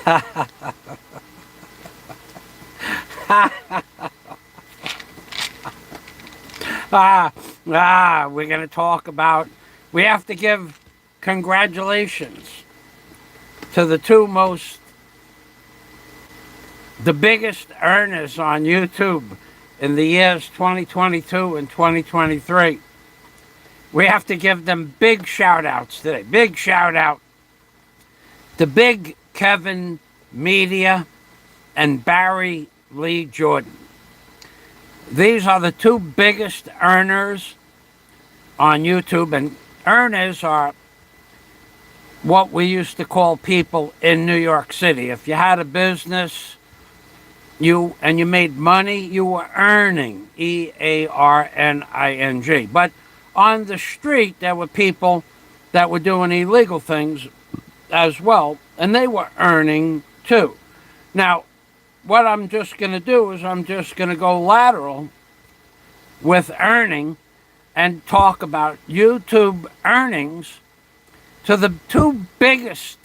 We're going to talk about, we have to give congratulations to the biggest earners on YouTube in the years 2022 and 2023. We have to give them big shout outs today. Big shout out to Big Kevin Media and Barry Lee Jordan. These are the two biggest earners on YouTube, and earners are what we used to call people in New York City. If you had a business you made money, you were earning, E-A-R-N-I-N-G. But on the street, there were people that were doing illegal things as well, and they were earning too. Now, what I'm just going to do is I'm just going to go lateral with earning and talk about YouTube earnings to the two biggest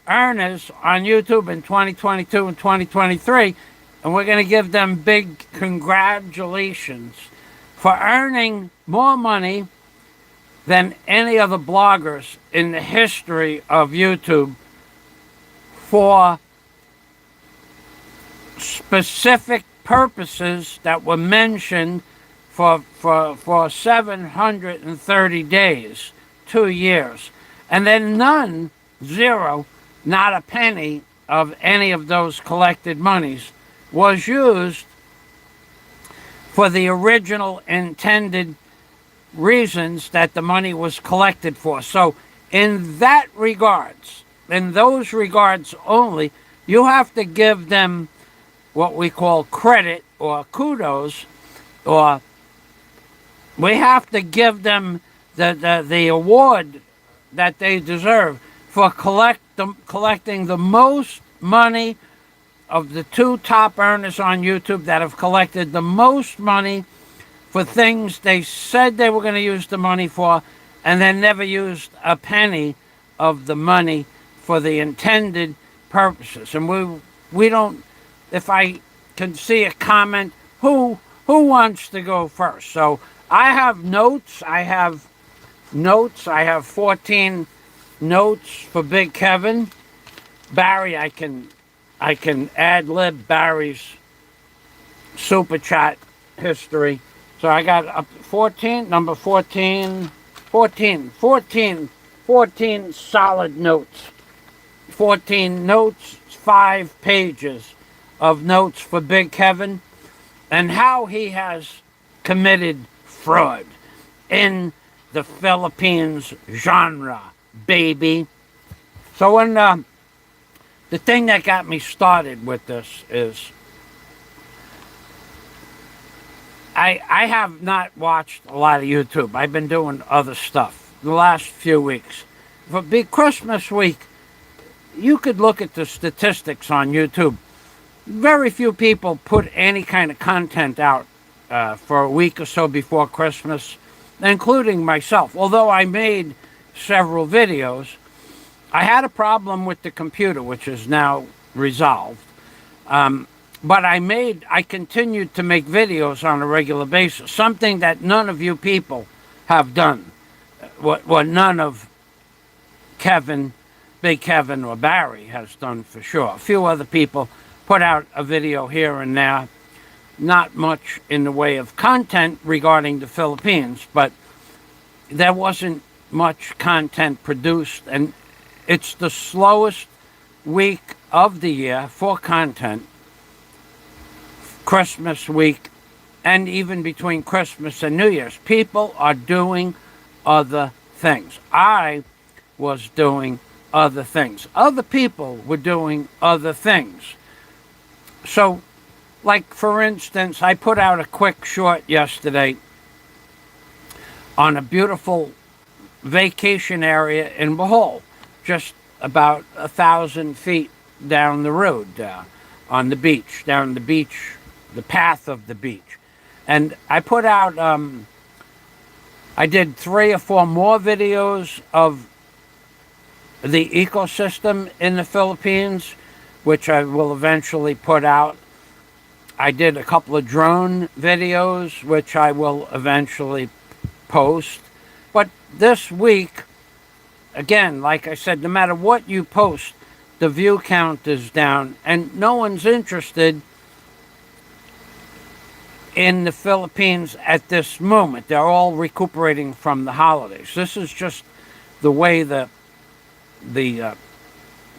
earners on YouTube in 2022 and 2023, and we're going to give them big congratulations for earning more money than any other bloggers in the history of YouTube for specific purposes that were mentioned for 730 days, 2 years. And then zero, not a penny of any of those collected monies was used for the original intended reasons that the money was collected for. So in those regards only, you have to give them what we call credit or kudos, or we have to give them the award that they deserve for collecting the most money of the two top earners on YouTube that have collected the most money for things they said they were going to use the money for, and then never used a penny of the money for the intended purposes. And we don't, if I can see a comment, who wants to go first? So I have notes. I have 14 notes for Big Kevin. Barry, I can ad-lib Barry's super chat history. So I got up 14 solid notes. 14 notes, 5 pages of notes for Big Kevin and how he has committed fraud in the Philippines genre, baby. So when the thing that got me started with this is I have not watched a lot of YouTube. I've been doing other stuff the last few weeks. For big Christmas week, you could look at the statistics on YouTube. Very few people put any kind of content out for a week or so before Christmas, including myself. Although I made several videos, I had a problem with the computer, which is now resolved. But I continued to make videos on a regular basis, something that none of you people have done. What none of Kevin, Big Kevin or Barry has done for sure. A few other people put out a video here and there, not much in the way of content regarding the Philippines, but there wasn't much content produced, and it's the slowest week of the year for content. Christmas week, and even between Christmas and New Year's, people are doing other things. I was doing other things. Other people were doing other things. So, like for instance, I put out a quick short yesterday on a beautiful vacation area in Bohol, just about 1,000 feet down the road, on the beach, down the beach, the path of the beach. And I put out, I did 3 or 4 more videos of the ecosystem in the Philippines, which I will eventually put out. I did a couple of drone videos, which I will eventually post. But this week, again, like I said, no matter what you post, the view count is down, and no one's interested in the Philippines at this moment. They're all recuperating from the holidays. This is just the way the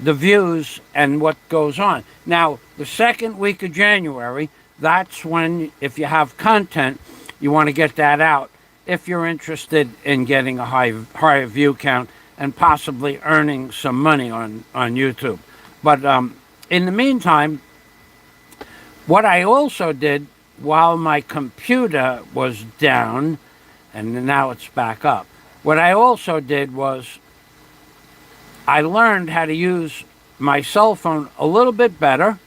views and what goes on. Now, the second week of January, that's when, if you have content, you want to get that out if you're interested in getting a higher view count and possibly earning some money on YouTube. But in the meantime, what I also did while my computer was down, and now it's back up, what I also did was I learned how to use my cell phone a little bit better.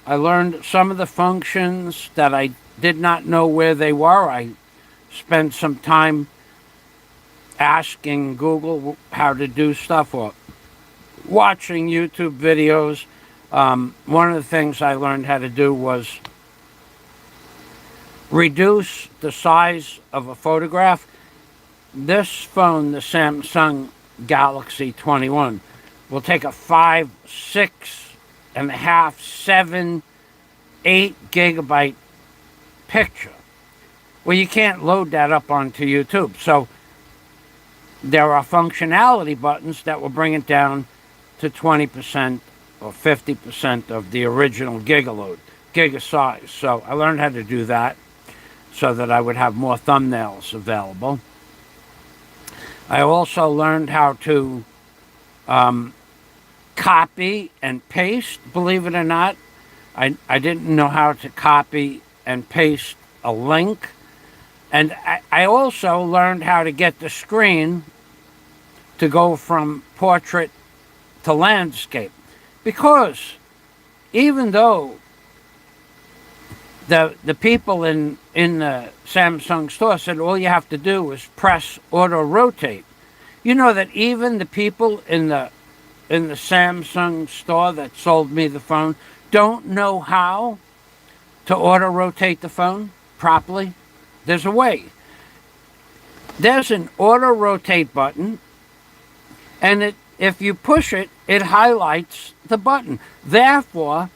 I learned some of the functions that I did not know where they were. I spent some time asking Google how to do stuff or watching YouTube videos. One of the things I learned how to do was reduce the size of a photograph. This phone, the Samsung Galaxy 21, will take a 5, 6.5, 7, 8 gigabyte picture. Well, you can't load that up onto YouTube. So there are functionality buttons that will bring it down to 20% or 50% of the original giga size. So I learned how to do that so that I would have more thumbnails available. I also learned how to copy and paste, believe it or not. I didn't know how to copy and paste a link. And I also learned how to get the screen to go from portrait to landscape. Because even though the people in the Samsung store said all you have to do is press auto rotate, you know that even the people in the Samsung store that sold me the phone don't know how to auto rotate the phone properly. There's a way. There's an auto rotate button, and if you push it, it highlights the button. Therefore,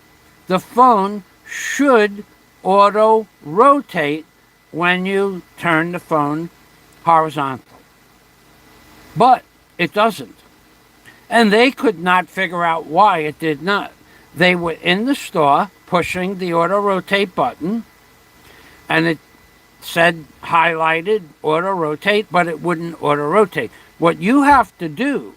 the phone should auto rotate when you turn the phone horizontal. But it doesn't. And they could not figure out why it did not. They were in the store pushing the auto rotate button, and it said highlighted auto rotate, but it wouldn't auto rotate. What you have to do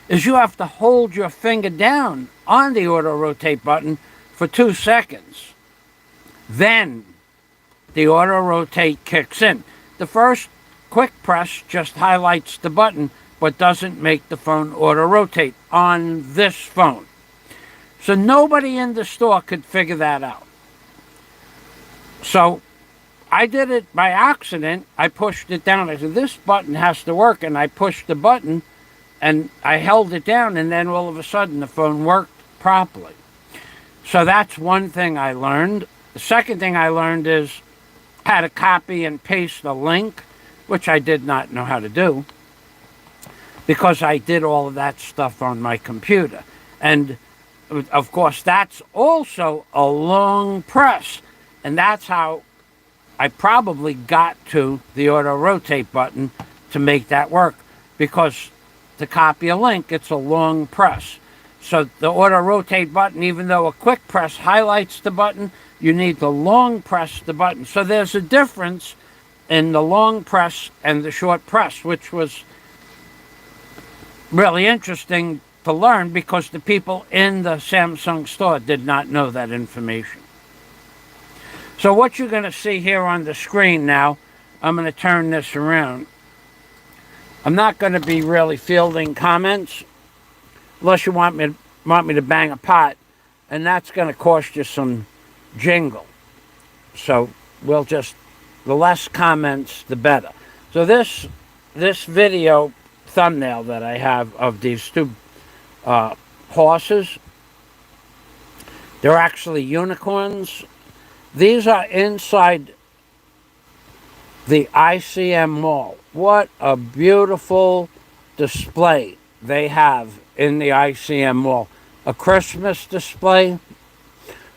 is you have to hold your finger down on the auto rotate button for 2 seconds. Then the auto rotate kicks in. The first quick press just highlights the button but doesn't make the phone auto rotate on this phone. So nobody in the store could figure that out. So I did it by accident. I pushed it down. I said, this button has to work. And I pushed the button and I held it down, and then all of a sudden the phone worked properly. So that's one thing I learned. The second thing I learned is how to copy and paste a link, which I did not know how to do because I did all of that stuff on my computer. And of course, that's also a long press. And that's how I probably got to the auto rotate button to make that work, because to copy a link, it's a long press. So the auto rotate button, even though a quick press highlights the button, you need to long press the button. So there's a difference in the long press and the short press, which was really interesting to learn because the people in the Samsung store did not know that information. So what you're going to see here on the screen now, I'm going to turn this around. I'm not going to be really fielding comments unless you want me to bang a pot, and that's going to cost you some jingle. So we'll just, the less comments, the better. So this video thumbnail that I have of these two horses, They're actually unicorns. These are inside the ICM Mall. What a beautiful display they have in the ICM Mall. A Christmas display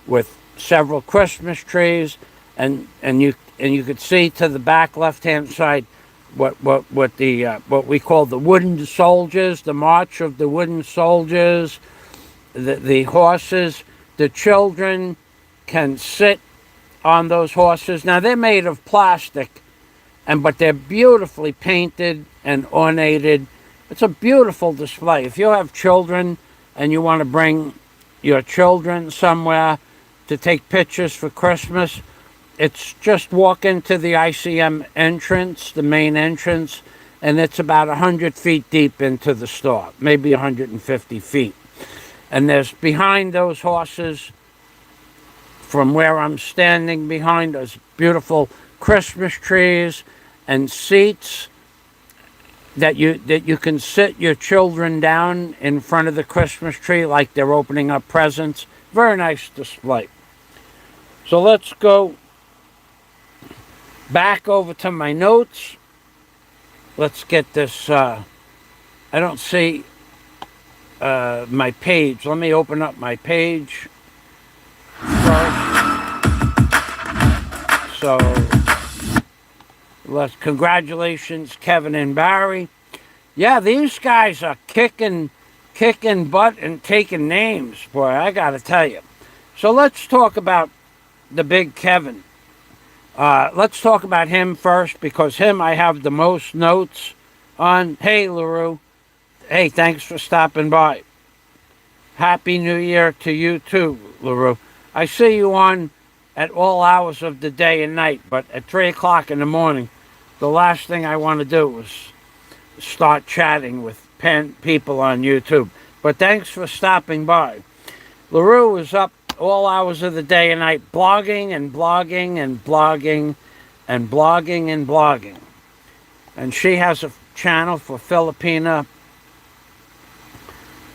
with several Christmas trees, and you could see to the back left-hand side what we call the wooden soldiers, the march of the wooden soldiers, the horses. The children can sit on those horses. Now they're made of plastic, but they're beautifully painted and ornated. It's a beautiful display. If you have children and you want to bring your children somewhere to take pictures for Christmas, it's just walk into the ICM entrance, the main entrance, and it's about 100 feet deep into the store, maybe 150 feet. And there's behind those horses, from where I'm standing behind, those beautiful Christmas trees and seats that you can sit your children down in front of the Christmas tree like they're opening up presents. Very nice display. So let's go back over to my notes. Let's get this. I don't see my page. Let me open up my page first. So congratulations, Kevin and Barry. Yeah, these guys are kicking butt and taking names, boy, I gotta tell you. So let's talk about the big Kevin. Let's talk about him first, because him I have the most notes on. Hey, LaRue. Hey, thanks for stopping by. Happy New Year to you too, LaRue. I see you on at all hours of the day and night, but at 3 o'clock in the morning, the last thing I want to do is start chatting with people on YouTube. But thanks for stopping by. LaRue is up all hours of the day and night, blogging and blogging and blogging and blogging and blogging. And she has a channel for Filipina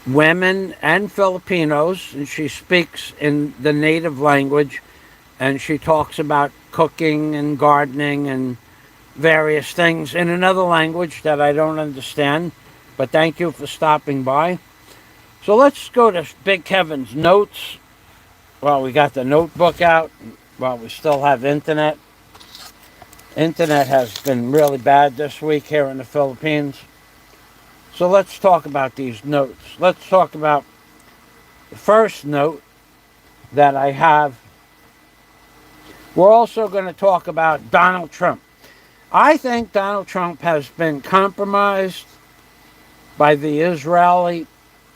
women and Filipinos, and she speaks in the native language, and she talks about cooking and gardening and various things in another language that I don't understand. But thank you for stopping by. So let's go to Big Kevin's notes. Well, we got the notebook out. Well, we still have internet. Internet has been really bad this week here in the Philippines. So let's talk about these notes. Let's talk about the first note that I have. We're also going to talk about Donald Trump. I think Donald Trump has been compromised by the Israeli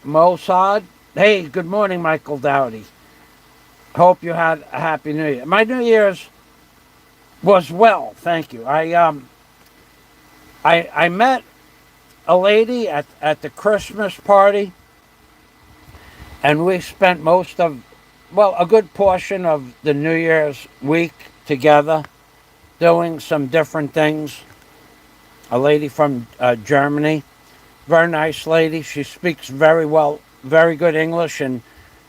Mossad. Hey, good morning, Michael Dowdy. Hope you had a happy New Year. My New Year's was well, thank you. I met a lady at the Christmas party, and we spent a good portion of the New Year's week together, doing some different things. A lady from Germany, very nice lady. She speaks very well, very good English, and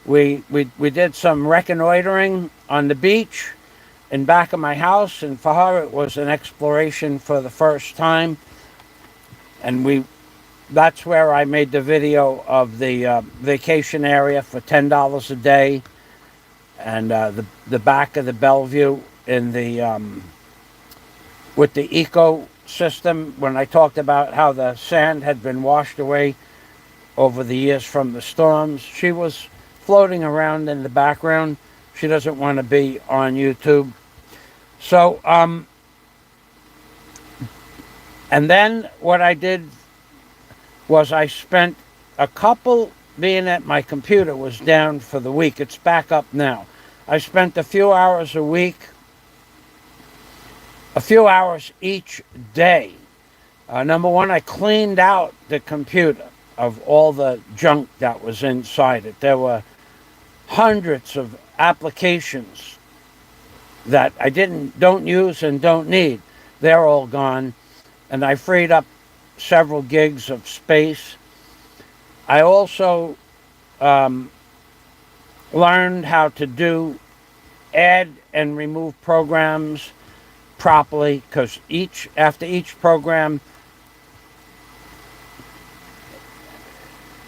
we did some reconnoitering on the beach in back of my house, and for her it was an exploration for the first time. And that's where I made the video of the vacation area for $10 a day, and the back of the Bellevue in the with the ecosystem, when I talked about how the sand had been washed away over the years from the storms. She was floating around in the background. She doesn't want to be on YouTube. So, and then what I did was I spent being at my computer was down for the week. It's back up now. I spent a few hours a week, a few hours each day. Number one, I cleaned out the computer of all the junk that was inside it. There were hundreds of applications that I don't use and don't need. They're all gone. And I freed up several gigs of space. I also learned how to add and remove programs properly, because after each program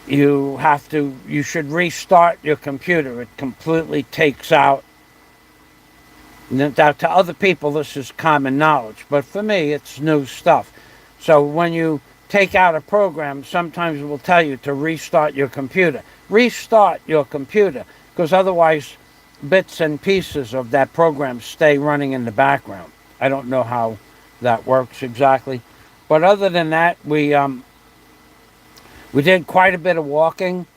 you should restart your computer. It completely takes out. Now, to other people this is common knowledge, but for me it's new stuff. So when you take out a program, sometimes it will tell you to restart your computer. Restart your computer, because otherwise bits and pieces of that program stay running in the background. I don't know how that works exactly, but other than that, we did quite a bit of walking.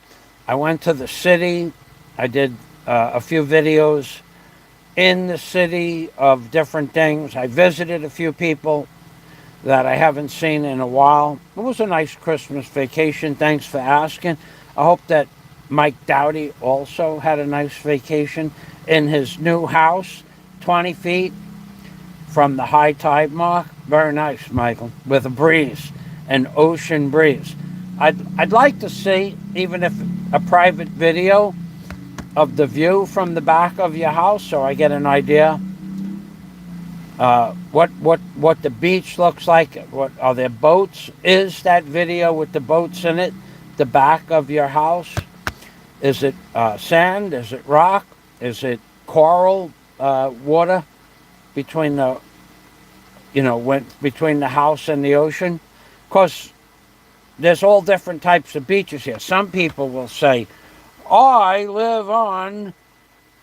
I went to the city. I did a few videos in the city of different things. I visited a few people that I haven't seen in a while. It was a nice Christmas vacation. Thanks for asking. I hope that Mike Dowdy also had a nice vacation in his new house, 20 feet from the high tide mark. Very nice, Michael, with a breeze, an ocean breeze. I'd like to see, even if a private video of the view from the back of your house, so I get an idea what the beach looks like. What are there boats? Is that video with the boats in it the back of your house? Is it sand? Is it rock? Is it coral water between the between the house and the ocean? Because there's all different types of beaches here. Some people will say, I live on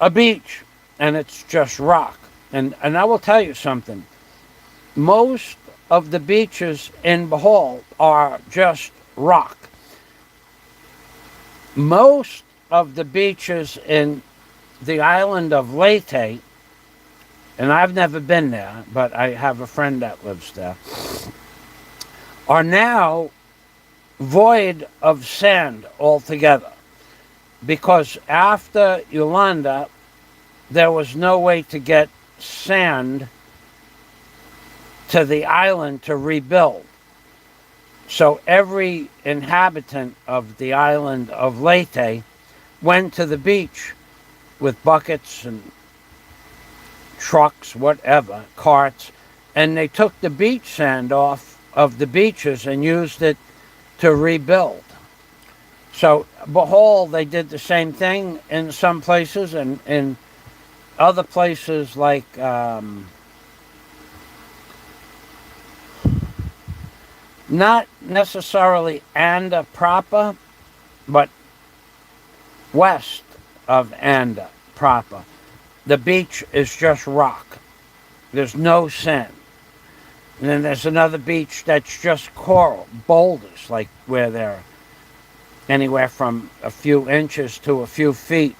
a beach, and it's just rock. And I will tell you something. Most of the beaches in Bohol are just rock. Most of the beaches in the island of Leyte, and I've never been there, but I have a friend that lives there, are now void of sand altogether. Because after Yolanda, there was no way to get sand to the island to rebuild. So every inhabitant of the island of Leyte went to the beach with buckets and trucks, whatever, carts, and they took the beach sand off of the beaches and used it to rebuild. So Bohol, they did the same thing in some places, and in other places like not necessarily Anda proper, but west of Anda proper, the beach is just rock. There's no sand. And then there's another beach that's just coral, boulders, like where they're anywhere from a few inches to a few feet.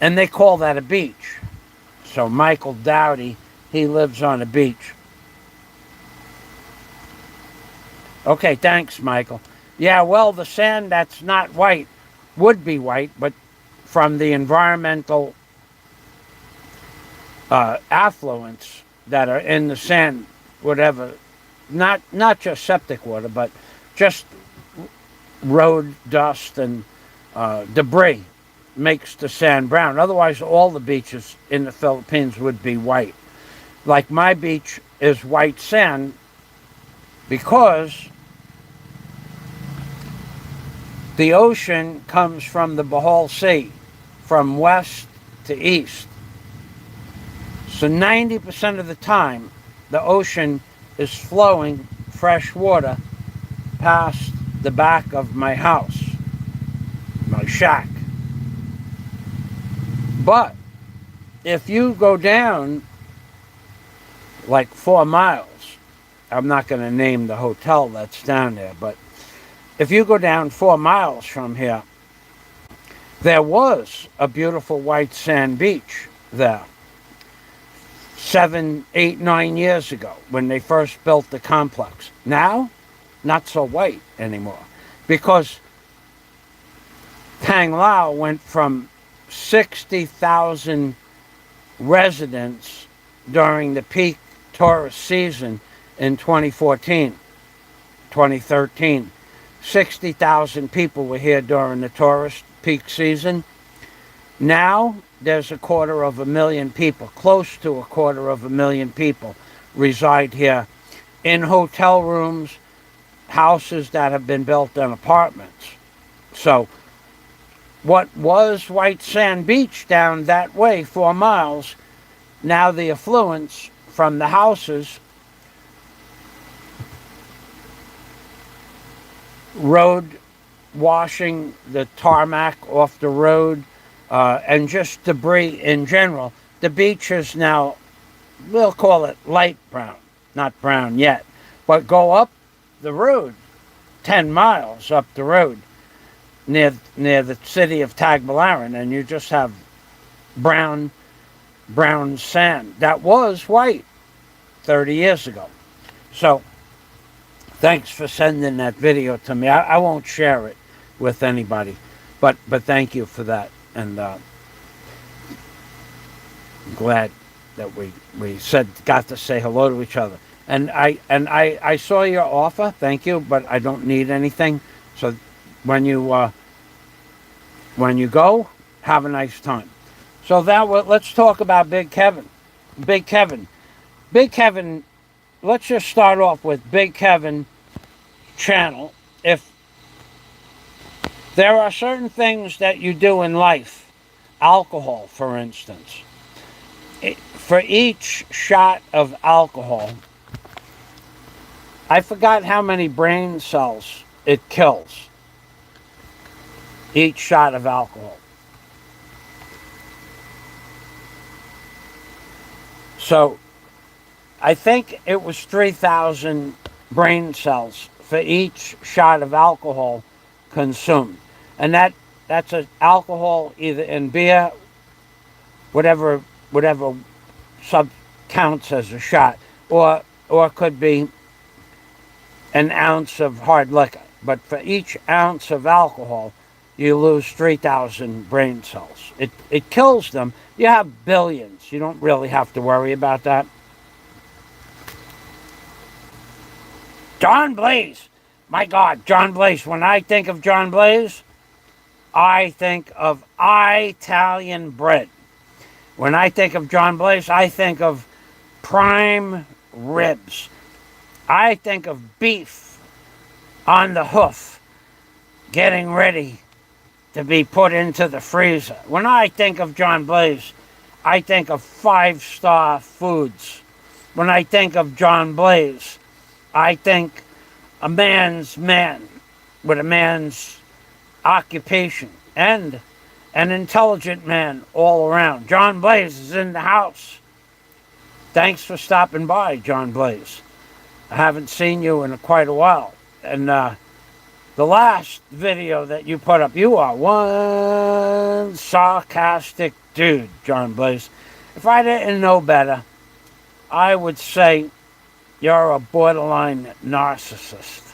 And they call that a beach. So Michael Dowdy, he lives on a beach. Okay, thanks, Michael. Yeah, well, the sand that's not white would be white, but from the environmental affluents that are in the sand, whatever, not just septic water, but just road dust and debris makes the sand brown. Otherwise, all the beaches in the Philippines would be white. Like my beach is white sand because the ocean comes from the Bohol Sea, from west to east. So 90% of the time, the ocean is flowing fresh water past the back of my house, my shack. But if you go down like 4 miles, I'm not going to name the hotel that's down there, but if you go down 4 miles from here, there was a beautiful white sand beach there 7, 8, 9 years ago when they first built the complex. Now, not so white anymore, because Tang Lao went from 60,000 residents during the peak tourist season in 2014, 2013. 60,000 people were here during the tourist peak season. Now there's 250,000 people, close to 250,000 people reside here in hotel rooms, houses that have been built in apartments. So what was white sand beach down that way 4 miles, now the affluence from the houses, road washing the tarmac off the road, and just debris in general. The beach is now, we'll call it light brown, not brown yet, but go up the road 10 miles up the road near the city of Tagbilaran, and you just have brown sand that was white 30 years ago. So thanks for sending that video to me. I won't share it with anybody, but thank you for that, and I'm glad that we got to say hello to each other. And I saw your offer. Thank you, but I don't need anything. So when you go, have a nice time. So let's talk about Big Kevin. Big Kevin. Let's just start off with Big Kevin channel. If there are certain things that you do in life, alcohol, for instance, for each shot of alcohol, I forgot how many brain cells it kills. Each shot of alcohol. So I think it was 3,000 brain cells for each shot of alcohol consumed. And that's an alcohol either in beer, whatever sub counts as a shot, or could be an ounce of hard liquor. But for each ounce of alcohol, you lose 3,000 brain cells. It kills them. You have billions. You don't really have to worry about that. John Blaze. My God, John Blaze. When I think of John Blaze, I think of Italian bread. When I think of John Blaze, I think of prime ribs. I think of beef on the hoof, getting ready to be put into the freezer. When I think of John Blaze, I think of 5-star foods. When I think of John Blaze, I think a man's man with a man's occupation and an intelligent man all around. John Blaze is in the house. Thanks for stopping by, John Blaze. I haven't seen you in quite a while. And the last video that you put up, you are one sarcastic dude, John Blaze. If I didn't know better, I would say you're a borderline narcissist.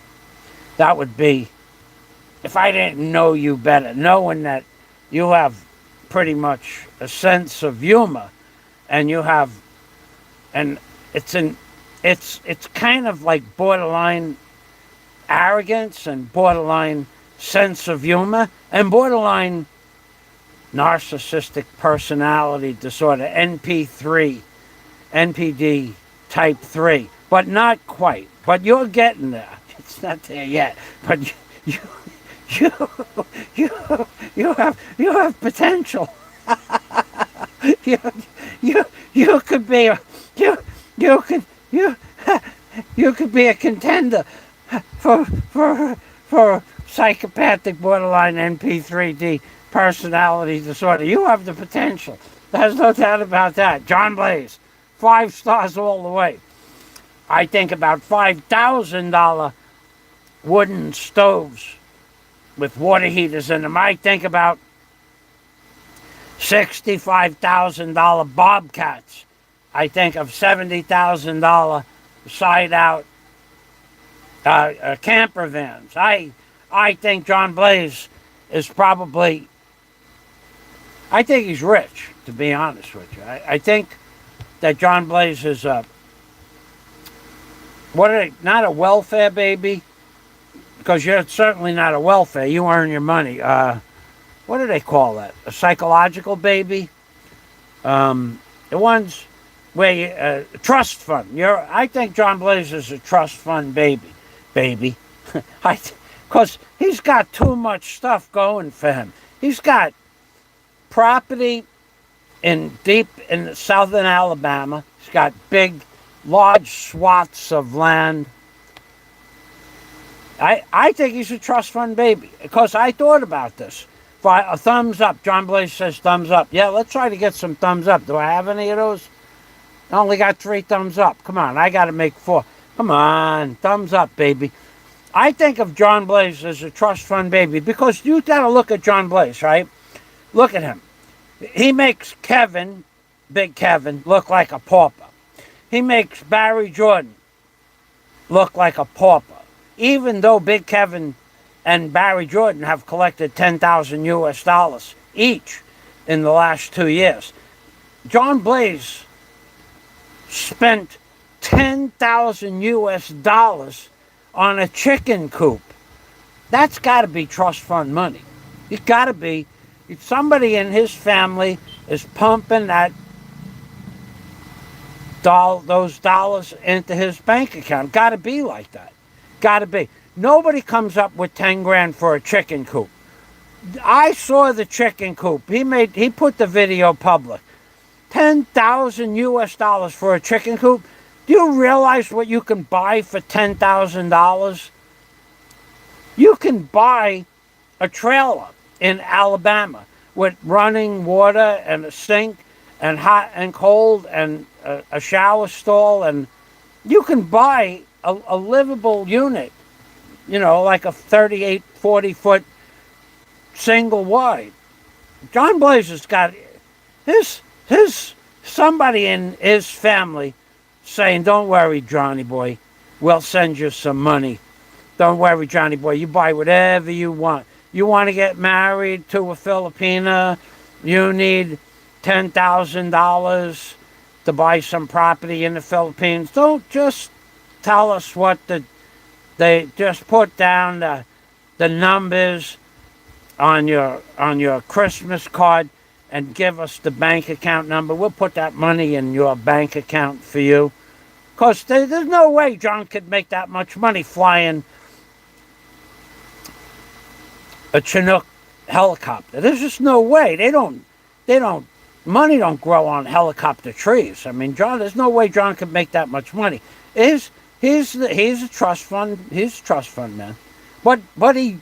That would be, if I didn't know you better, knowing that you have pretty much a sense of humor, and you have, and it's kind of like borderline arrogance and borderline sense of humor and borderline narcissistic personality disorder, NPD type 3, but not quite. But you're getting there. It's not there yet. But you have potential. you could be you could be a contender for psychopathic borderline NP3D personality disorder. You have the potential. There's no doubt about that. John Blaze, 5 stars all the way. I think about $5,000 wooden stoves with water heaters in them. I think about $65,000 Bobcats. I think of $70,000 side-out camper vans. I think John Blaze is probably, I think he's rich, to be honest with you. I think that John Blaze is not a welfare baby, because you're certainly not a welfare. You earn your money. what do they call that? A psychological baby? The ones where you, trust fund. I think John Blaze is a trust fund baby. Because he's got too much stuff going for him. He's got property deep in southern Alabama. He's got large swaths of land. I think he's a trust fund baby because I thought about this. For a thumbs up, John Blaze says thumbs up. Yeah, let's try to get some thumbs up. Do I have any of those? I only got 3 thumbs up. Come on, I got to make 4. Come on, thumbs up, baby. I think of John Blaze as a trust fund baby because you got to look at John Blaze, right? Look at him. He makes Kevin, Big Kevin, look like a pauper. He makes Barry Jordan look like a pauper. Even though Big Kevin and Barry Jordan have collected $10,000 each in the last 2 years. John Blaze spent $10,000 on a chicken coop. That's got to be trust fund money. It's got to be. Somebody in his family is pumping those dollars into his bank account. Got to be like that. Got to be. Nobody comes up with 10 grand for a chicken coop. I saw the chicken coop. He put the video public. $10,000 for a chicken coop. Do you realize what you can buy for $10,000? You can buy a trailer in Alabama with running water and a sink and hot and cold and a shower stall, and you can buy a livable unit, like a 38, 40-foot single wide. John Blaze has got somebody in his family saying, don't worry, Johnny boy, we'll send you some money. Don't worry, Johnny boy, you buy whatever you want. You want to get married to a Filipina, you need $10,000 to buy some property in the Philippines. Don't just tell us what they just put down the numbers on your Christmas card and give us the bank account number. We'll put that money in your bank account for you. Because there's no way John could make that much money flying a Chinook helicopter. There's just no way. Money don't grow on helicopter trees. I mean, there's no way John could make that much money. He's a trust fund. He's a trust fund man. But he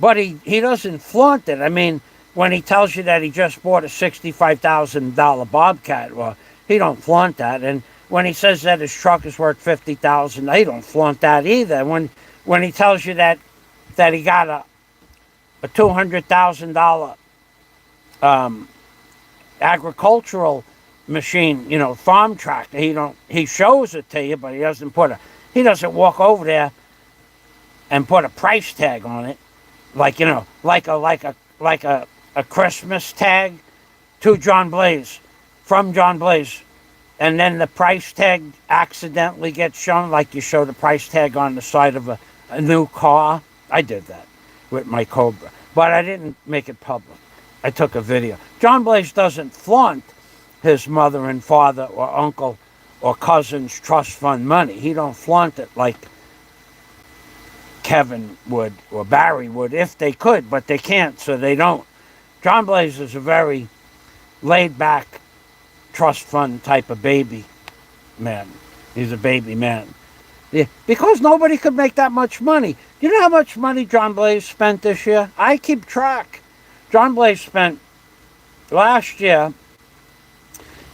doesn't flaunt it. I mean, when he tells you that he just bought a $65,000 Bobcat, well, he don't flaunt that. And when he says that his truck is worth $50,000, he don't flaunt that either. When he tells you that he got a $200,000 agricultural machine, farm tractor, he shows it to you, but he doesn't walk over there and put a price tag on it, like a Christmas tag to John Blaze, from John Blaze, and then the price tag accidentally gets shown, like you show the price tag on the side of a new car. I did that with my Cobra, but I didn't make it public. I took a video. John Blaze doesn't flaunt his mother and father or uncle or cousin's trust fund money. He don't flaunt it like Kevin would or Barry would if they could, but they can't, so they don't. John Blaze is a very laid-back trust fund type of baby man. He's a baby man. Yeah, because nobody could make that much money. You know how much money John Blaze spent this year? I keep track. John Blaze spent last year,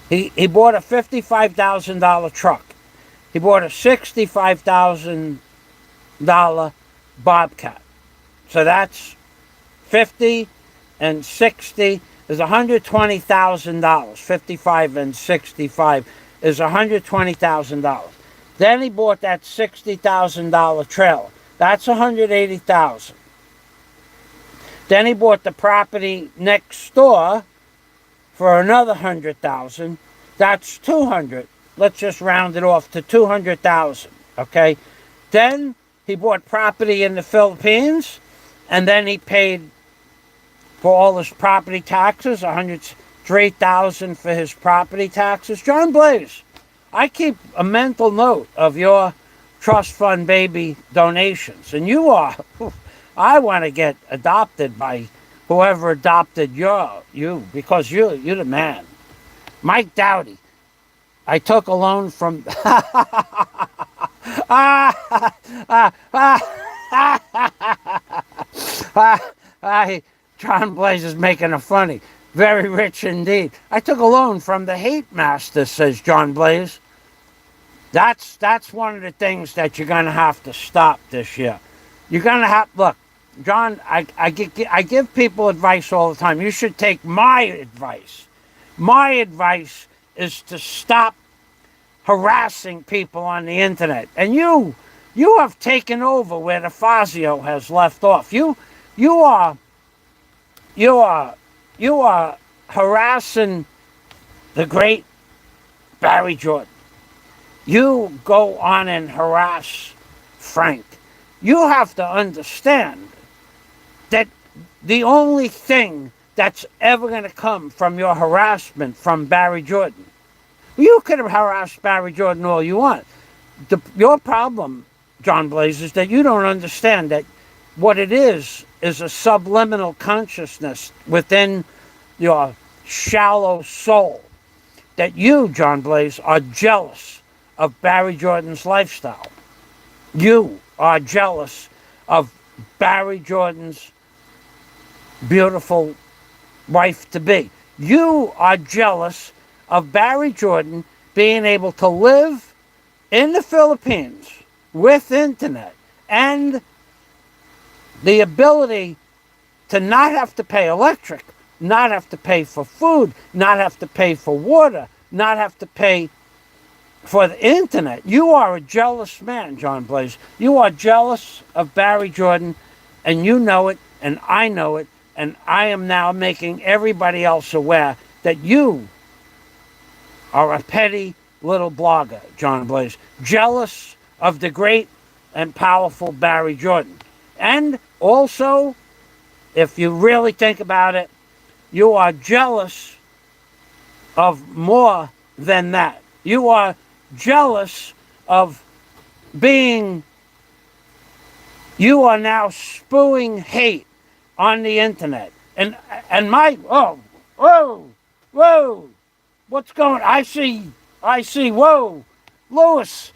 he bought a $55,000 truck. He bought a $65,000 Bobcat. So that's 50 and 60 is $120,000. 55 and 65 is $120,000. Then he bought that $60,000 trailer. That's $180,000. Then he bought the property next door for another $100,000. That's $200,000. Let's just round it off to $200,000. Okay. Then he bought property in the Philippines, and then he paid for all his property taxes, $103,000 for his property taxes. John Blaze, I keep a mental note of your trust fund baby donations, and you are. I want to get adopted by whoever adopted you because you're the man. Mike Dowdy, I took a loan from. John Blaze is making a funny. Very rich indeed. I took a loan from the hate master, says John Blaze. That's one of the things that you're going to have to stop this year. You're going to have, look, John, I give people advice all the time. You should take my advice. My advice is to stop harassing people on the internet. And you have taken over where the Fazio has left off. You are harassing the great Barry Jordan. You go on and harass Frank. You have to understand that the only thing that's ever going to come from your harassment from Barry Jordan, you could have harassed Barry Jordan all you want. Your problem, John Blaze, is that you don't understand that what it is a subliminal consciousness within your shallow soul. That you, John Blaze, are jealous of Barry Jordan's lifestyle. You are jealous of Barry Jordan's beautiful wife-to-be. You are jealous of Barry Jordan being able to live in the Philippines with internet and the ability to not have to pay electric, not have to pay for food, not have to pay for water, not have to pay for the internet. You are a jealous man, John Blaze. You are jealous of Barry Jordan, and you know it, and I know it, and I am now making everybody else aware that you are a petty little blogger, John Blaze, jealous of the great and powerful Barry Jordan. And also, if you really think about it, you are jealous of more than that. You are jealous of being, you are now spewing hate on the internet. And whoa, what's going, I see, whoa, Lewis,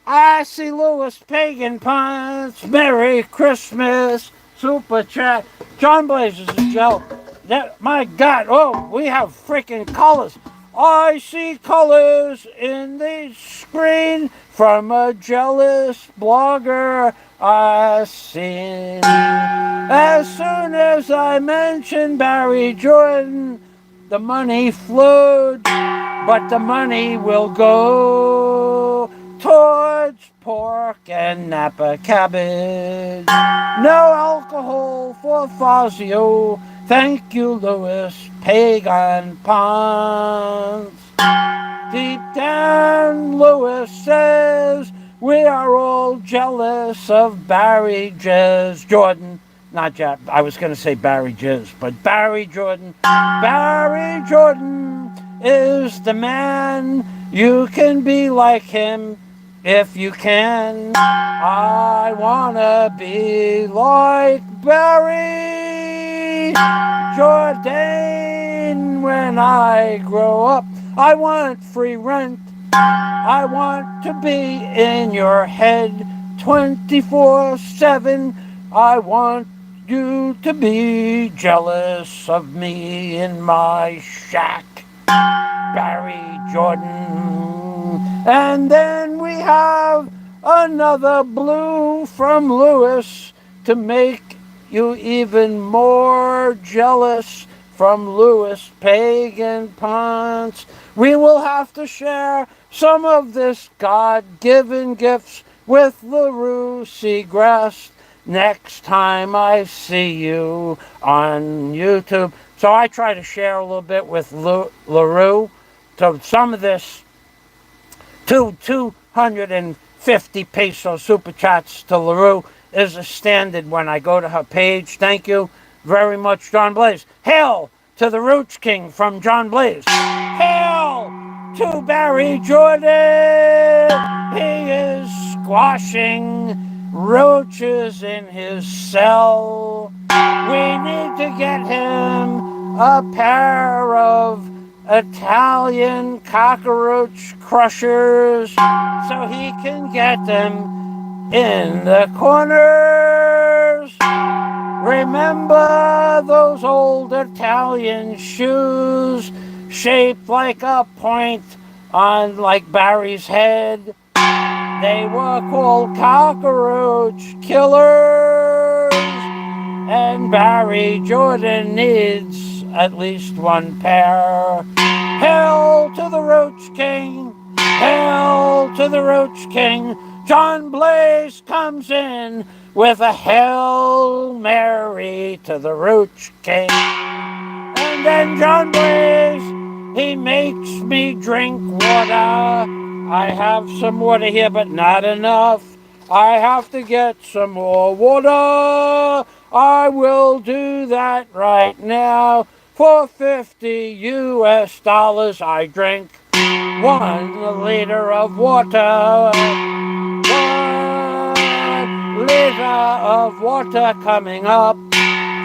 I see Lewis Pagan Punch, Merry Christmas, Super Chat. John Blaze is a joke. My God, we have freaking colors. I see colors in the screen from a jealous blogger I've seen. As soon as I mentioned Barry Jordan, the money flowed, but the money will go towards pork and Napa cabbage. No alcohol for Fazio. Thank you, Louis Pagan Pons. Deep down, Louis says, we are all jealous of Barry Jordan. I was going to say Barry Jizz, but Barry Jordan. Barry Jordan is the man. You can be like him if you can. I want to be like Barry Jordan when I grow up. I want free rent. I want to be in your head 24/7. I want you to be jealous of me in my shack. Barry Jordan. And then we have another blue from Lewis to make you even more jealous from Louis Pagan Ponce. We will have to share some of this God-given gifts with LaRue Seagrass next time I see you on YouTube. So I try to share a little bit with LaRue. So some of this 250 peso super chats to LaRue is a standard when I go to her page. Thank you very much John Blaze. Hail to the Roach King from John Blaze. Hail to Barry Jordan. He is squashing roaches in his cell. We need to get him a pair of Italian cockroach crushers so he can get them in the corners. Remember those old Italian shoes shaped like a point on like Barry's head? They were called cockroach killers. And Barry Jordan needs at least one pair. Hail to the Roach King! Hail to the Roach King! John Blaze comes in with a Hail Mary to the Roach King. And then John Blaze, he makes me drink water. I have some water here, but not enough. I have to get some more water. I will do that right now. For $50 I drink 1 liter of water. 1 liter of water coming up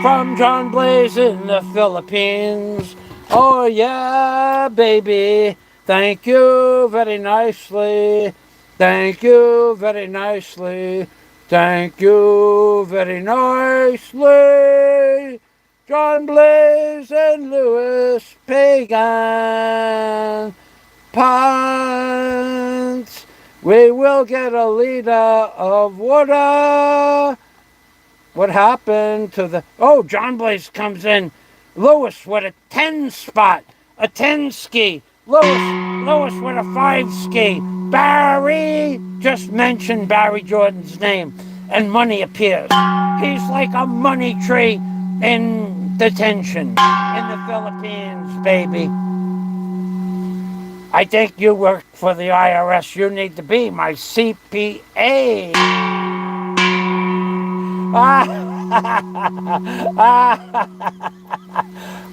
from John Blaze in the Philippines. Oh yeah, baby. Thank you very nicely. Thank you very nicely. Thank you very nicely. John Blaze and Louis Pagan Pants. We will get a liter of water. What happened to the... Oh, John Blaze comes in. Louis with a 10 spot. A 10 ski. Louis with a 5 ski. Barry, just mention Barry Jordan's name, and money appears. He's like a money tree in detention in the Philippines, baby. I think you work for the IRS. You need to be my CPA.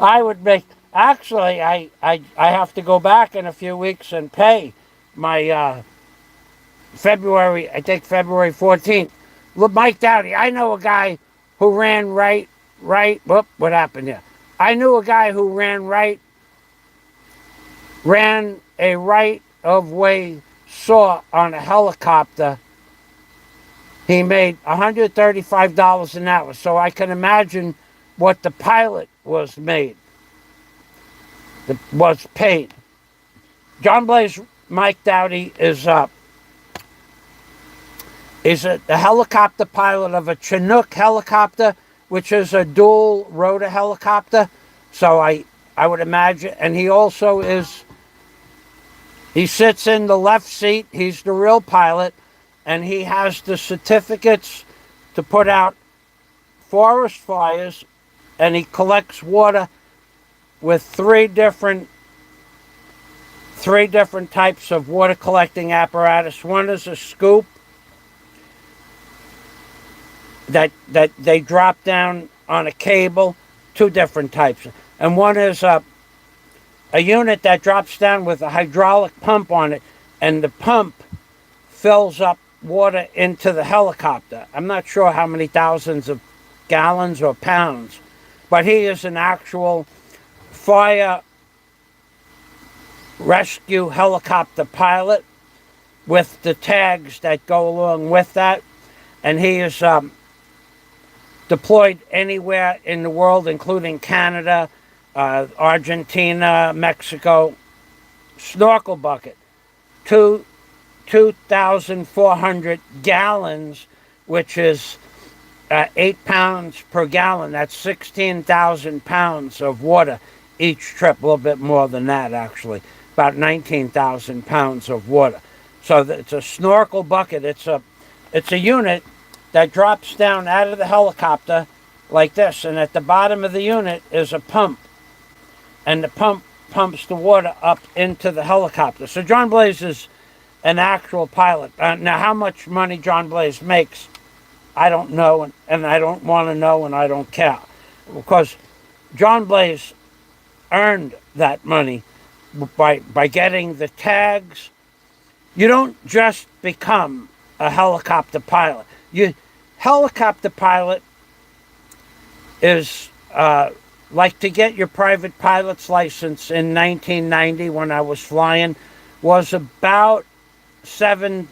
I would make... Actually, I have to go back in a few weeks and pay my February 14th. Look, Mike Dowdy, I know a guy who ran whoop, what happened here? I knew a guy who ran a right-of-way saw on a helicopter. He made $135 an hour, so I can imagine what the pilot was paid. John Blaze, Mike Dowdy is the helicopter pilot of a Chinook helicopter, which is a dual rotor helicopter. So I would imagine, and he also he sits in the left seat. He's the real pilot, and he has the certificates to put out forest fires, and he collects water with three different types of water collecting apparatus. One is a scoop that they drop down on a cable, 2 different types. And one is a unit that drops down with a hydraulic pump on it, and the pump fills up water into the helicopter. I'm not sure how many thousands of gallons or pounds, but he is an actual fire rescue helicopter pilot with the tags that go along with that, and he is deployed anywhere in the world, including Canada, Argentina, Mexico. Snorkel bucket, 2,400 gallons, which is 8 pounds per gallon. That's 16,000 pounds of water each trip. A little bit more than that, actually. About 19,000 pounds of water. So it's a snorkel bucket. It's a unit that drops down out of the helicopter like this, and at the bottom of the unit is a pump, and the pump pumps the water up into the helicopter. So John Blaze is an actual pilot. Now, how much money John Blaze makes, I don't know, and I don't want to know, and I don't care. because John Blaze earned that money by getting the tags. You don't just become a helicopter pilot. Helicopter pilot is like to get your private pilot's license in 1990 when I was flying was about $7,000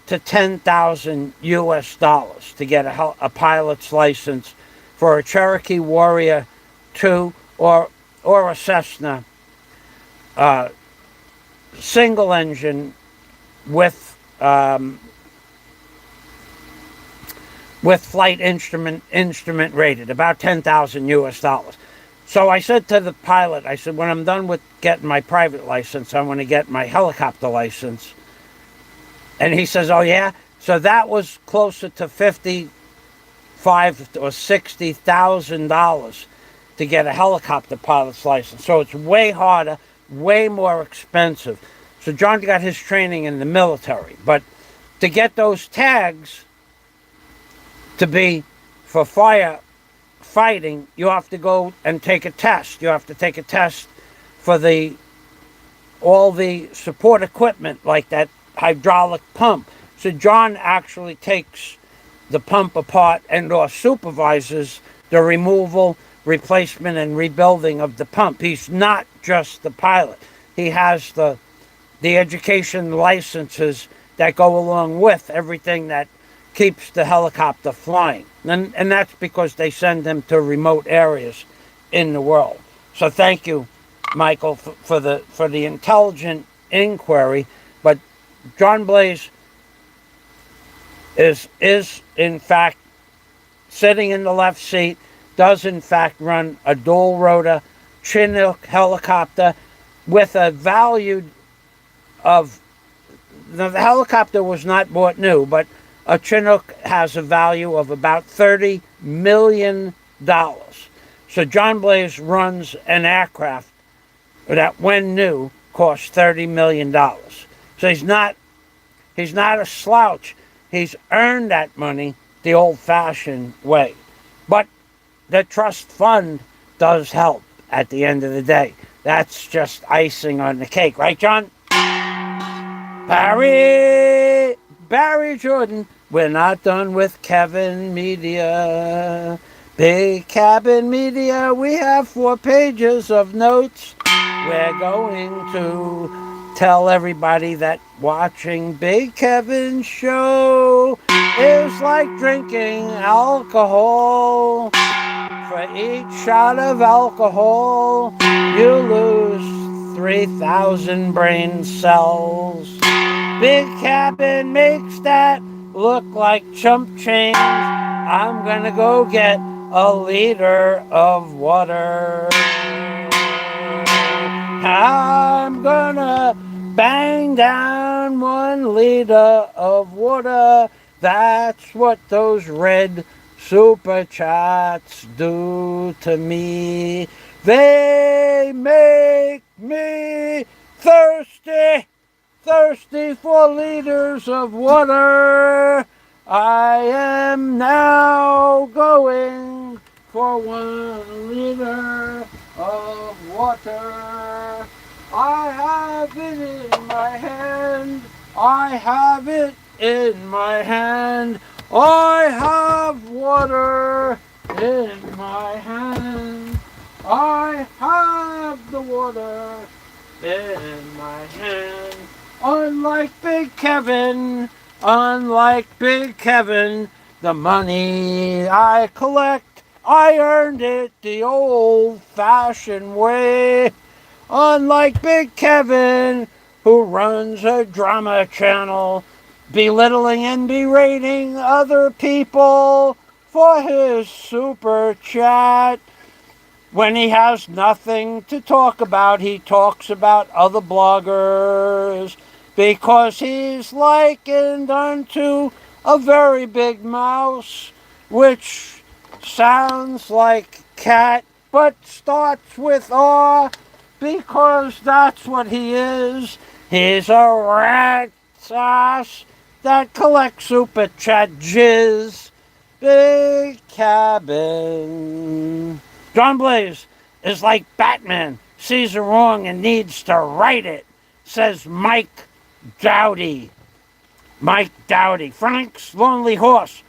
to $10,000 to get a pilot's license for a Cherokee Warrior 2 or a Cessna single engine with flight instrument rated, about $10,000. So I said to the pilot, I said, when I'm done with getting my private license, I want to get my helicopter license. And he says, oh yeah? So that was closer to $55,000 or $60,000 to get a helicopter pilot's license. So it's way harder, way more expensive. So John got his training in the military. But to get those tags to be for firefighting, you have to go and take a test. You have to take a test for all the support equipment, like that hydraulic pump. So John actually takes the pump apart and/or supervises the removal, replacement, and rebuilding of the pump. He's not just the pilot. He has the education licenses that go along with everything that keeps the helicopter flying. And that's because they send them to remote areas in the world. So thank you, Michael, for the intelligent inquiry. But John Blaze is in fact sitting in the left seat, does in fact run a dual rotor Chinook helicopter with a value of, the helicopter was not bought new, but a Chinook has a value of about $30 million. So John Blaze runs an aircraft that, when new, cost $30 million. So he's not a slouch. He's earned that money the old-fashioned way. But the trust fund does help at the end of the day. That's just icing on the cake. Right, John? Barry Jordan. We're not done with Kevin Media. Big Cabin Media. We have 4 pages of notes. We're going to tell everybody that watching Big Kevin's show is like drinking alcohol. For each shot of alcohol, you lose 3,000 brain cells. Big Cabin makes that look like chump change. I'm gonna go get a liter of water. I'm gonna bang down 1 liter of water. That's what those red super chats do to me. They make me thirsty for liters of water. I am now going for 1 liter of water. I have it in my hand. I have it in my hand. I have water in my hand. I have the water in my hand. Unlike Big Kevin, the money I collect, I earned it the old-fashioned way. Unlike Big Kevin, who runs a drama channel, belittling and berating other people for his super chat. When he has nothing to talk about, he talks about other bloggers, because he's likened unto a very big mouse, which sounds like cat, but starts with R, because that's what he is. He's a rat ass that collects super chat jizz. Big Cabin. John Blaze is like Batman, sees a wrong and needs to right it, says Mike Dowdy. Mike Dowdy. Frank's Lonely Horse.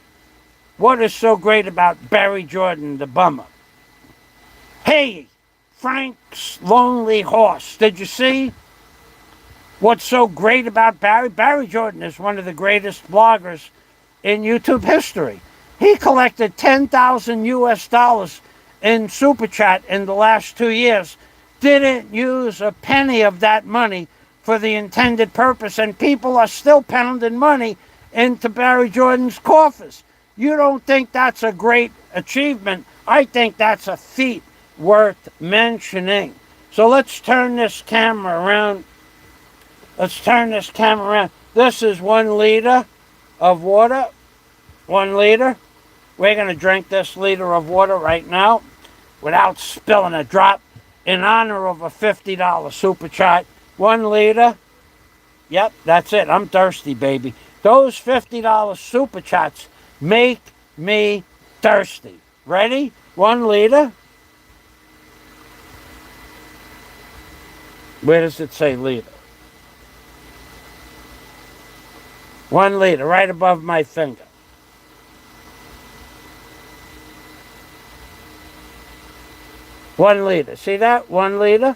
What is so great about Barry Jordan, the bummer? Hey, Frank's Lonely Horse. Did you see what's so great about Barry? Barry Jordan is one of the greatest bloggers in YouTube history. He collected 10,000 US dollars in Super Chat in the last 2 years. Didn't use a penny of that money for the intended purpose, and people are still pounding money into Barry Jordan's coffers. You don't think that's a great achievement? I think that's a feat worth mentioning. So let's turn this camera around. This is 1 liter of water. 1 liter. We're going to drink this liter of water right now without spilling a drop in honor of a $50 super chat. 1 liter. Yep, that's it. I'm thirsty, baby. Those $50 super chats make me thirsty. Ready? 1 liter. Where does it say liter? 1 liter, right above my finger. One liter. See that? 1 liter.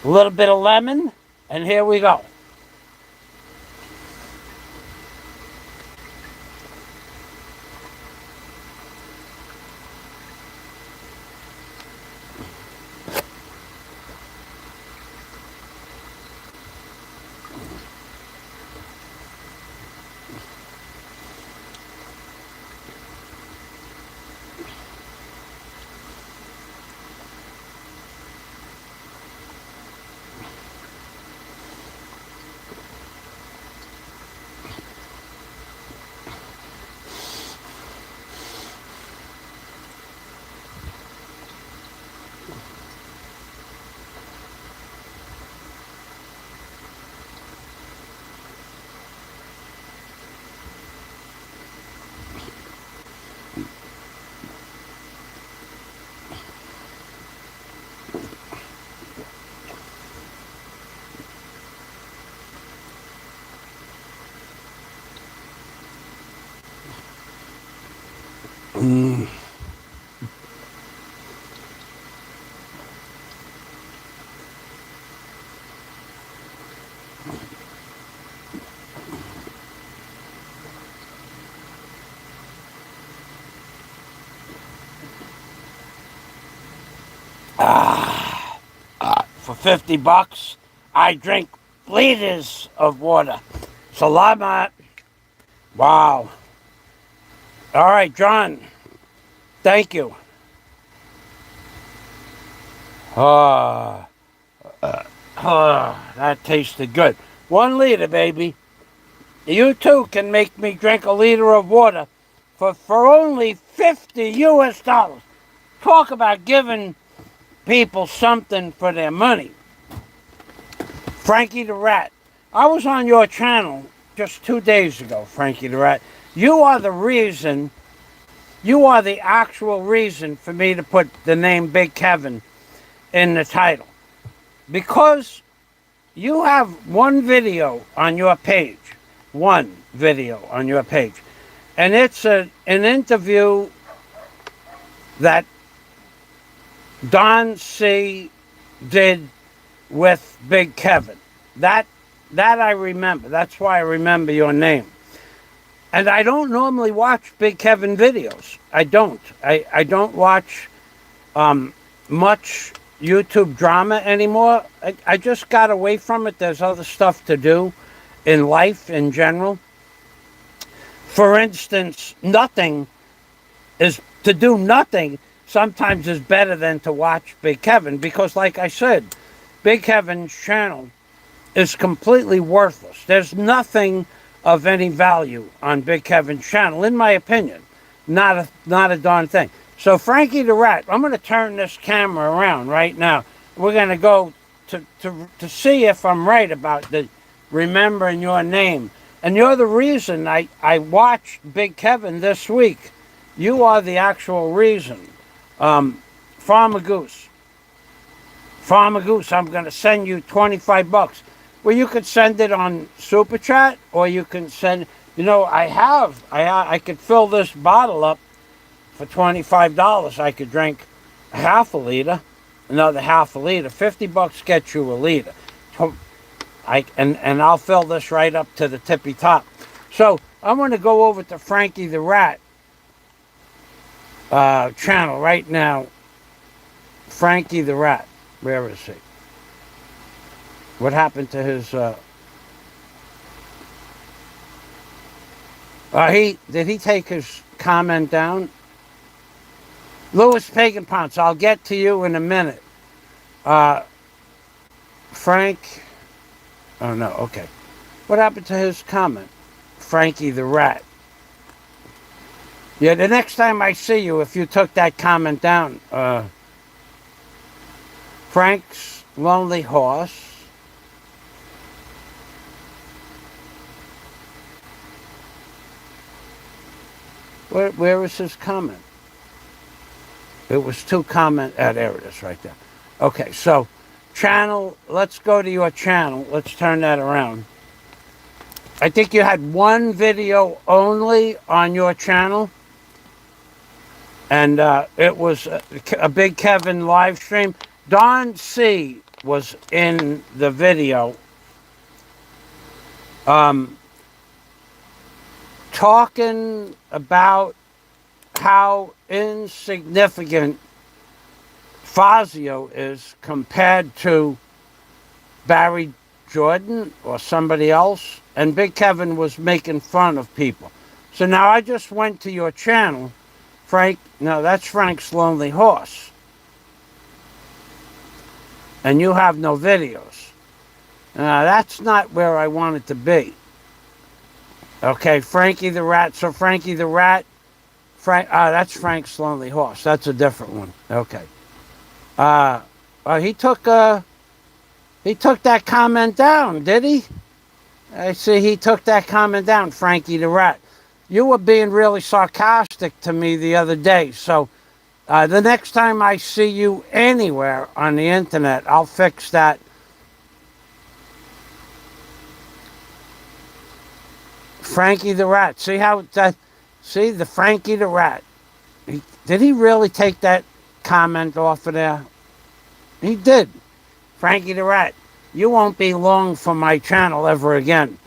A little bit of lemon, and here we go. For $50, I drink liters of water. Salamat. Wow. All right, John. Thank you. That tasted good. 1 liter, baby. You too can make me drink a liter of water for only 50 US dollars. Talk about giving people something for their money. Frankie the Rat. I was on your channel just 2 days ago, Frankie the Rat. You are the reason, you are the actual reason for me to put the name Big Kevin in the title. Because you have one video on your page. One video on your page. And it's an interview that Don C. did with Big Kevin. That I remember. That's why I remember your name. And I don't normally watch Big Kevin videos. I don't. I don't watch much YouTube drama anymore. I just got away from it. There's other stuff to do in life in general. For instance, to do nothing sometimes is better than to watch Big Kevin, because like I said, Big Kevin's channel is completely worthless. There's nothing of any value on Big Kevin's channel, in my opinion. Not a darn thing. So Frankie the Rat, I'm going to turn this camera around right now. We're going to go to see if I'm right about the remembering your name. And you're the reason I watched Big Kevin this week. You are the actual reason. Farmer Goose. Farmer Goose, I'm going to send you $25. Well, you could send it on Super Chat, or you can send, I could fill this bottle up for $25. I could drink half a liter, another half a liter. $50 gets you a liter. And I'll fill this right up to the tippy top. So I'm going to go over to Frankie the Rat channel right now. Frankie the Rat. Where is he? What happened to his... did he take his comment down? Louis Pagan Ponce, I'll get to you in a minute. Frank... Oh, no, okay. What happened to his comment? Frankie the Rat. Yeah, the next time I see you, if you took that comment down, Frank's Lonely Horse. Where is his comment? It was two comment. There it is right there. Okay, so channel, let's go to your channel. Let's turn that around. I think you had one video only on your channel. And it was a Big Kevin live stream. Don C. was in the video talking about how insignificant Fazio is compared to Barry Jordan or somebody else. And Big Kevin was making fun of people. So now I just went to your channel. Frank, no, that's Frank's Lonely Horse. And you have no videos. That's not where I want it to be. Okay, Frankie the Rat. So Frankie the Rat, that's Frank's Lonely Horse. That's a different one. Okay. He took that comment down, did he? I see he took that comment down, Frankie the Rat. You were being really sarcastic to me the other day, so the next time I see you anywhere on the internet, I'll fix that. Frankie the Rat. See how that? See the Frankie the Rat. Did he really take that comment off of there? He did. Frankie the Rat. You won't be long for my channel ever again.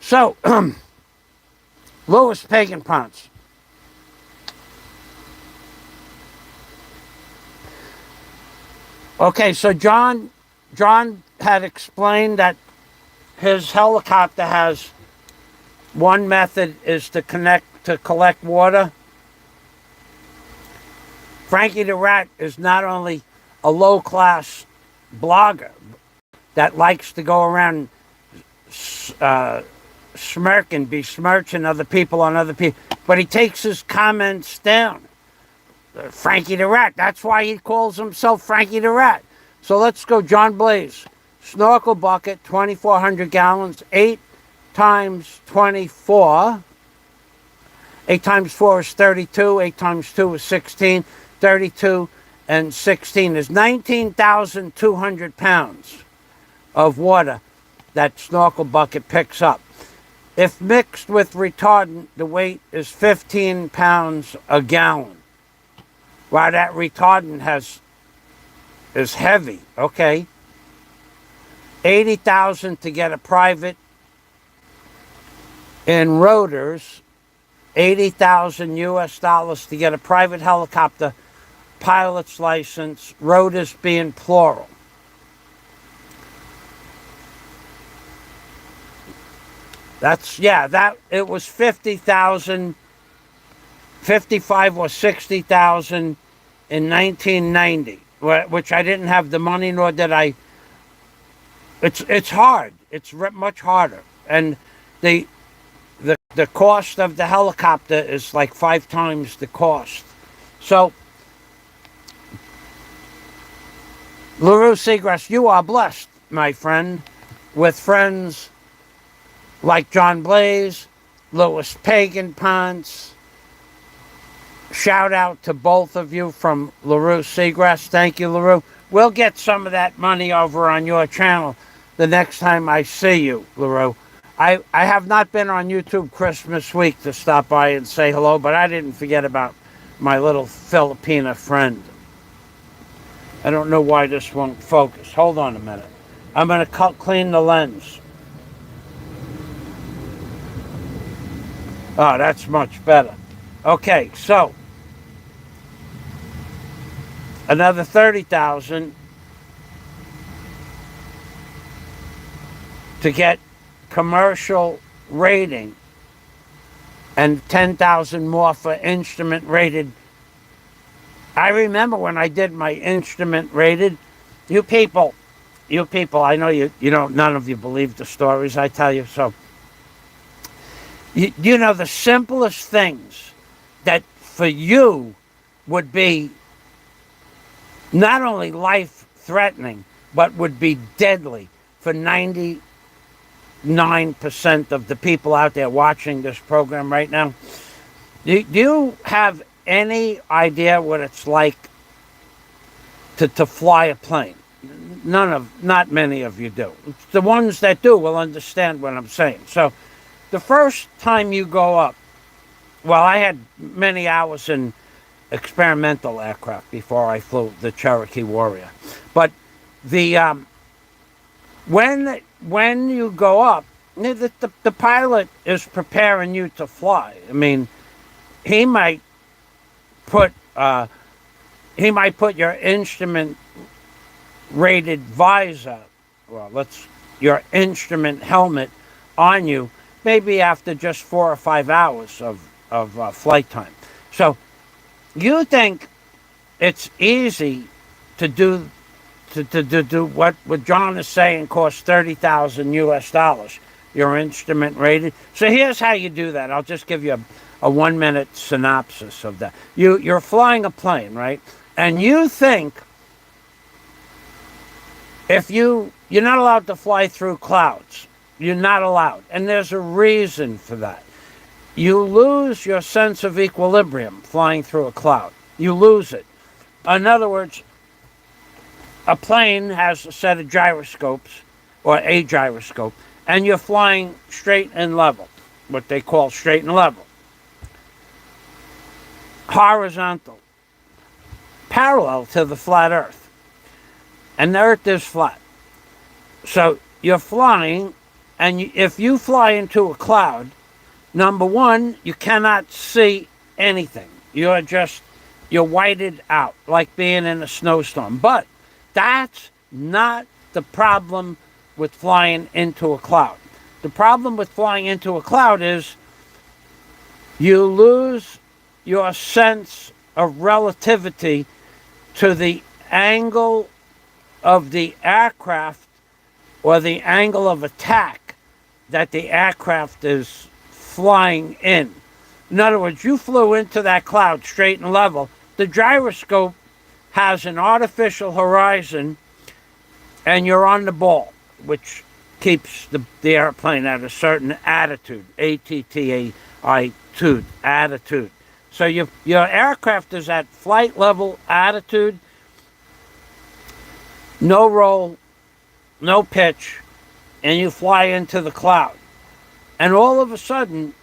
So, Louis Pagan Ponce. Okay, so John had explained that his helicopter has one method is to collect water. Frankie the Rat is not only a low-class blogger that likes to go around smirking, besmirching other people on other people, but he takes his comments down. Frankie the Rat, that's why he calls himself Frankie the Rat. So let's go, John Blaze. Snorkel bucket, 2,400 gallons, 8 times 24. 8 times 4 is 32, 8 times 2 is 16, 32 and 16 is 19,200 pounds of water that snorkel bucket picks up. If mixed with retardant, the weight is 15 pounds a gallon. Wow, that retardant is heavy, okay? 80,000 to get a private in rotors, 80,000 US dollars to get a private helicopter pilot's license, rotors being plural. It was 50,000, 55 or 60,000 in 1990, which I didn't have the money, nor did I. It's hard. It's much harder. And the cost of the helicopter is like 5 times the cost. So, LaRue Seagrass, you are blessed, my friend, with friends like John Blaze, Louis Pagan Ponce, Shout out to both of you from LaRue Seagrass. Thank you, LaRue. We'll get some of that money over on your channel the next time I see you, LaRue. I have not been on YouTube Christmas week to stop by and say hello, but I didn't forget about my little Filipina friend. I don't know why this won't focus. Hold on a minute. I'm going to clean the lens. Oh, that's much better. Okay, so another 30,000 to get commercial rating, and 10,000 more for instrument rated. I remember when I did my instrument rated, you people, I know you don't, none of you believe the stories I tell you, so you know the simplest things that for you would be not only life-threatening, but would be deadly for 99% of the people out there watching this program right now. Do you have any idea what it's like to fly a plane? Not many of you do. The ones that do will understand what I'm saying. So the first time you go up, well, I had many hours in experimental aircraft before I flew the Cherokee Warrior. But the when you go up, the pilot is preparing you to fly. I mean, he might put your instrument rated visor, your instrument helmet on you, maybe after just 4 or 5 hours of flight time. So you think it's easy to do what John is saying costs $30,000 US, your instrument rated. So here's how you do that. I'll just give you a 1-minute synopsis of that. You're flying a plane, right? And you think if you're not allowed to fly through clouds. You're not allowed. And there's a reason for that. You lose your sense of equilibrium flying through a cloud. You lose it. In other words, a plane has a set of gyroscopes, or a gyroscope, and you're flying straight and level, what they call straight and level. Horizontal, parallel to the flat Earth. And the Earth is flat. So you're flying, and if you fly into a cloud, number one, you cannot see anything. You're whited out, like being in a snowstorm. But that's not the problem with flying into a cloud. The problem with flying into a cloud is you lose your sense of relativity to the angle of the aircraft or the angle of attack that the aircraft is flying in. In other words, you flew into that cloud straight and level. The gyroscope has an artificial horizon, and you're on the ball, which keeps the airplane at a certain attitude, attitude. So your aircraft is at flight level attitude, no roll, no pitch, and you fly into the cloud. And all of a sudden,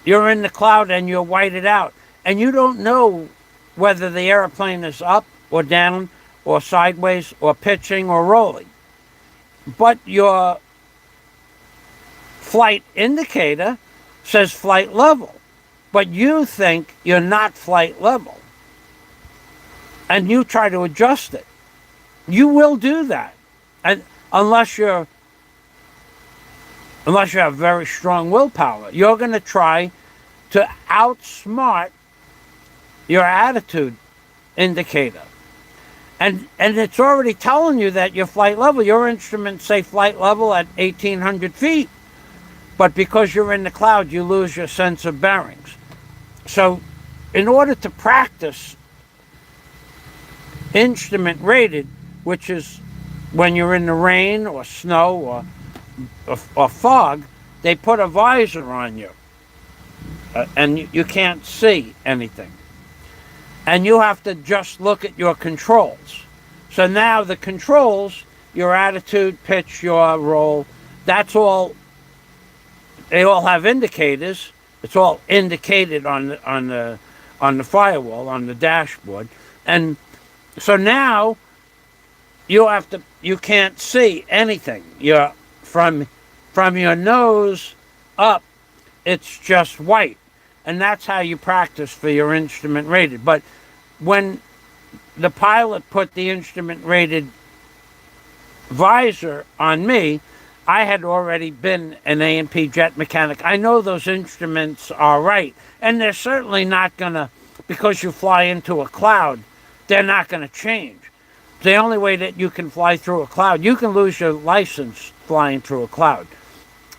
you're in the cloud and you're whited out. And you don't know whether the airplane is up or down or sideways or pitching or rolling. But your flight indicator says flight level. But you think you're not flight level. And you try to adjust it. You will do that. And unless you have very strong willpower, you're going to try to outsmart your attitude indicator. And it's already telling you that your flight level, your instruments say flight level at 1,800 feet. But because you're in the cloud, you lose your sense of bearings. So in order to practice instrument rated, which is when you're in the rain or snow or fog, they put a visor on you, and you can't see anything. and you have to just look at your controls. So now the controls, your attitude, pitch, your roll, that's all. They all have indicators. It's all indicated on the firewall, on the dashboard, and so now you can't see anything. You're from your nose up, it's just white, and that's how you practice for your instrument rated. But when the pilot put the instrument rated visor on me, I had already been an A&P jet mechanic. I know those instruments are right, and they're certainly not gonna, because you fly into a cloud, they're not gonna change. The only way that you can fly through a cloud, you can lose your license flying through a cloud,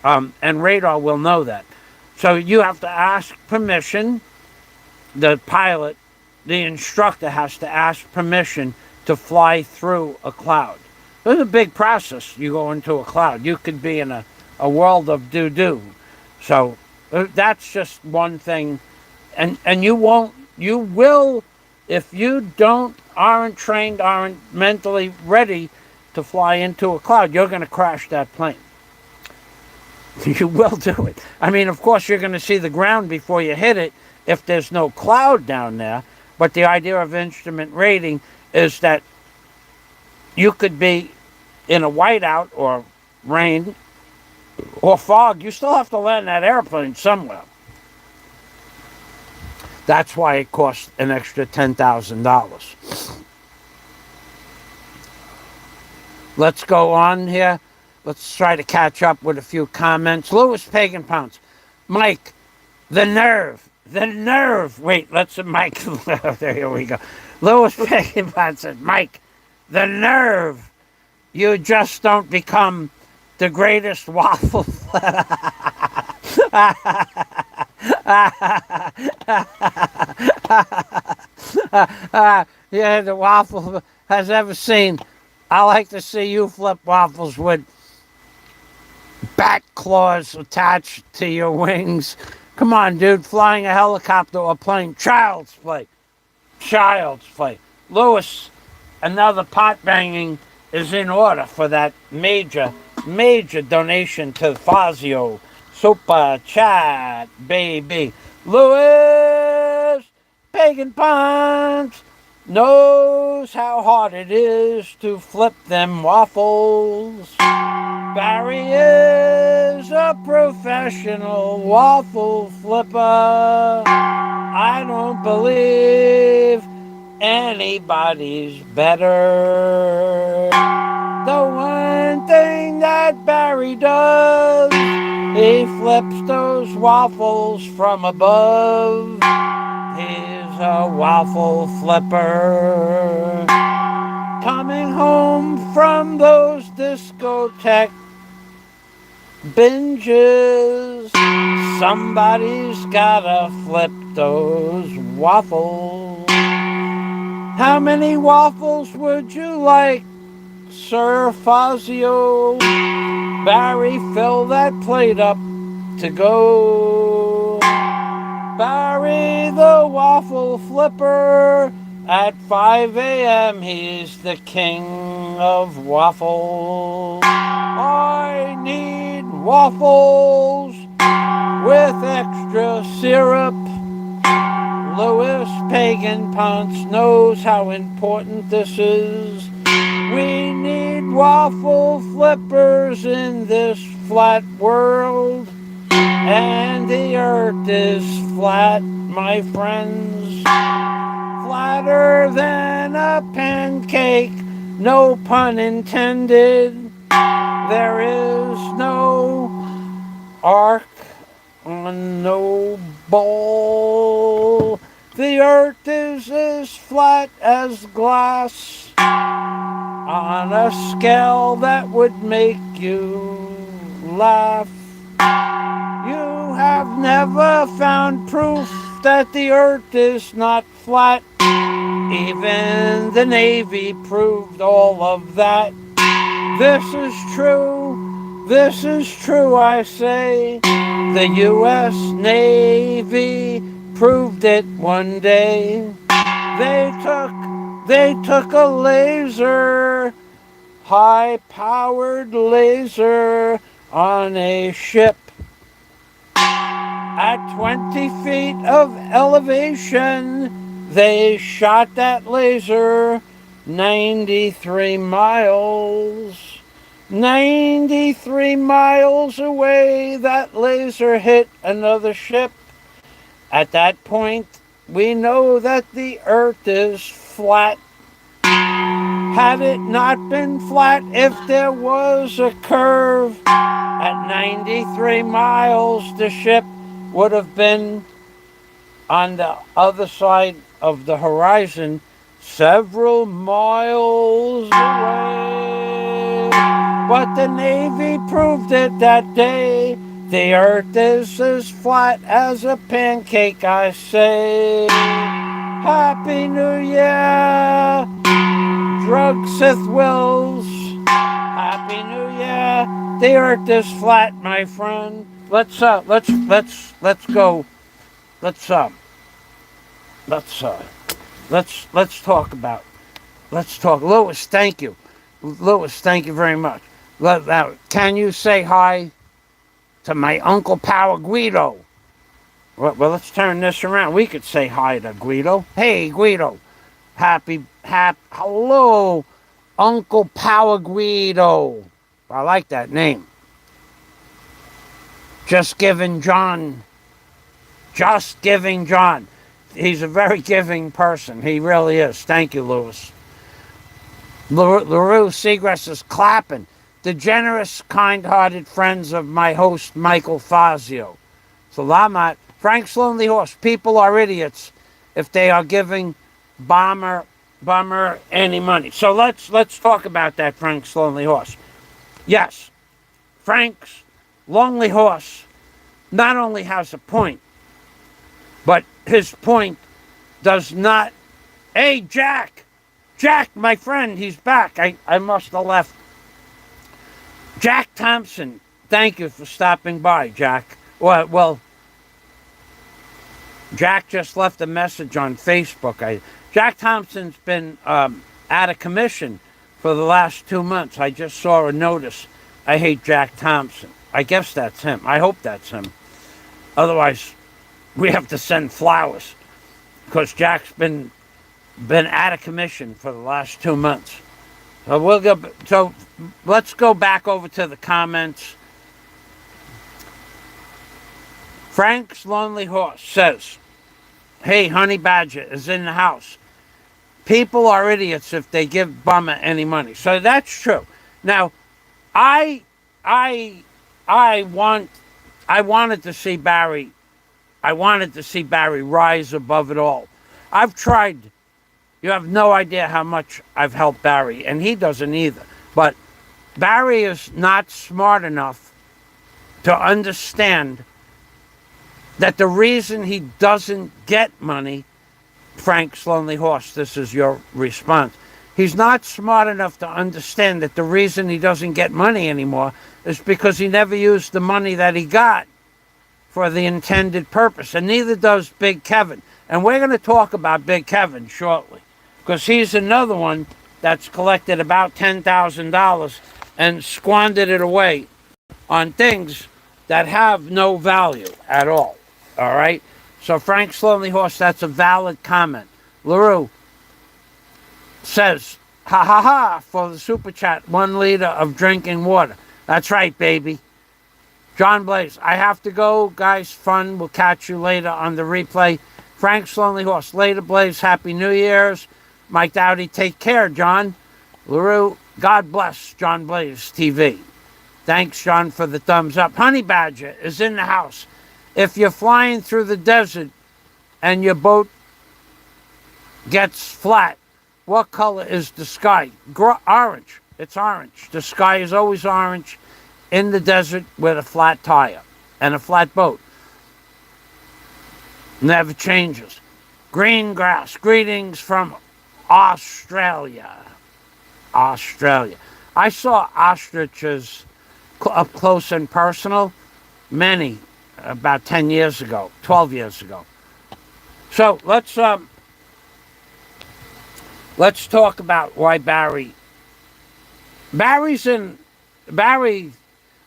and radar will know that. So you have to ask permission. The pilot, the instructor has to ask permission to fly through a cloud. It's a big process. You go into a cloud. You could be in a world of doo-doo. So that's just one thing. And you will, if you aren't trained, aren't mentally ready to fly into a cloud, you're going to crash that plane. You will do it. I mean, of course, you're going to see the ground before you hit it if there's no cloud down there. But the idea of instrument rating is that you could be in a whiteout or rain or fog. You still have to land that airplane somewhere. That's why it costs an extra $10,000. Let's go on here. Let's try to catch up with a few comments. Louis Pagan Pounce. Mike, the nerve. Wait, let's Mike. Here we go. Louis Pagan Pounce said, Mike, the nerve. You just don't become the greatest waffle. Yeah, the waffle has ever seen. I like to see you flip waffles with bat claws attached to your wings. Come on, dude, flying a helicopter or plane. Child's play. Louis, another pot banging is in order for that major donation to Fazio. Super chat, baby. Louis Pagan Punch knows how hard it is to flip them waffles. Barry is a professional waffle flipper. I don't believe anybody's better. The one thing that Barry does, he flips those waffles from above. He's a waffle flipper. Coming home from those discotheque binges, somebody's gotta flip those waffles. How many waffles would you like, Sir Fazio? Barry, fill that plate up to go. Barry the waffle flipper, at 5 a.m. he's the king of waffles. I need waffles with extra syrup. Louis Pagan Pounce knows how important this is. We need waffle flippers in this flat world. And the earth is flat, my friends. Flatter than a pancake, no pun intended. There is no arc on no ball. The earth is as flat as glass on a scale that would make you laugh. You have never found proof that the earth is not flat. Even the Navy proved all of that. This is true, I say. The U.S. Navy proved it one day. They took a laser, high-powered laser, on a ship at 20 feet of elevation. They shot that laser 93 miles. 93 miles away, that laser hit another ship. At that point, we know that the Earth is flat. Had it not been flat, if there was a curve at 93 miles, the ship would have been on the other side of the horizon, several miles away. But the Navy proved it that day. The Earth is as flat as a pancake, I say. Happy New Year, drug Sith Wills. Happy New Year. The Earth is flat, my friend. Let's go. Let's talk about. Let's talk. Louis, thank you. Louis, thank you very much. Now, can you say hi to my Uncle Power Guido? Well, let's turn this around. We could say hi to Guido. Hey, Guido. Hello, Uncle Power Guido. I like that name. Just Giving John. He's a very giving person. He really is. Thank you, Louis. LaRue Seagrass is clapping. The generous, kind-hearted friends of my host, Michael Fazio. Salamat. Frank's Lonely Horse. People are idiots if they are giving Bummer any money. So let's talk about that Frank's Lonely Horse. Yes, Frank's Lonely Horse not only has a point, but his point does not... Hey, Jack, my friend, he's back. I must have left. Jack Thompson, thank you for stopping by, Jack. Well, Jack just left a message on Facebook. Jack Thompson's been out of commission for the last 2 months. I just saw a notice. I hate Jack Thompson. I guess that's him. I hope that's him. Otherwise, we have to send flowers because Jack's been out of commission for the last 2 months. So let's go back over to the comments. Frank's Lonely Horse says, hey, Honey Badger is in the house. People are idiots if they give Bummer any money. So that's true. Now, I wanted to see Barry. I wanted to see Barry rise above it all. I've tried. You have no idea how much I've helped Barry, and he doesn't either. But Barry is not smart enough to understand that the reason he doesn't get money, Frank's Lonely Horse, this is your response. He's not smart enough to understand that the reason he doesn't get money anymore is because he never used the money that he got for the intended purpose. And neither does Big Kevin. And we're going to talk about Big Kevin shortly, because he's another one that's collected about $10,000 and squandered it away on things that have no value at all. All right? So Frank's Lonely Horse, that's a valid comment. LaRue says, ha ha ha, for the super chat, 1 liter of drinking water. That's right, baby. John Blaze, I have to go. Guys, fun. We'll catch you later on the replay. Frank's Lonely Horse, later, Blaze. Happy New Year's. Mike Dowdy, take care, John. LaRue, God bless John Blaze TV. Thanks, John, for the thumbs up. Honey Badger is in the house. If you're flying through the desert and your boat gets flat, what color is the sky? Orange. It's orange. The sky is always orange in the desert with a flat tire and a flat boat. Never changes. Green grass. Greetings from Australia. I saw ostriches up close and personal about 10 years ago, 12 years ago. So let's Let's talk about why Barry's in Barry.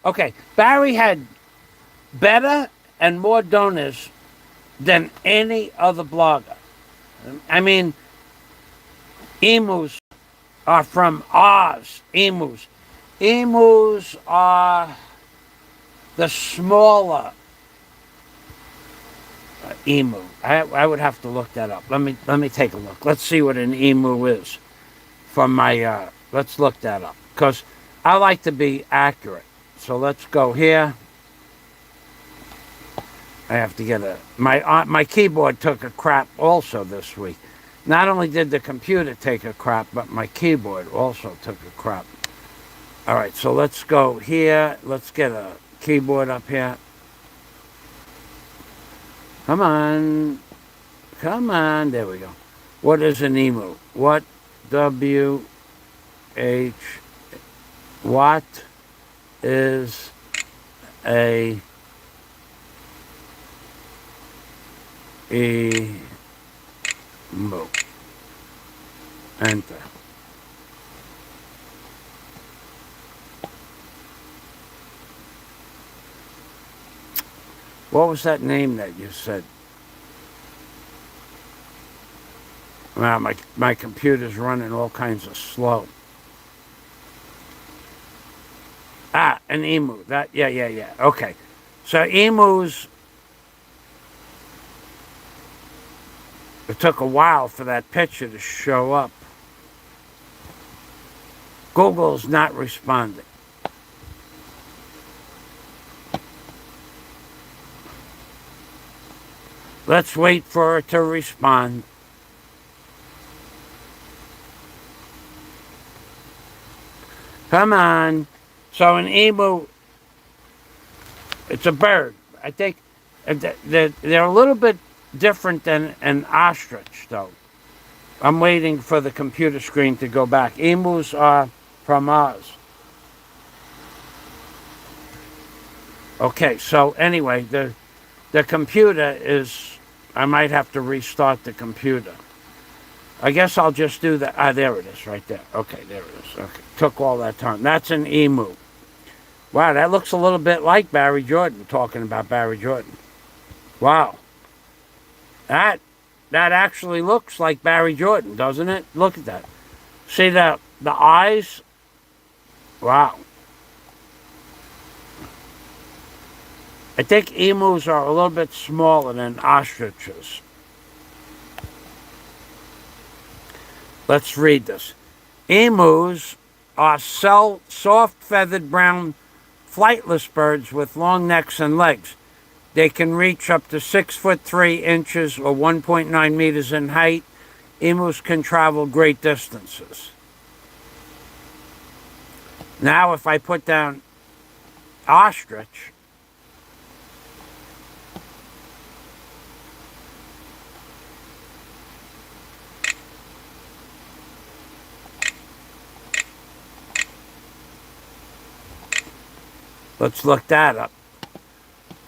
Okay, Barry had better and more donors than any other blogger. I mean, emus are from Oz. Emus are the smaller emu. I would have to look that up. Let me take a look. Let's see what an emu is. From my let's look that up because I like to be accurate. So let's go here. I have to get my keyboard took a crap also this week. Not only did the computer take a crap, but my keyboard also took a crap. All right, so let's go here. Let's get a keyboard up here. Come on. Come on. There we go. What is an emu? What W H what is a emu? Enter. What was that name that you said? Well, my computer's running all kinds of slow. An emu. Yeah. Okay. So emus, it took a while for that picture to show up. Google's not responding. Let's wait for it to respond. Come on. So an emu, it's a bird. I think they're a little bit different than an ostrich, though. I'm waiting for the computer screen to go back. Emus are from Oz. Okay, so anyway, the computer is, I might have to restart the computer. I guess I'll just do that. There it is, right there. Okay, there it is. Okay, took all that time. That's an emu. Wow, that looks a little bit like Barry Jordan, talking about Barry Jordan. Wow. That actually looks like Barry Jordan, doesn't it? Look at that. See the eyes? Wow. I think emus are a little bit smaller than ostriches. Let's read this. Emus are soft-feathered brown flightless birds with long necks and legs. They can reach up to 6'3" or 1.9 meters in height. Emus can travel great distances. Now, if I put down ostrich, let's look that up.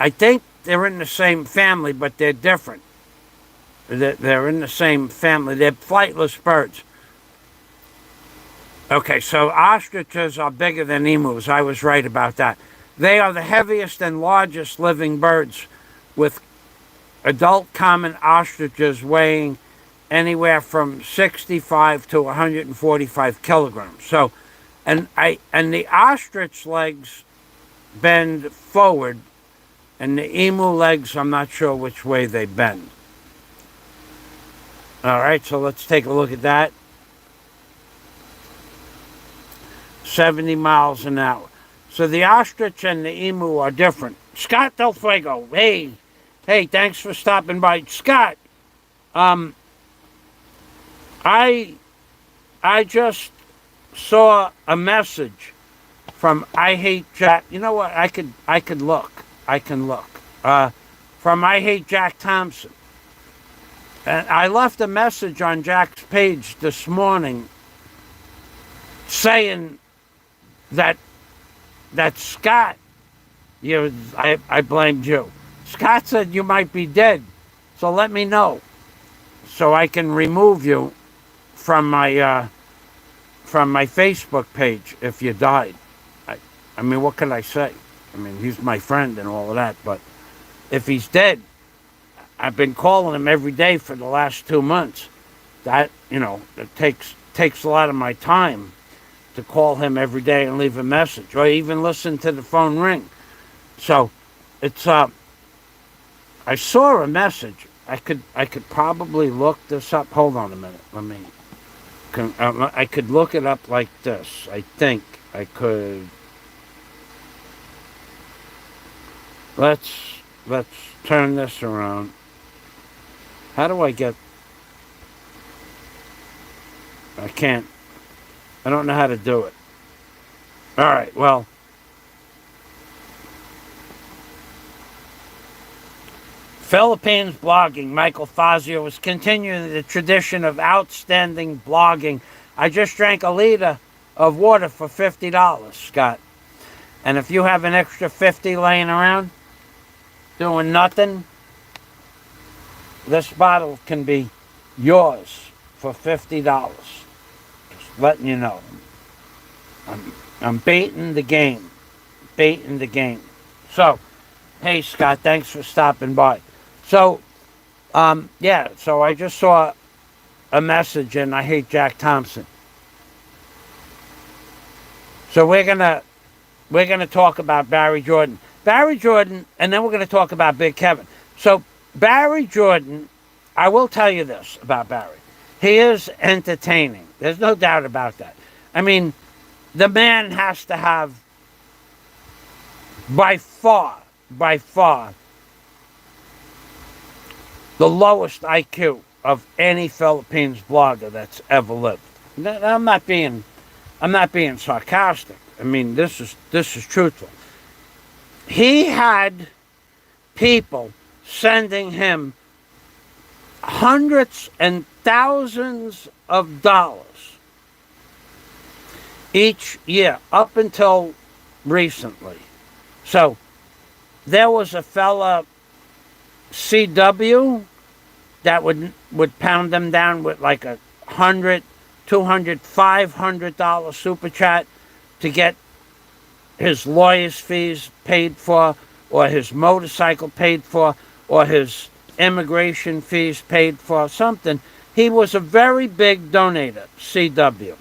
I think they're in the same family, but they're different. They're in the same family. They're flightless birds. Okay, so ostriches are bigger than emus. I was right about that. They are the heaviest and largest living birds, with adult common ostriches weighing anywhere from 65 to 145 kilograms. So, and the ostrich legs bend forward, and the emu legs, I'm not sure which way they bend. All right, so let's take a look at that. 70 miles an hour. So the ostrich and the emu are different. Scott Del Fuego, hey, thanks for stopping by. Scott, I just saw a message from I Hate Jack. You know what? I can look. From I Hate Jack Thompson. And I left a message on Jack's page this morning saying that Scott, I blamed you. Scott said you might be dead, so let me know so I can remove you from my Facebook page if you died. I mean, what can I say? I mean, he's my friend and all of that, but if he's dead, I've been calling him every day for the last 2 months. That, it takes a lot of my time to call him every day and leave a message, or even listen to the phone ring. So it's I saw a message. I could probably look this up. Hold on a minute. I could look it up like this. I think I could. Let's turn this around. How do I get? I can't. I don't know how to do it. All right. Well, Philippines blogging. Michael Fazio is continuing the tradition of outstanding blogging. I just drank a liter of water for $50, Scott. And if you have an extra 50 laying around doing nothing, this bottle can be yours for $50. Just letting you know. I'm baiting the game. Baiting the game. So, hey Scott, thanks for stopping by. So, so I just saw a message, and I hate Jack Thompson. So we're gonna talk about Barry Jordan. Barry Jordan, and then we're gonna talk about Big Kevin. So Barry Jordan, I will tell you this about Barry. He is entertaining. There's no doubt about that. I mean, the man has to have by far, the lowest IQ of any Philippines blogger that's ever lived. I'm not being sarcastic. I mean, this is truthful. He had people sending him hundreds and thousands of dollars each year up until recently. So there was a fella, CW, that would pound them down with like $100, $200, $500 super chat to get his lawyer's fees paid for, or his motorcycle paid for, or his immigration fees paid for, something. He was a very big donator, CW.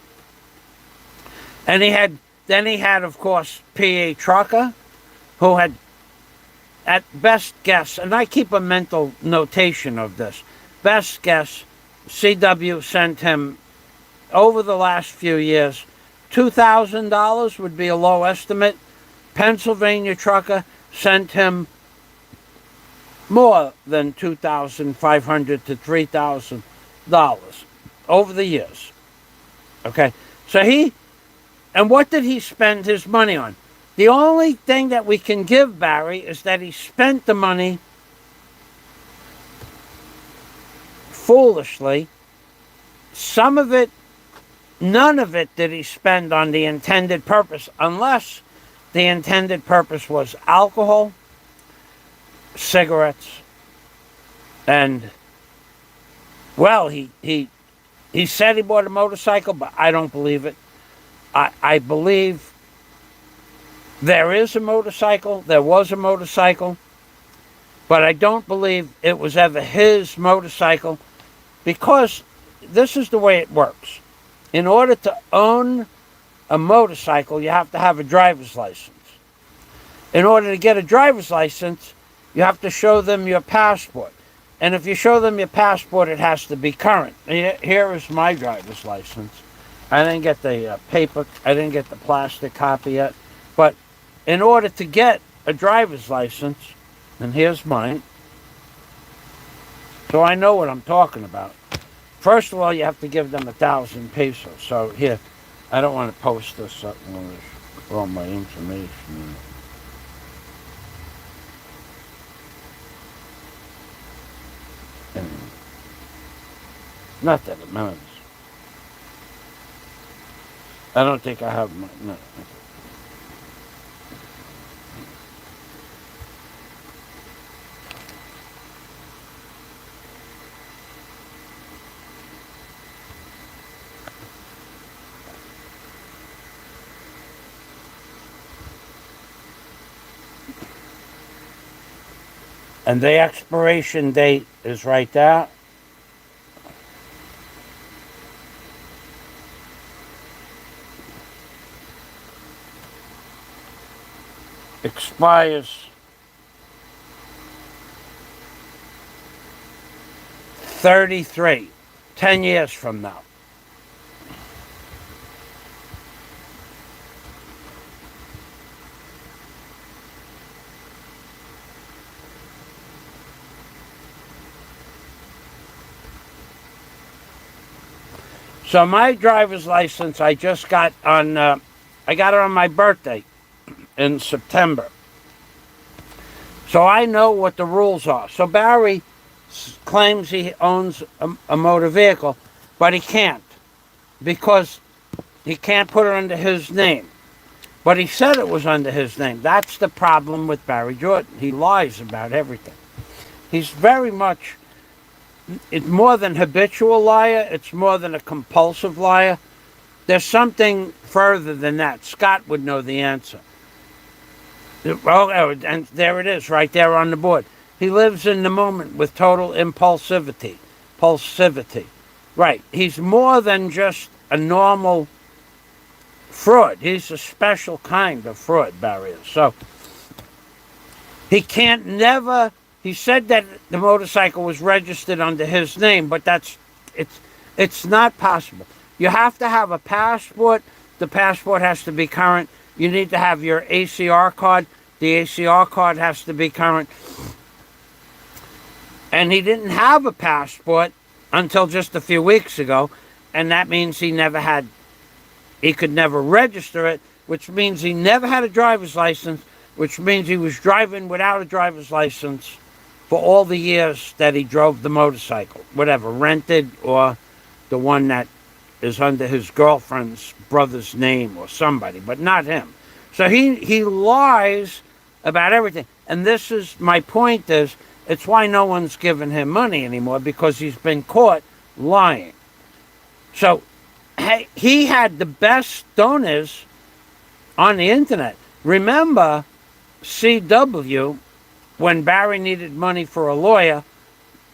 And he had, of course, P.A. Trucker, who had, at best guess, and I keep a mental notation of this, best guess, CW sent him, over the last few years, $2,000 would be a low estimate. Pennsylvania Trucker sent him more than $2,500 to $3,000 over the years. Okay, so and what did he spend his money on? The only thing that we can give Barry is that he spent the money foolishly. Some of it, none of it did he spend on the intended purpose, unless the intended purpose was alcohol, cigarettes, and, well, he said he bought a motorcycle, but I don't believe it. I believe there is a motorcycle, there was a motorcycle, but I don't believe it was ever his motorcycle, because this is the way it works. In order to own a motorcycle, you have to have a driver's license. In order to get a driver's license, you have to show them your passport. And if you show them your passport, it has to be current. Here is my driver's license. I didn't get the I didn't get the plastic copy yet. But in order to get a driver's license, and here's mine, so I know what I'm talking about. First of all, you have to give them 1,000 pesos. So here, I don't want to post this up with all my information. And not that it matters. I don't think I have my... No. And the expiration date is right there. Expires 33, 10 years from now. So my driver's license I just got on, I got it on my birthday in September. So I know what the rules are. So Barry claims he owns a motor vehicle, but he can't because he can't put it under his name. But he said it was under his name. That's the problem with Barry Jordan. He lies about everything. He's very much, it's more than habitual liar. It's more than a compulsive liar. There's something further than that. Scott would know the answer. Oh, and there it is, right there on the board. He lives in the moment with total impulsivity. Right. He's more than just a normal fraud. He's a special kind of fraud, Barry is. So he can't never. He said that the motorcycle was registered under his name, but it's not possible. You have to have a passport. The passport has to be current. You need to have your ACR card. The ACR card has to be current. And he didn't have a passport until just a few weeks ago, and that means he could never register it, which means he never had a driver's license, which means he was driving without a driver's license for all the years that he drove the motorcycle, whatever, rented or the one that is under his girlfriend's brother's name or somebody, but not him. So he lies about everything. And this is, my point is, it's why no one's giving him money anymore, because he's been caught lying. So he had the best donors on the internet. Remember CW, when Barry needed money for a lawyer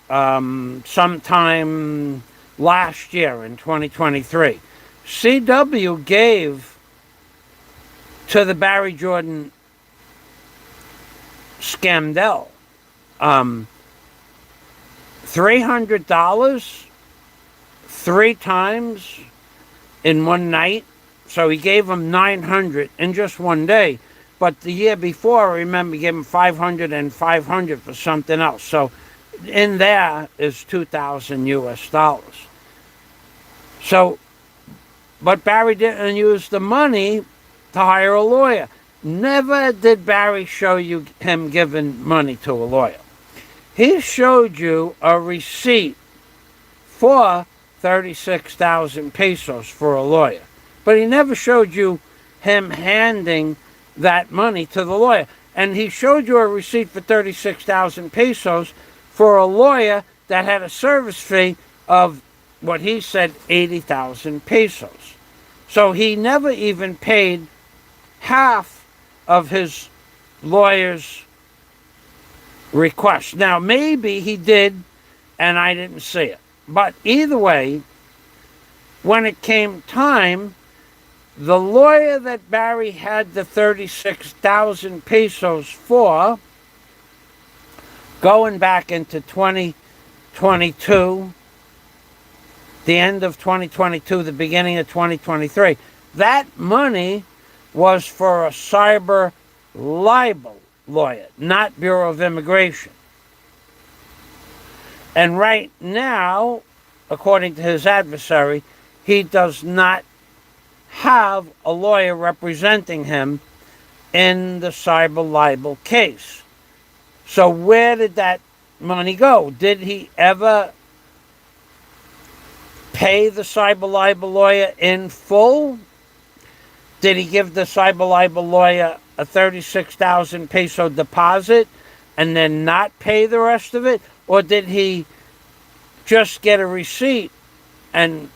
sometime last year in 2023. CW gave to the Barry Jordan scandal $300 3 times in one night. So he gave him $900 in just one day. But the year before, I remember, he gave him $500 and $500 for something else. So in there is $2,000 US. So, but Barry didn't use the money to hire a lawyer. Never did Barry show you him giving money to a lawyer. He showed you a receipt for 36,000 pesos for a lawyer. But he never showed you him handing that money to the lawyer. And he showed you a receipt for 36,000 pesos for a lawyer that had a service fee of what he said 80,000 pesos. So he never even paid half of his lawyer's request. Now, maybe he did and I didn't see it. But either way, when it came time, the lawyer that Barry had the 36,000 pesos for, going back into 2022, the end of 2022, the beginning of 2023, that money was for a cyber libel lawyer, not Bureau of Immigration. And right now, according to his adversary, he does not have a lawyer representing him in the cyber libel case. So where did that money go? Did he ever pay the cyber libel lawyer in full? Did he give the cyber libel lawyer a 36,000 peso deposit and then not pay the rest of it? Or did he just get a receipt and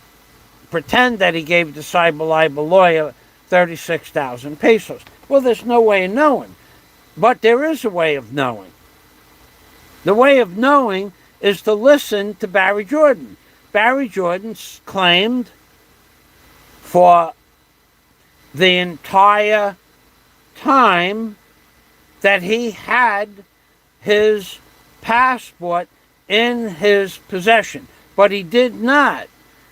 pretend that he gave the cyber libel lawyer 36,000 pesos? Well, there's no way of knowing. But there is a way of knowing. The way of knowing is to listen to Barry Jordan. Barry Jordan claimed for the entire time that he had his passport in his possession, but he did not.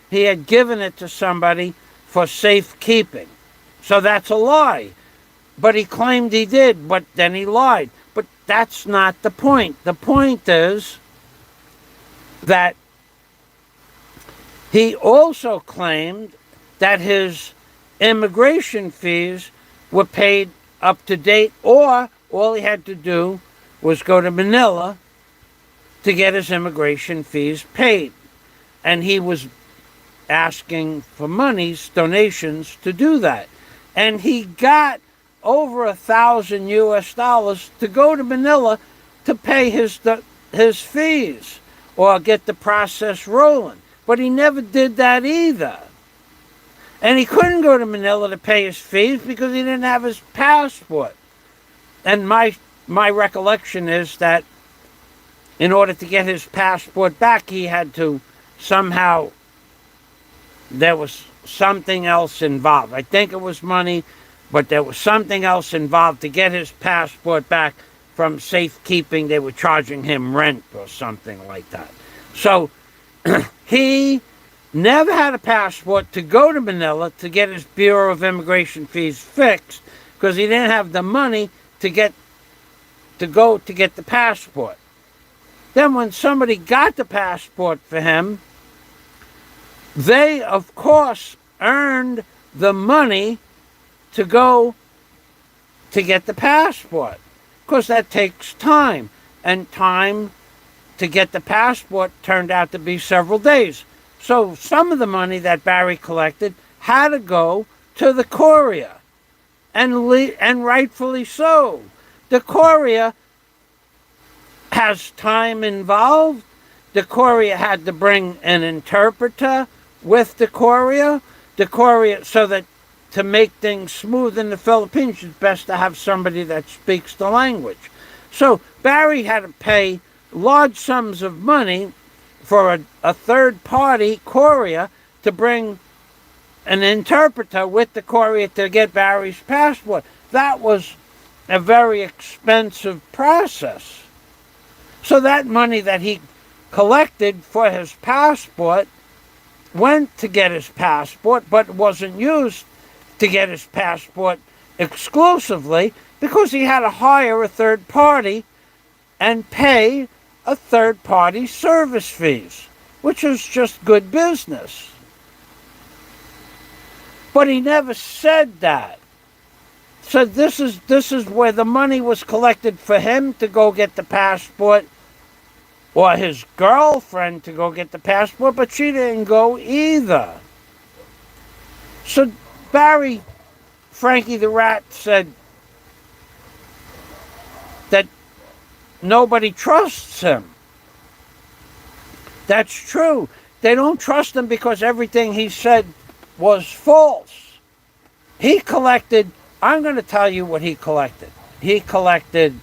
He had given it to somebody for safekeeping. So that's a lie. But he claimed he did, but then he lied. But that's not the point. The point is that he also claimed that his immigration fees were paid up to date, or all he had to do was go to Manila to get his immigration fees paid. And he was asking for monies, donations to do that. And he got over $1,000 to go to Manila to pay his fees or get the process rolling. But he never did that either. And he couldn't go to Manila to pay his fees because he didn't have his passport. And my recollection is that in order to get his passport back, he had to somehow, there was something else involved. I think it was money, but there was something else involved to get his passport back from safekeeping. They were charging him rent or something like that. So he never had a passport to go to Manila to get his Bureau of Immigration fees fixed because he didn't have the money to get the passport. Then when somebody got the passport for him, they, of course, earned the money to go to get the passport. Because that takes time. And time to get the passport turned out to be several days. So some of the money that Barry collected had to go to the courier. And rightfully so. The courier has time involved. The courier had to bring an interpreter with the courier. So that to make things smooth in the Philippines, it's best to have somebody that speaks the language. So Barry had to pay large sums of money for a third-party courier to bring an interpreter with the courier to get Barry's passport. That was a very expensive process. So that money that he collected for his passport went to get his passport, but wasn't used to get his passport exclusively because he had to hire a third party and pay a third party service fees, which is just good business. But he never said that. So this is where the money was collected for him to go get the passport, or his girlfriend to go get the passport, but she didn't go either. So Barry, Frankie the Rat, said that nobody trusts him. That's true. They don't trust him because everything he said was false. He collected, I'm going to tell you what he collected. He collected,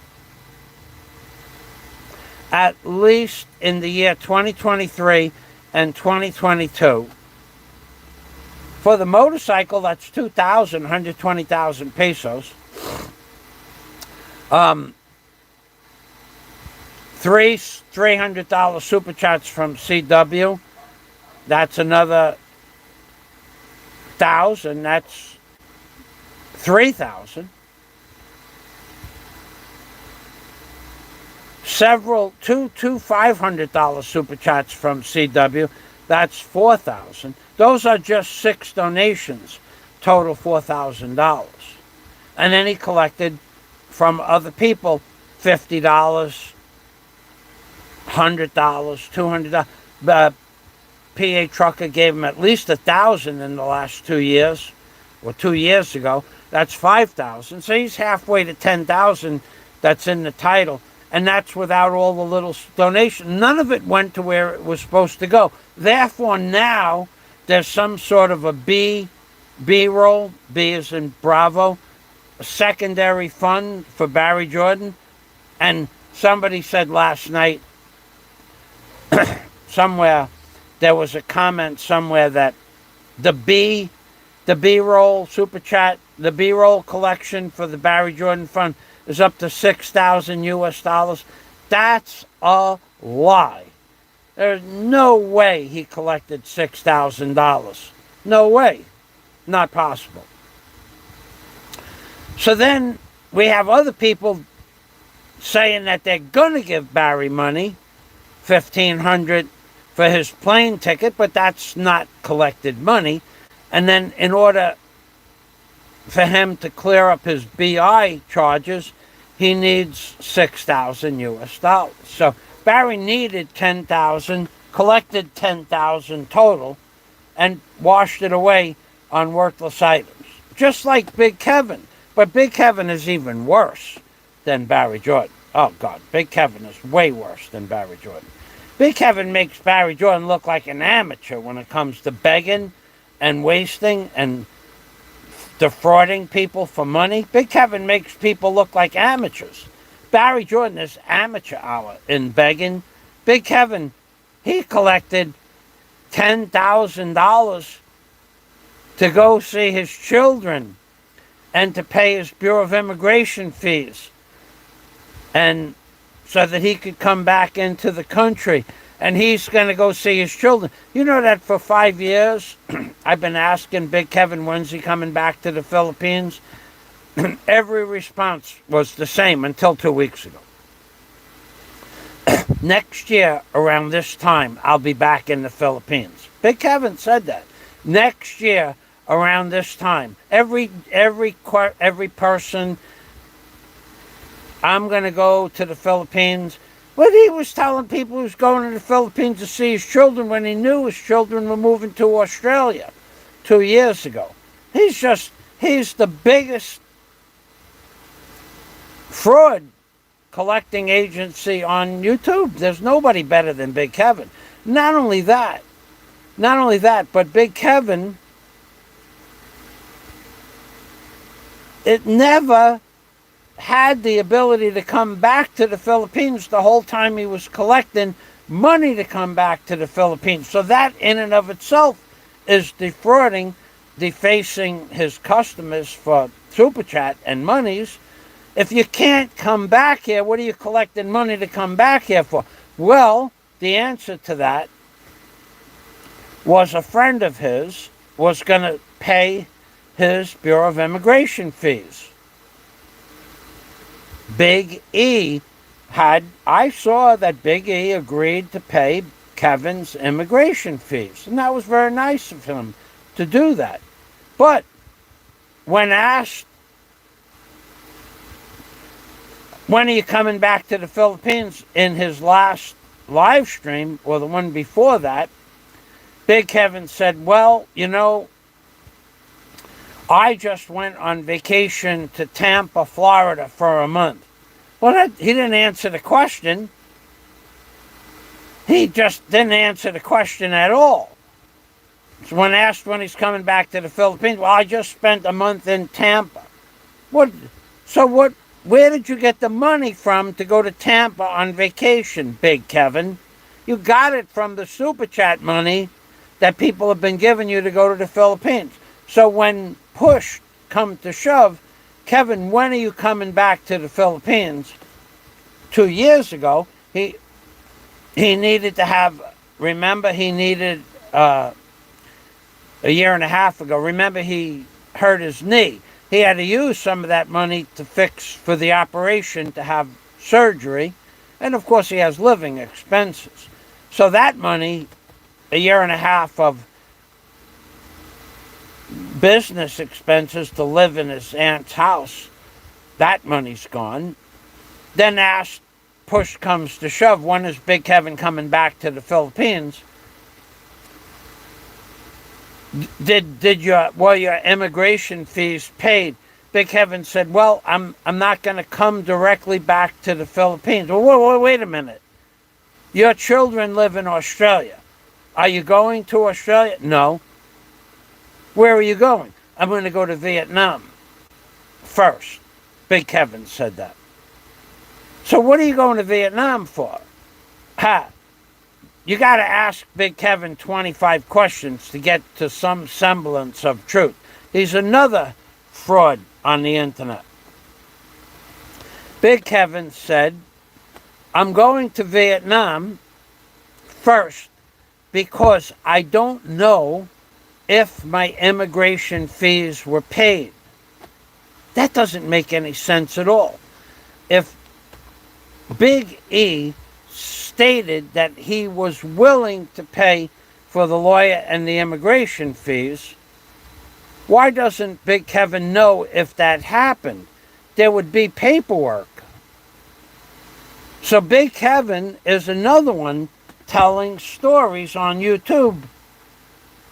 at least in the year 2023 and 2022, for the motorcycle, that's 120,000 pesos. Three $300 super chats from CW. That's another 1,000. That's 3,000. Two $500 super chats from CW. That's 4,000. Those are just 6 donations, total $4,000. And then he collected from other people $50, $100, $200. PA Trucker gave him at least 1,000 in the last 2 years, or 2 years ago. That's 5,000. So he's halfway to 10,000 that's in the title. And that's without all the little donations. None of it went to where it was supposed to go. Therefore, now there's some sort of a B-roll, B as in Bravo, a secondary fund for Barry Jordan, and Somebody said last night somewhere, there was a comment somewhere that the B-roll super chat, the B-roll collection for the Barry Jordan Fund is up to $6,000 US. That's a lie. There's no way he collected $6,000. No way. Not possible. So then we have other people saying that they're going to give Barry money, $1,500 for his plane ticket, but that's not collected money. And then in order for him to clear up his BI charges, he needs $6,000 US. So Barry needed $10,000, collected $10,000 total, and washed it away on worthless items. Just like Big Kevin. But Big Kevin is even worse than Barry Jordan. Oh, God. Big Kevin is way worse than Barry Jordan. Big Kevin makes Barry Jordan look like an amateur when it comes to begging and wasting and defrauding people for money. Big Kevin makes people look like amateurs. Barry Jordan is amateur hour in begging. Big Kevin, he collected $10,000 to go see his children and to pay his Bureau of Immigration fees, and so that he could come back into the country. And he's going to go see his children. You know that for 5 years, I've been asking Big Kevin, when's he coming back to the Philippines? Every response was the same until 2 weeks ago. Next year, around this time, I'll be back in the Philippines. Big Kevin said that. Next year, around this time, every person, I'm going to go to the Philippines. But he was telling people he was going to the Philippines to see his children when he knew his children were moving to Australia 2 years ago. He's the biggest fraud collecting agency on YouTube. There's nobody better than Big Kevin. Not only that, but Big Kevin, it never had the ability to come back to the Philippines the whole time he was collecting money to come back to the Philippines. So that in and of itself is defrauding, defacing his customers for Super Chat and monies. If you can't come back here, what are you collecting money to come back here for? Well, the answer to that was a friend of his was going to pay his Bureau of Immigration fees. Big E I saw that Big E agreed to pay Kevin's immigration fees. And that was very nice of him to do that. But when asked, when are you coming back to the Philippines, in his last live stream, or the one before that, Big Kevin said, well, you know, I just went on vacation to Tampa, Florida for a month. Well, he didn't answer the question. He just didn't answer the question at all. So when asked when he's coming back to the Philippines, well, I just spent a month in Tampa. Where did you get the money from to go to Tampa on vacation, Big Kevin? You got it from the Super Chat money that people have been giving you to go to the Philippines. So when push come to shove, Kevin, when are you coming back to the Philippines? 2 years ago, he needed to have, remember, he needed, a year and a half ago, remember he hurt his knee. He had to use some of that money to fix for the operation, to have surgery. And of course he has living expenses. So that money, a year and a half of business expenses to live in his aunt's house, that money's gone. Then asked, push comes to shove, when is Big Kevin coming back to the Philippines? Were your immigration fees paid? Big Kevin said, well, I'm not going to come directly back to the Philippines. Well, wait a minute. Your children live in Australia. Are you going to Australia? No. Where are you going? I'm going to go to Vietnam first. Big Kevin said that. So what are you going to Vietnam for? Ha! You got to ask Big Kevin 25 questions to get to some semblance of truth. He's another fraud on the internet. Big Kevin said, I'm going to Vietnam first because I don't know if my immigration fees were paid. That doesn't make any sense at all. If Big E stated that he was willing to pay for the lawyer and the immigration fees, why doesn't Big Kevin know if that happened? There would be paperwork. So Big Kevin is another one telling stories on YouTube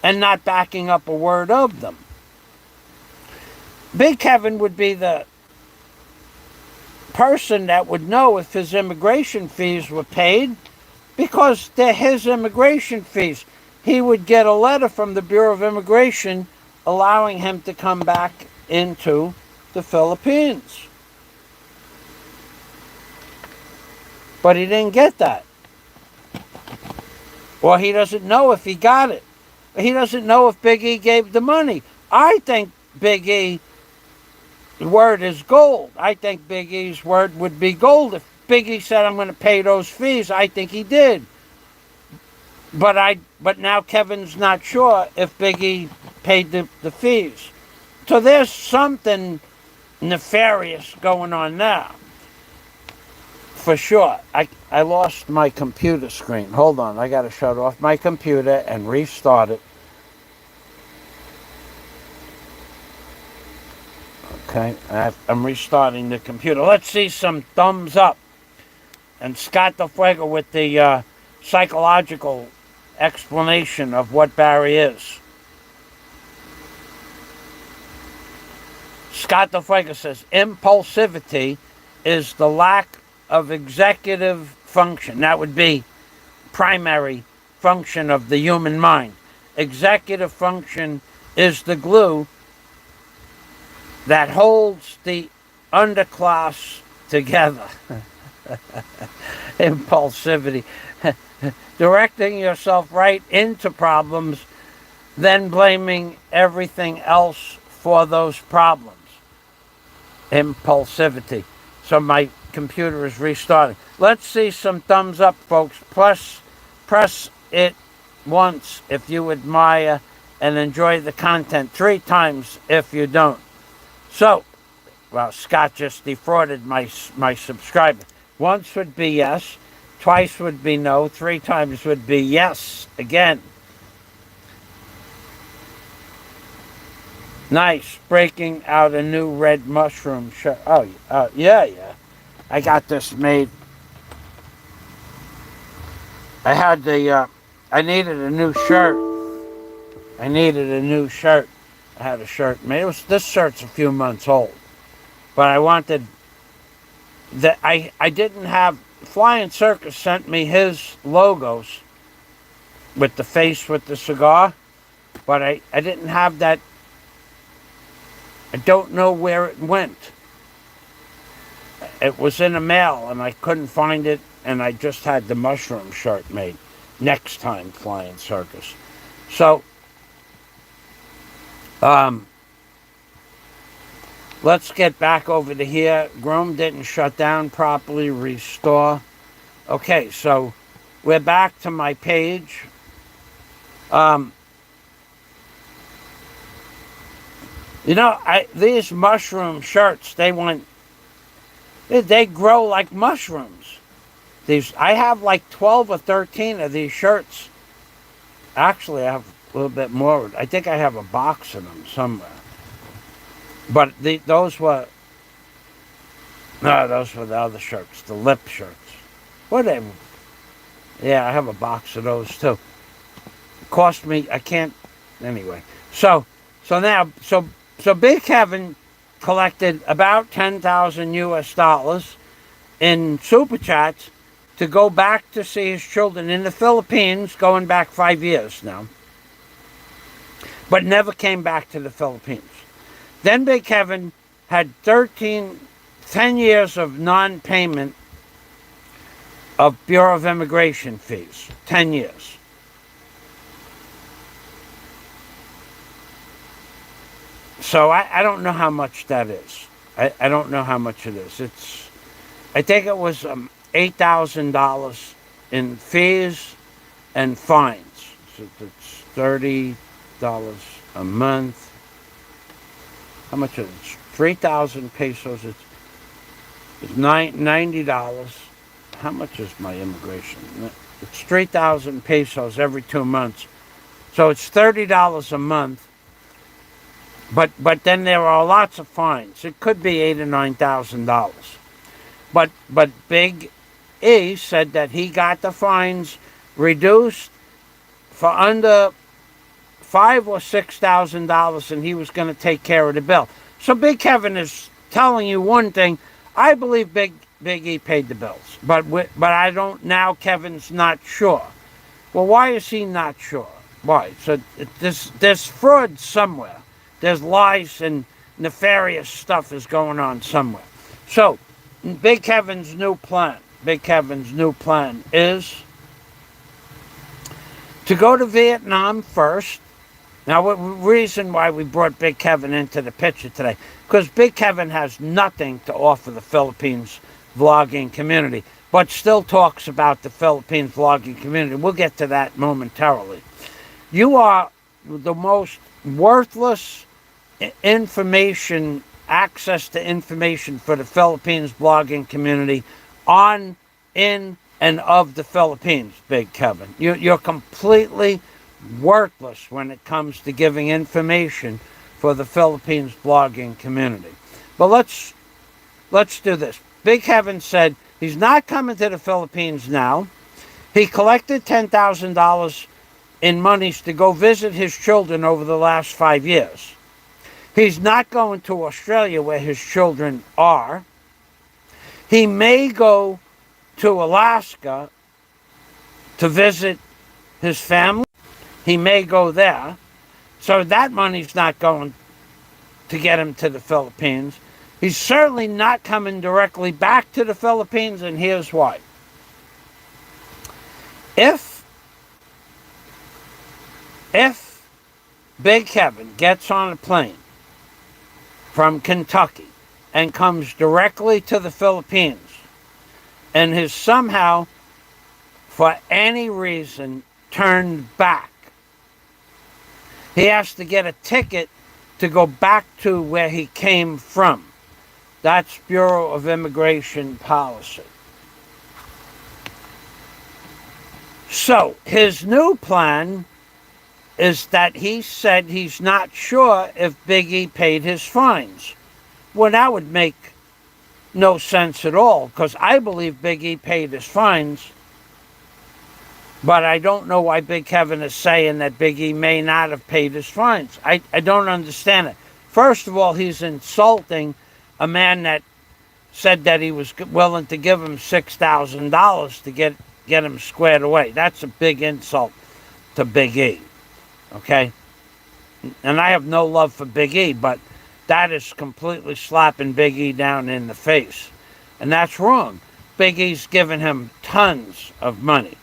and not backing up a word of them. Big Kevin would be the person that would know if his immigration fees were paid because they're his immigration fees. He would get a letter from the Bureau of Immigration allowing him to come back into the Philippines. But he didn't get that. Or he doesn't know if he got it. He doesn't know if Big E gave the money. I think Big E's word is gold. I think Big E's word would be gold. If Big E said, I'm going to pay those fees, I think he did. But now Kevin's not sure if Big E paid the fees. So there's something nefarious going on now. For sure. I lost my computer screen. Hold on, I got to shut off my computer and restart it. Okay, I'm restarting the computer. Let's see some thumbs up. And Scott the Fuego with the psychological explanation of what Barry is. Scott the Fuego says, impulsivity is the lack of executive function. That would be primary function of the human mind. Executive function is the glue that holds the underclass together. Impulsivity. Directing yourself right into problems, then blaming everything else for those problems. Impulsivity. So my computer is restarting. Let's see some thumbs up, folks. Press it once if you admire and enjoy the content. 3 times if you don't. So, well, Scott just defrauded my subscriber. Once would be yes, twice would be no, 3 times would be yes again. Nice, breaking out a new red mushroom shirt. Oh, yeah. I got this made. I needed a new shirt. I had a shirt made. This shirt's a few months old. But I wanted that I didn't have Flying Circus sent me his logos with the face with the cigar, but I didn't have that. I don't know where it went. It was in the mail and I couldn't find it, and I just had the mushroom shirt made. Next time, Flying Circus. So let's get back over to here. Chrome didn't shut down properly. Restore. Okay, so we're back to my page. These mushroom shirts, they grow like mushrooms. I have like 12 or 13 of these shirts. Actually, I have a little bit more. I think I have a box of them somewhere. But those were the other shirts, the lip shirts. Whatever. Yeah, I have a box of those too. It cost me, I can't, anyway. So Big Kevin collected about $10,000 in super chats to go back to see his children in the Philippines, going back 5 years now, but never came back to the Philippines. Then Big Kevin had 10 years of non-payment of Bureau of Immigration fees, 10 years. So I don't know how much that is. I don't know how much it is. I think it was $8,000 in fees and fines. So it's $30 a month. How much is it? 3,000 pesos. It's $90. How much is my immigration? It's 3,000 pesos every 2 months. So it's $30 a month. But then there are lots of fines. It could be $8,000 or $9,000. But Big E said that he got the fines reduced for under $5,000 or $6,000, and he was going to take care of the bill. So Big Kevin is telling you one thing. I believe Big E paid the bills, but I don't now. Kevin's not sure. Well, why is he not sure? Why? So there's fraud somewhere. There's lies and nefarious stuff is going on somewhere. So Big Kevin's new plan is to go to Vietnam first. Now, the reason why we brought Big Kevin into the picture today, because Big Kevin has nothing to offer the Philippines vlogging community, but still talks about the Philippines vlogging community. We'll get to that momentarily. You are the most worthless information, access to information for the Philippines vlogging community on, in, and of the Philippines, Big Kevin. You're completely worthless when it comes to giving information for the Philippines vlogging community. But let's do this. Big Kevin said he's not coming to the Philippines now. He collected $10,000 in monies to go visit his children over the last 5 years. He's not going to Australia where his children are. He may go to Alaska to visit his family. He may go there. So that money's not going to get him to the Philippines. He's certainly not coming directly back to the Philippines, and here's why. If Big Kevin gets on a plane from Kentucky and comes directly to the Philippines and is somehow, for any reason, turned back, he has to get a ticket to go back to where he came from. That's Bureau of Immigration policy. So his new plan is that he said he's not sure if Big E paid his fines. Well, that would make no sense at all, because I believe Big E paid his fines, but I don't know why Big Kevin is saying that Big E may not have paid his fines. I don't understand it. First of all, he's insulting a man that said that he was willing to give him $6,000 to get him squared away. That's a big insult to Big E. Okay? And I have no love for Big E, but that is completely slapping Big E down in the face. And that's wrong. Big E's given him tons of money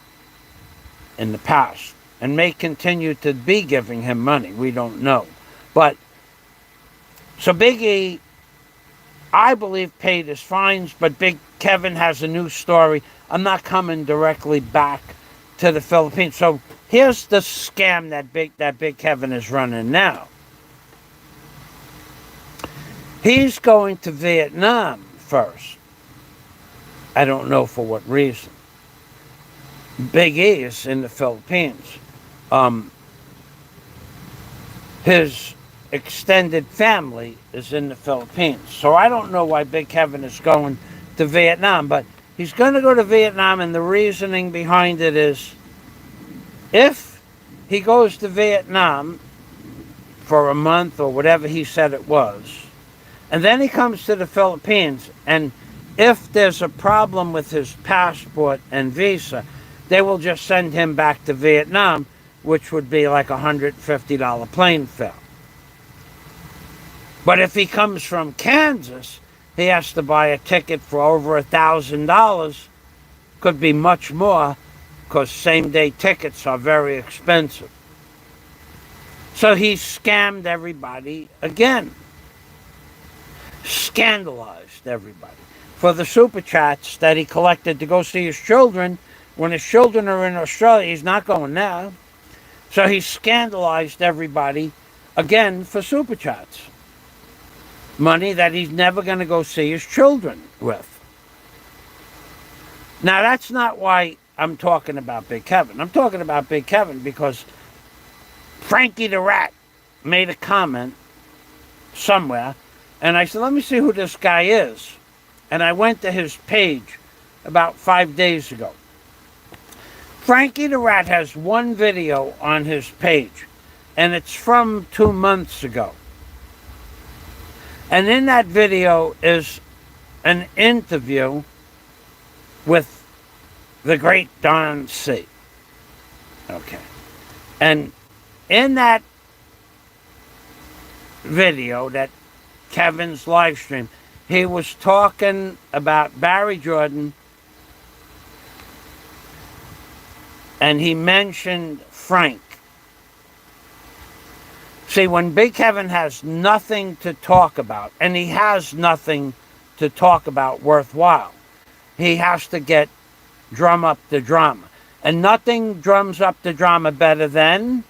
in the past and may continue to be giving him money. We don't know. But, so Big E, I believe, paid his fines, but Big Kevin has a new story. I'm not coming directly back to the Philippines. So here's the scam that Big Kevin is running now. He's going to Vietnam first. I don't know for what reason. Big E is in the Philippines. His extended family is in the Philippines. So I don't know why Big Kevin is going to Vietnam, but he's going to go to Vietnam, and the reasoning behind it is if he goes to Vietnam for a month or whatever he said it was, and then he comes to the Philippines, and if there's a problem with his passport and visa, they will just send him back to Vietnam, which would be like $150 plane fare. But if he comes from Kansas, he has to buy a ticket for over $1,000 Could be much more, because same-day tickets are very expensive. So he scammed everybody again. Scandalized everybody for the super chats that he collected to go see his children. When his children are in Australia, he's not going there. So he scandalized everybody again for super chats. Money that he's never going to go see his children with. Now, that's not why I'm talking about Big Kevin. I'm talking about Big Kevin because Frankie the Rat made a comment somewhere, and I said, let me see who this guy is. And I went to his page about 5 days ago. Frankie the Rat has one video on his page, and it's from 2 months ago. And in that video is an interview with the great Don C. Okay. And in that video, that Kevin's live stream, he was talking about Barry Jordan, and he mentioned Frank. See, when Big Kevin has nothing to talk about, and he has nothing to talk about worthwhile, he has to drum up the drama. And nothing drums up the drama better than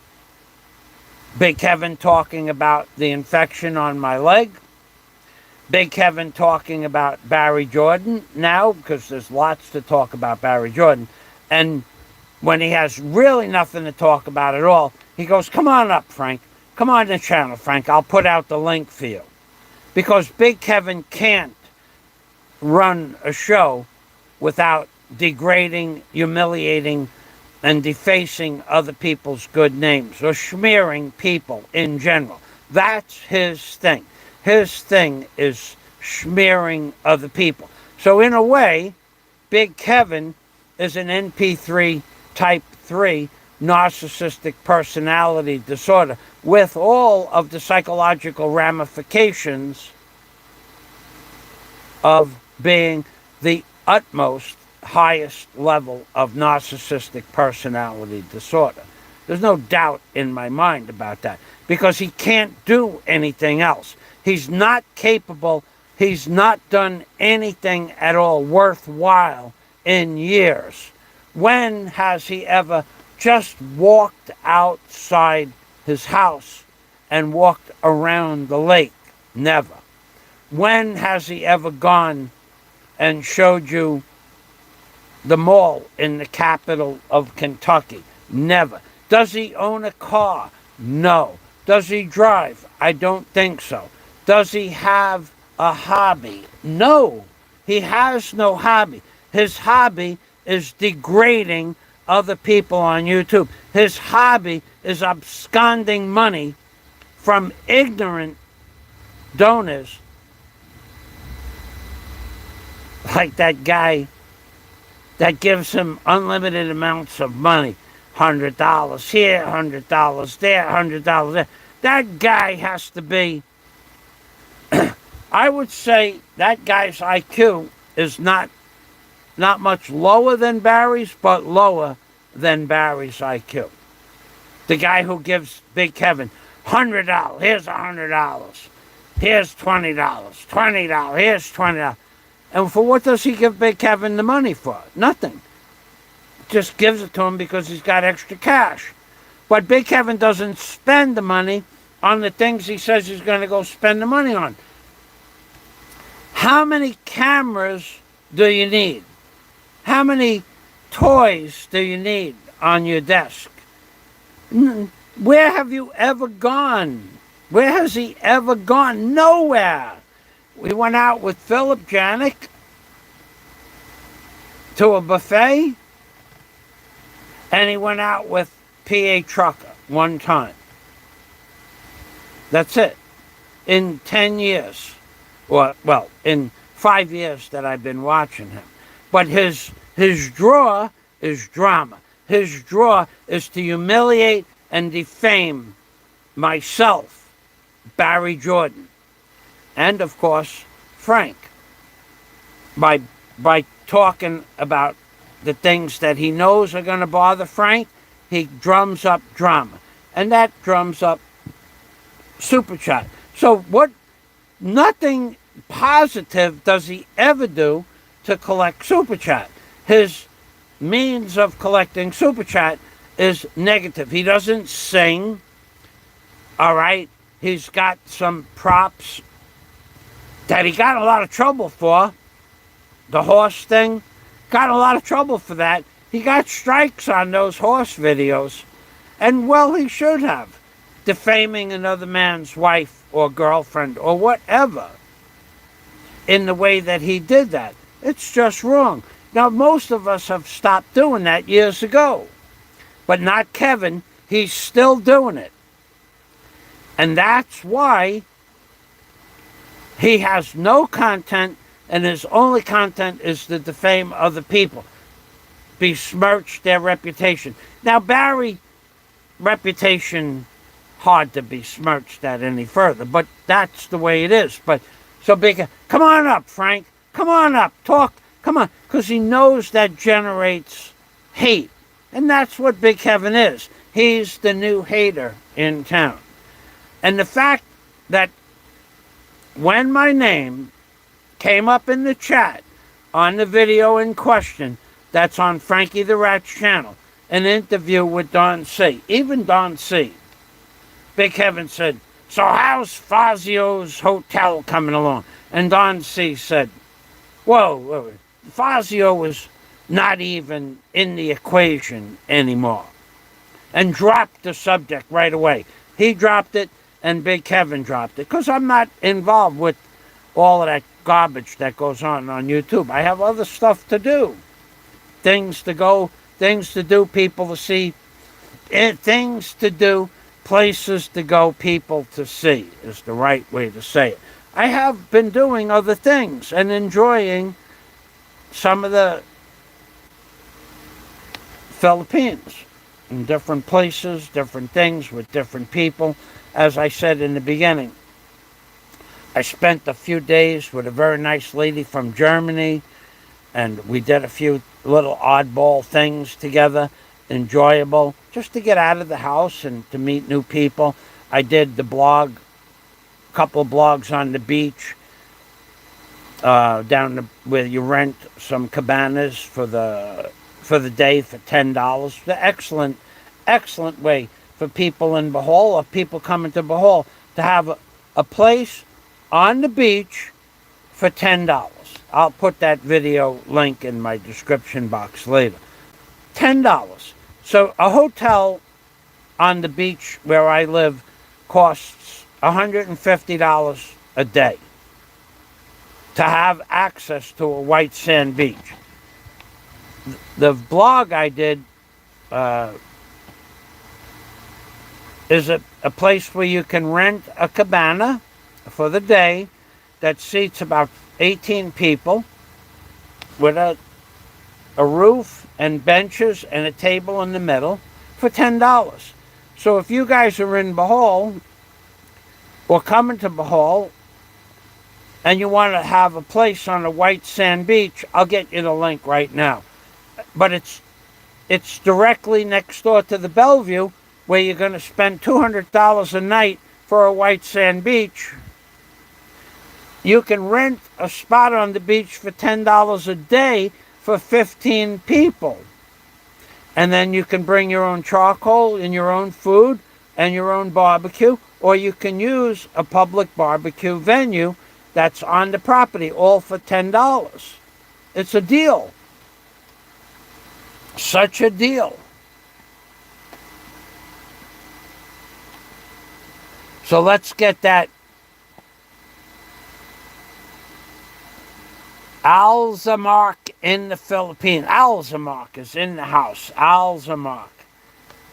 Big Kevin talking about the infection on my leg, Big Kevin talking about Barry Jordan now, because there's lots to talk about Barry Jordan. And when he has really nothing to talk about at all, he goes, come on up, Frank. Come on the channel, Frank. I'll put out the link for you. Because Big Kevin can't run a show without degrading, humiliating, and defacing other people's good names, or smearing people in general. That's his thing. His thing is smearing other people. So in a way, Big Kevin is an NP3 type 3 narcissistic personality disorder with all of the psychological ramifications of being the utmost highest level of narcissistic personality disorder. There's no doubt in my mind about that, because he can't do anything else. He's not capable. He's not done anything at all worthwhile in years. When has he ever just walked outside his house and walked around the lake? Never. When has he ever gone and showed you the mall in the capital of Kentucky? Never. Does he own a car? No. Does he drive? I don't think so. Does he have a hobby? No. He has no hobby. His hobby is degrading other people on YouTube. His hobby is absconding money from ignorant donors like that guy that gives him unlimited amounts of money. $100 here, $100 there, $100 there. That guy has to be, I would say that guy's IQ is not much lower than Barry's, but lower than Barry's IQ. The guy who gives Big Kevin $100, here's $100, here's $20, $20, here's $20. And for what does he give Big Kevin the money for? Nothing. Just gives it to him because he's got extra cash. But Big Kevin doesn't spend the money on the things he says he's going to go spend the money on. How many cameras do you need? How many toys do you need on your desk? Where have you ever gone? Where has he ever gone? Nowhere. We went out with Philip Janik to a buffet, and he went out with P.A. Trucker one time. That's it. In 10 years, or, well, in 5 years that I've been watching him. But his draw is drama. His draw is to humiliate and defame myself, Barry Jordan, and of course Frank, by talking about the things that he knows are going to bother Frank, he drums up drama. And that drums up super chat. So nothing positive does he ever do to collect super chat. His means of collecting super chat is negative. He doesn't sing, all right? He's got some props that he got a lot of trouble for. The horse thing, got a lot of trouble for that. He got strikes on those horse videos. And well, he should have. Defaming another man's wife or girlfriend or whatever in the way that he did that. It's just wrong. Now, most of us have stopped doing that years ago. But not Kevin. He's still doing it. And that's why he has no content, and his only content is to defame other people, besmirch their reputation. Now, Barry, reputation, hard to besmirch that any further, but that's the way it is. But so big, come on up, Frank. Come on up, talk. Come on, because he knows that generates hate, and that's what Big Kevin is. He's the new hater in town. And the fact that when my name came up in the chat on the video in question, that's on Frankie the Rat's channel, an interview with Don C. Even Don C. Big Kevin said, so how's Fazio's hotel coming along? And Don C. said, whoa, Fazio was not even in the equation anymore. And dropped the subject right away. He dropped it, and Big Kevin dropped it, because I'm not involved with all of that garbage that goes on YouTube. I have other stuff to do. Things to do, people to see. Things to do, places to go, people to see is the right way to say it. I have been doing other things and enjoying some of the Philippines in different places, different things with different people. As I said in the beginning, I spent a few days with a very nice lady from Germany, and we did a few little oddball things together, enjoyable, just to get out of the house and to meet new people. I did the blog, a couple of blogs on the beach, where you rent some cabanas for the day for $10. The excellent way for people in Bohol, or people coming to Bohol, to have a place on the beach for $10. I'll put that video link in my description box later. $10. So a hotel on the beach where I live costs $150 a day to have access to a white sand beach. The blog I did is a place where you can rent a cabana for the day that seats about 18 people with a roof and benches and a table in the middle for $10. So if you guys are in Bohol or coming to Bohol and you want to have a place on a white sand beach, I'll get you the link right now. But it's directly next door to the Bellevue, where you're going to spend $200 a night for a white sand beach. You can rent a spot on the beach for $10 a day for 15 people. And then you can bring your own charcoal and your own food and your own barbecue, or you can use a public barbecue venue that's on the property, all for $10. It's a deal. Such a deal. So let's get that. Alzamark in the Philippines. Alzamark is in the house. Alzamark.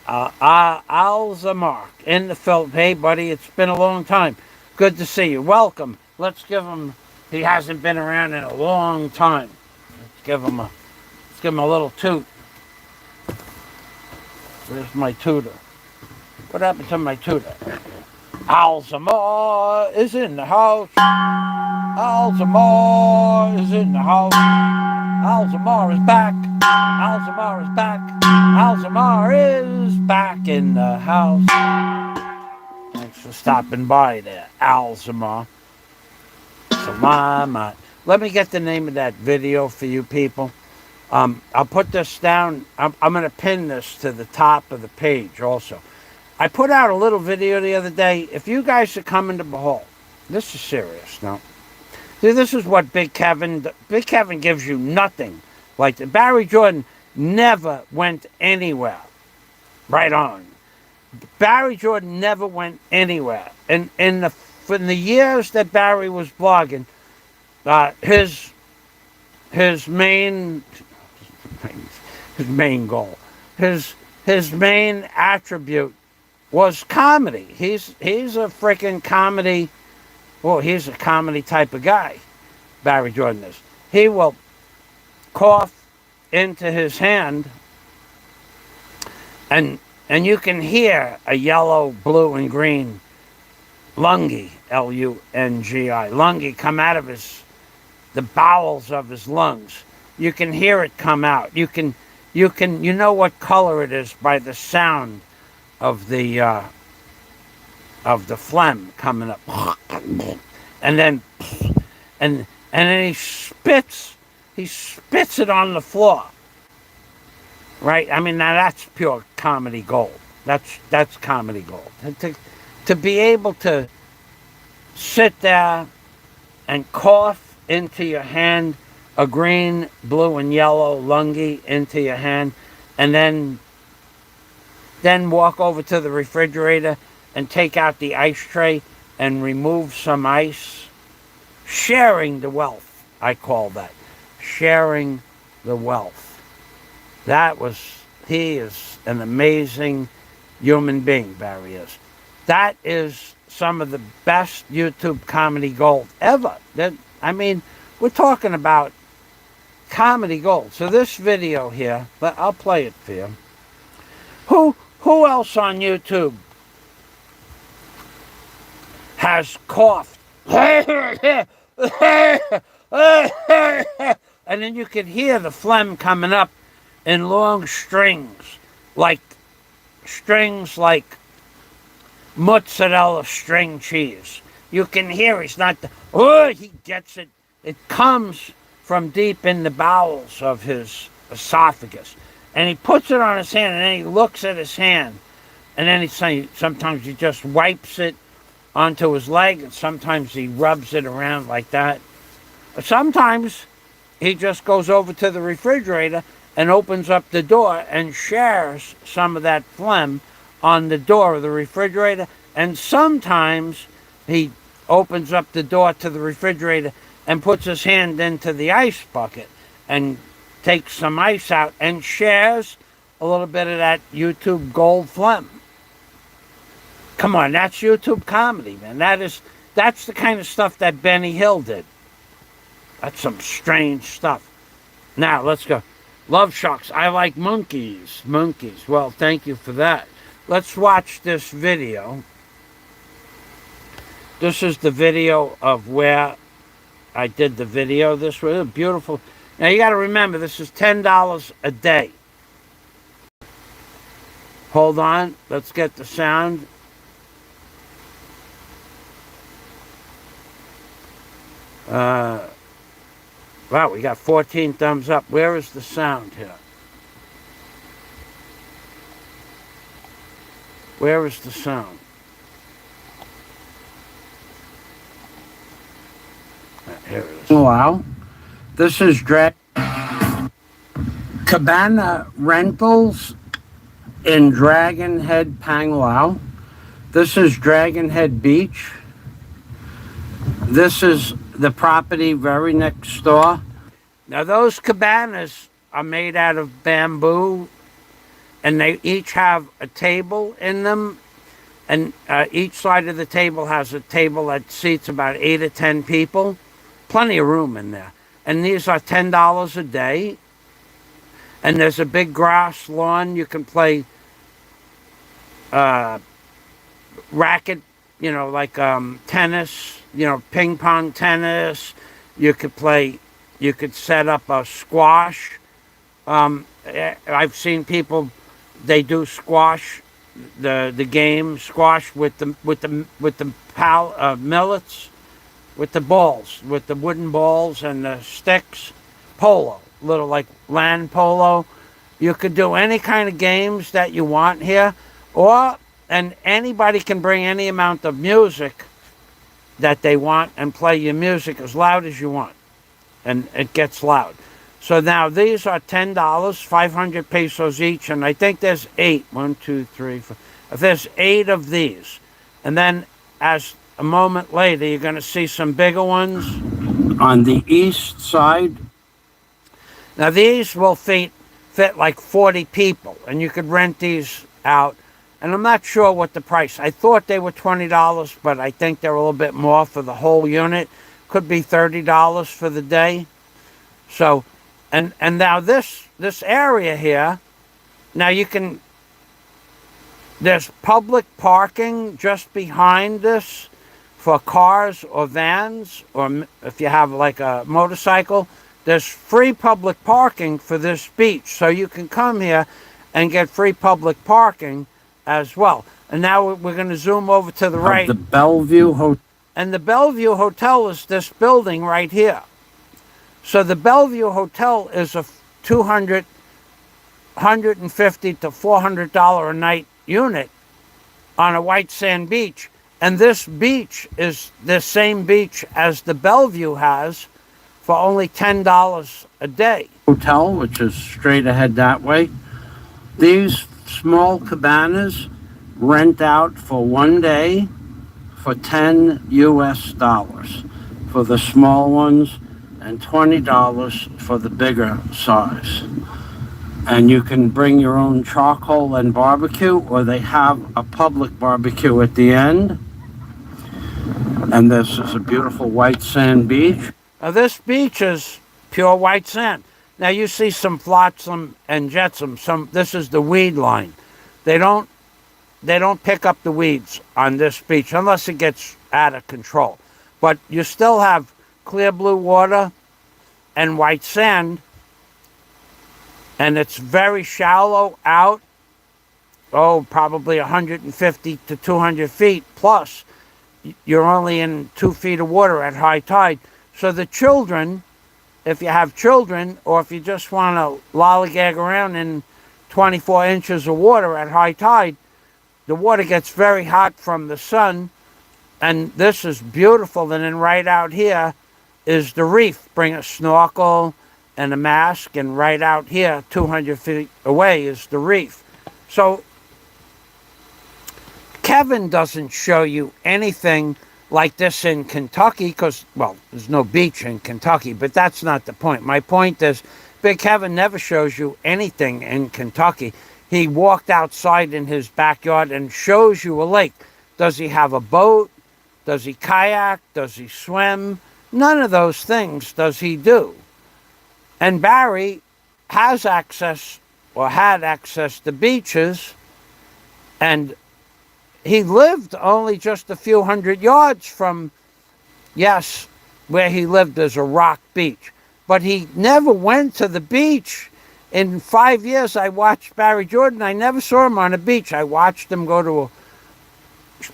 Alzamark in the Philippines. Hey, buddy, it's been a long time. Good to see you. Welcome. Let's give him. He hasn't been around in a long time. Let's give him a little toot. Where's my tutor? What happened to my tutor? Alzamar is in the house. Alzamar is in the house. Alzamar is back. Alzamar is back. Alzamar is back in the house. Thanks for stopping by there, Alzamar. Salama. Let me get the name of that video for you people. I'll put this down. I'm going to pin this to the top of the page also. I put out a little video the other day. If you guys are coming to behold, this is serious now. See, this is what Big Kevin gives you nothing. Like Barry Jordan never went anywhere. Right on. Barry Jordan never went anywhere. In the years that Barry was blogging, his main goal, his main attribute was comedy. He's a freaking comedy. Well, he's a comedy type of guy. Barry Jordan is. He will cough into his hand, and you can hear a yellow, blue, and green lungi, L-U-N-G-I, lungi come out of the bowels of his lungs. You can hear it come out. You know what color it is by the sound of the phlegm coming up, and then he spits it on the floor. Right? I mean, now that's pure comedy gold. That's comedy gold. To be able to sit there and cough into your hand a green, blue, and yellow lungi into your hand, and then walk over to the refrigerator and take out the ice tray and remove some ice. Sharing the wealth, I call that. Sharing the wealth. He is an amazing human being, Barry is. That is some of the best YouTube comedy gold ever. We're talking about comedy gold. So this video here, I'll play it for you. Who else on YouTube has coughed? And then you could hear the phlegm coming up in long strings like mozzarella string cheese. You can hear he's not he gets it. It comes from deep in the bowels of his esophagus. And he puts it on his hand, and then he looks at his hand. And then sometimes he just wipes it onto his leg, and sometimes he rubs it around like that. Sometimes he just goes over to the refrigerator and opens up the door and shares some of that phlegm on the door of the refrigerator. And sometimes he opens up the door to the refrigerator and puts his hand into the ice bucket and takes some ice out and shares a little bit of that YouTube gold phlegm. Come on, that's YouTube comedy, man. That's the kind of stuff that Benny Hill did. That's some strange stuff. Now, let's go. Love Sharks. I like monkeys. Monkeys. Well, thank you for that. Let's watch this video. This is the video of where I did the video. This was beautiful. Now, you got to remember, this is $10 a day. Hold on. Let's get the sound. Wow, we got 14 thumbs up. Where is the sound here? Where is the sound? Here it is. Wow. This is Cabana Rentals in Dragon Head, Panglao. This is Dragon Head Beach. This is the property very next door. Now those cabanas are made out of bamboo, and they each have a table in them, and each side of the table has a table that seats about 8 or 10 people. Plenty of room in there. And these are $10 a day. And there's a big grass lawn. You can play racket, like tennis, ping pong tennis. You could set up a squash I've seen people, they do squash, the game squash with the millets, with the balls, with the wooden balls and the sticks. Polo, little like land polo. You could do any kind of games that you want here, and anybody can bring any amount of music that they want and play your music as loud as you want, and it gets loud. So now these are $10, 500 pesos each, and I think there's 8. 1, 2, 3, 4. If there's 8 of these, and then as a moment later, you're going to see some bigger ones on the east side. Now these will fit like 40 people, and you could rent these out. And I'm not sure what the price. I thought they were $20, but I think they're a little bit more for the whole unit. Could be $30 for the day. So, and now this area here, now you can, there's public parking just behind this for cars or vans, or if you have like a motorcycle. There's free public parking for this beach, so you can come here and get free public parking as well. And now we're going to zoom over to the right. The Bellevue Hotel. And the Bellevue Hotel is this building right here. So the Bellevue Hotel is a $150 to $400 a night unit on a white sand beach. And this beach is the same beach as the Bellevue has, for only $10 a day. Hotel, which is straight ahead that way. These small cabanas rent out for one day for $10 US for the small ones, and $20 for the bigger size. And you can bring your own charcoal and barbecue, or they have a public barbecue at the end. And this is a beautiful white sand beach. Now this beach is pure white sand. Now you see some flotsam and jetsam. This is the weed line. They don't pick up the weeds on this beach unless it gets out of control. But you still have clear blue water and white sand, and it's very shallow out. Oh, probably 150 to 200 feet plus. You're only in 2 feet of water at high tide. So the children, if you have children, or if you just want to lollygag around in 24 inches of water at high tide, the water gets very hot from the sun, and this is beautiful. And then right out here is the reef. Bring a snorkel and a mask, and right out here, 200 feet away, is the reef. So Kevin doesn't show you anything like this in Kentucky because, well, there's no beach in Kentucky, but that's not the point. My point is, Big Kevin never shows you anything in Kentucky. He walked outside in his backyard and shows you a lake. Does he have a boat? Does he kayak? Does he swim? None of those things does he do. And Barry has access, or had access, to beaches, and he lived only just a few hundred yards from, yes, where he lived is a rock beach. But he never went to the beach. In 5 years, I watched Barry Jordan. I never saw him on a beach. I watched him go to a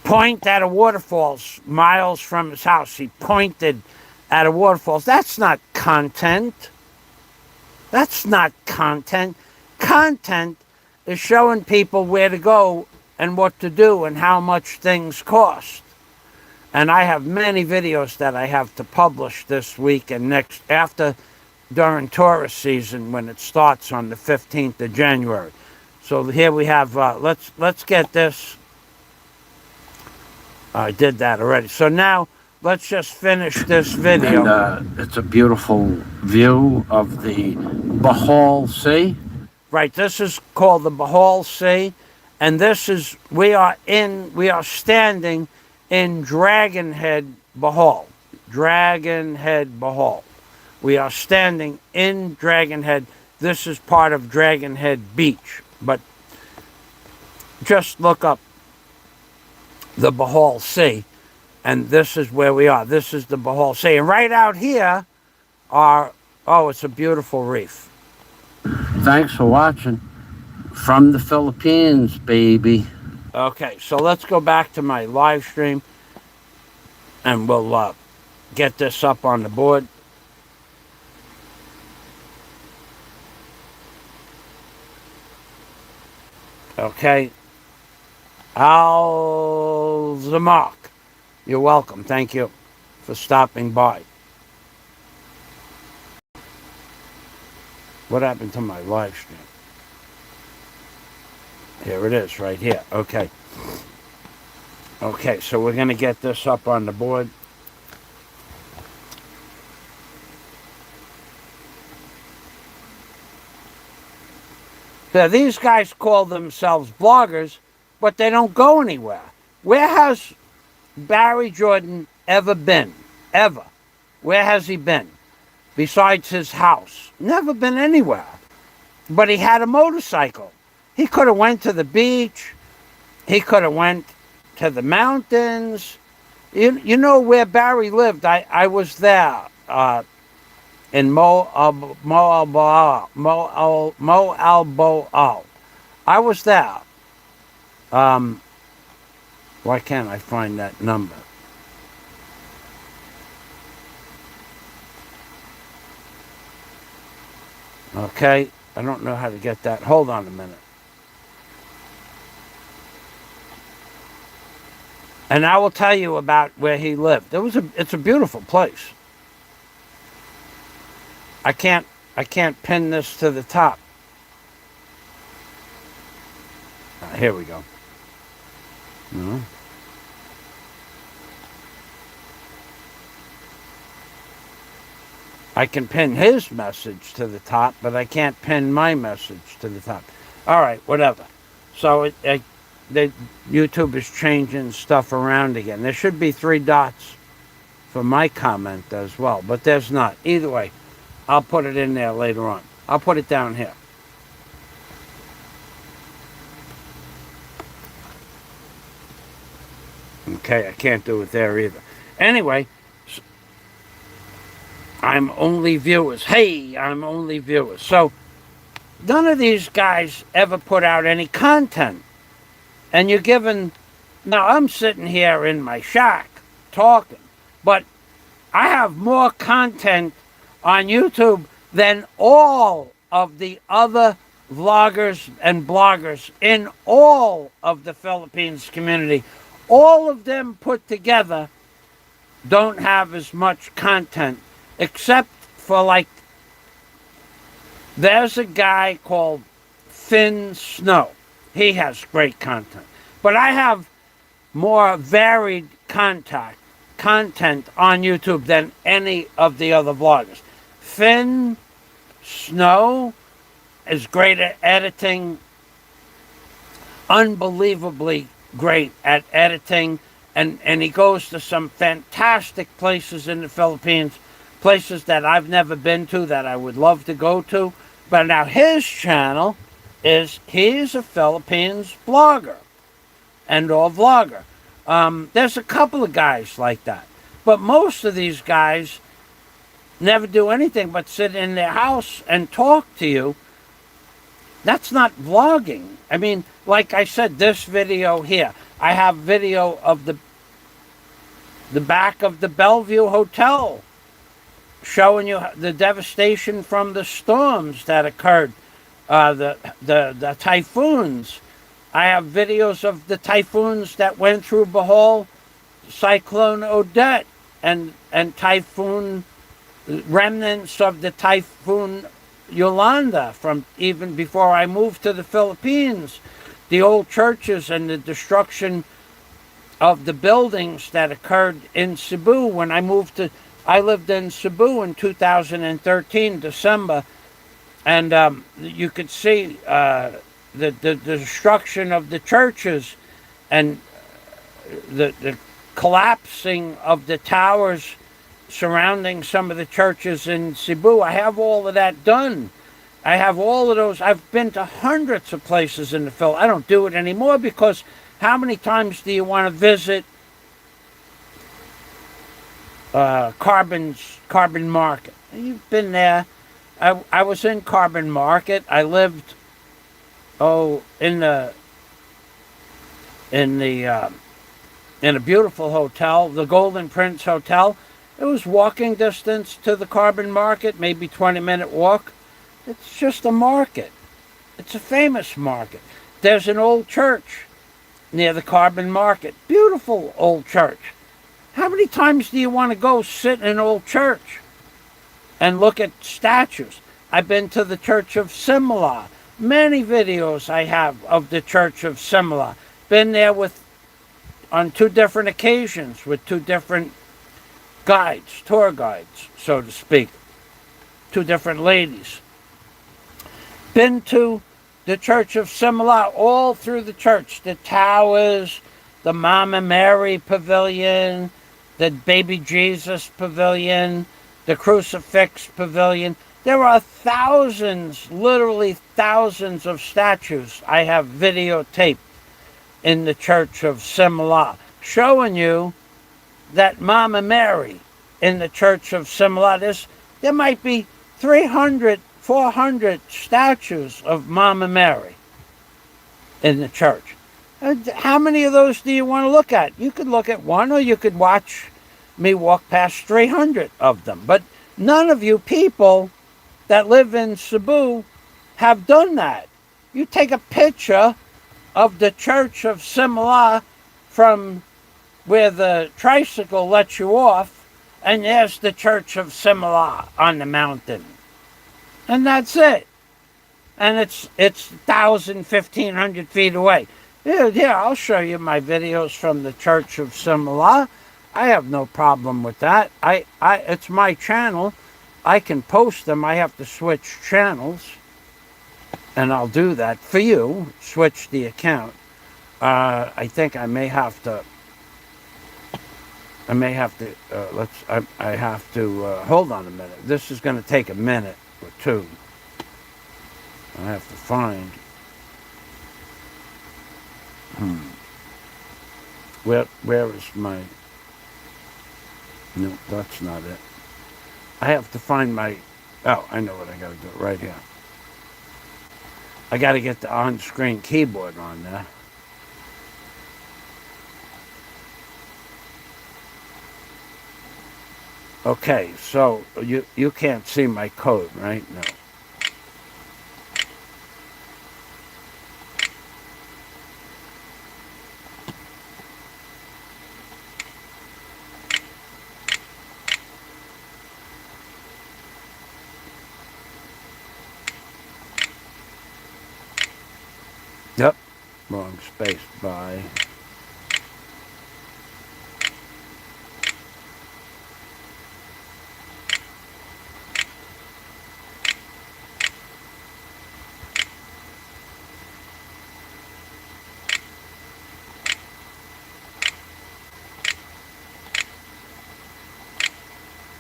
point at a waterfalls miles from his house. He pointed at a waterfalls. That's not content. That's not content. Content is showing people where to go and what to do and how much things cost. And I have many videos that I have to publish this week and next, during tourist season, when it starts on the 15th of January. So here we have, let's get this. I did that already. So now let's just finish this video. And, it's a beautiful view of the Bohol Sea. Right, this is called the Bohol Sea. And this is, we are standing in Dragon Head, Bohol. Dragon Head, Bohol. We are standing in Dragon Head. This is part of Dragon Head Beach. But just look up the Bohol Sea, and this is where we are. This is the Bohol Sea. And right out here are, oh, it's a beautiful reef. Thanks for watching from the Philippines, baby. Okay, so let's go back to my live stream and we'll get this up on the board. Okay. Al Zamak, you're welcome. Thank you for stopping by. What happened to my live stream? Here it is, right here. Okay. Okay, so we're going to get this up on the board. Now, these guys call themselves bloggers, but they don't go anywhere. Where has Barry Jordan ever been? Ever? Where has he been? Besides his house. Never been anywhere. But he had a motorcycle. He could have went to the beach. He could have went to the mountains. You know where Barry lived? I was there in Moalboal. I was there. Why can't I find that number? Okay, I don't know how to get that. Hold on a minute. And I will tell you about where he lived. It's a beautiful place. I can't pin this to the top. Here we go. No. I can pin his message to the top, but I can't pin my message to the top. All right, whatever. So the YouTube is changing stuff around again. There should be 3 dots for my comment as well, but there's not. Either way, I'll put it in there later on. I'll put it down here. Okay, I can't do it there either. Anyway, I'm only viewers. Hey, I'm only viewers. So, none of these guys ever put out any content. And you're given... Now, I'm sitting here in my shack talking, but I have more content on YouTube than all of the other vloggers and bloggers in all of the Philippines community. All of them put together don't have as much content, except for, like, there's a guy called Finn Snow. He has great content. But I have more varied content on YouTube than any of the other vloggers. Finn Snow is great at editing, unbelievably great at editing, and he goes to some fantastic places in the Philippines, places that I've never been to that I would love to go to. But now his channel he's a Philippines blogger and/or vlogger. There's a couple of guys like that. But most of these guys never do anything but sit in their house and talk to you. That's not vlogging. I mean, like I said, this video here, I have video of the back of the Bellevue Hotel showing you the devastation from the storms that occurred, the typhoons. I have videos of the typhoons that went through Bohol, Cyclone Odette, and typhoon remnants of the typhoon Yolanda from even before I moved to the Philippines. The old churches and the destruction of the buildings that occurred in Cebu when I lived in Cebu in 2013, December, and you could see the destruction of the churches and the collapsing of the towers surrounding some of the churches in Cebu. I have all of that done. I have all of those. I've been to hundreds of places in the Philippines. I don't do it anymore because how many times do you want to visit Carbon Market? You've been there I was in Carbon Market. I lived, oh, in the in a beautiful hotel, the Golden Prince Hotel. It was walking distance to the Carbon Market, maybe 20-minute walk. It's just a market. It's a famous market. There's an old church near the Carbon Market. Beautiful old church. How many times do you want to go sit in an old church and look at statues? I've been to the Church of Simla. Many videos I have of the Church of Simla. Been there on 2 different occasions with 2 different guides, tour guides, so to speak. 2 different ladies. Been to the Church of Simla, all through the church. The towers, the Mama Mary Pavilion, the Baby Jesus Pavilion, the Crucifix Pavilion. There are thousands, literally thousands of statues I have videotaped in the Church of Simla, showing you that Mama Mary in the Church of Simla, there might be 300, 400 statues of Mama Mary in the church. How many of those do you want to look at? You could look at one, or you could watch me walk past 300 of them. But none of you people that live in Cebu have done that. You take a picture of the Church of Simla from where the tricycle lets you off, and there's the Church of Simla on the mountain. And that's it. And it's 1,000, 1,500 feet away. Yeah, I'll show you my videos from the Church of Simla. I have no problem with that. It's my channel. I can post them. I have to switch channels, and I'll do that for you. Switch the account. I think I may have to. I have to hold on a minute. This is going to take a minute or 2. I have to find. Where is my? No, that's not it. I have to find my. Oh, I know what I got to do. Right here. I got to get the on-screen keyboard on there. Okay, so you can't see my code, right? No. Yep, wrong space by.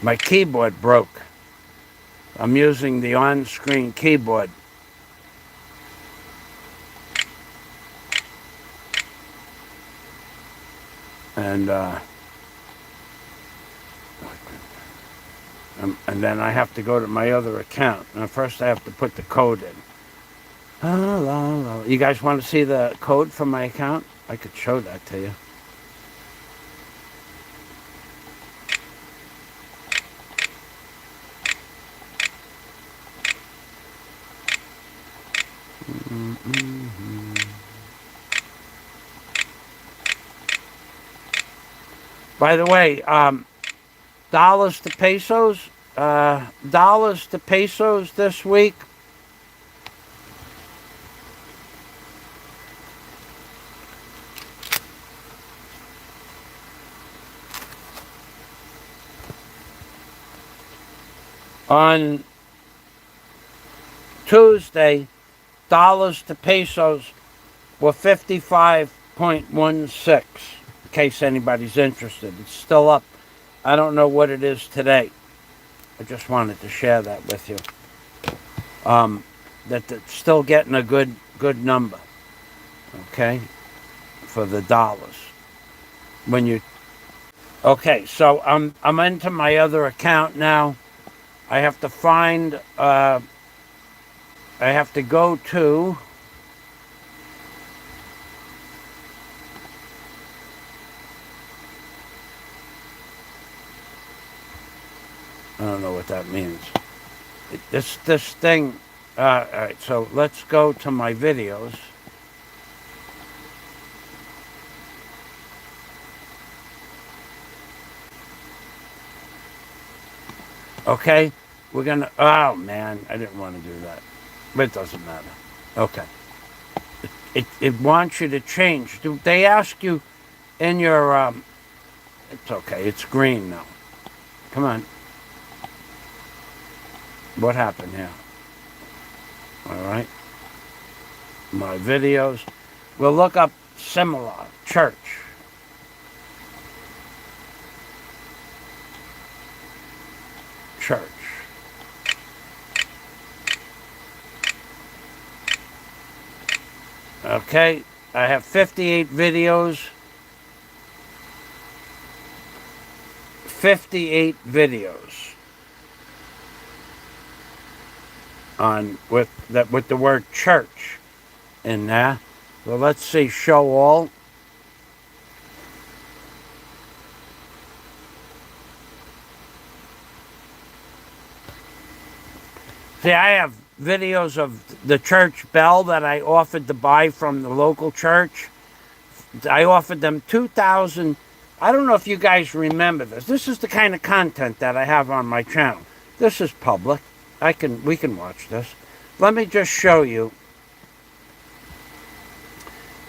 My keyboard broke. I'm using the on-screen keyboard. And then I have to go to my other account. Now first I have to put the code in. You guys want to see the code for my account? I could show that to you. By the way, dollars to pesos this week. On Tuesday, dollars to pesos were 55.16. In case anybody's interested, it's still up. I don't know what it is today. I just wanted to share that with you. That it's still getting a good number. Okay, for the dollars. Okay, so I'm into my other account now. I have to find, I have to go to, I don't know what that means. This thing, all right, so let's go to my videos. Okay, we're gonna, oh man, I didn't want to do that, but it doesn't matter. Okay. It wants you to change. They ask you in your, it's okay, it's green now. Come on. What happened here? All right. My videos. We'll look up similar church. Church. Okay, I have 58 videos. 58 videos on with the word church in there. Well, let's see, show all. See, I have videos of the church bell that I offered to buy from the local church. I offered them 2,000. I don't know if you guys remember this. This is the kind of content that I have on my channel. This is public. We can watch this. Let me just show you.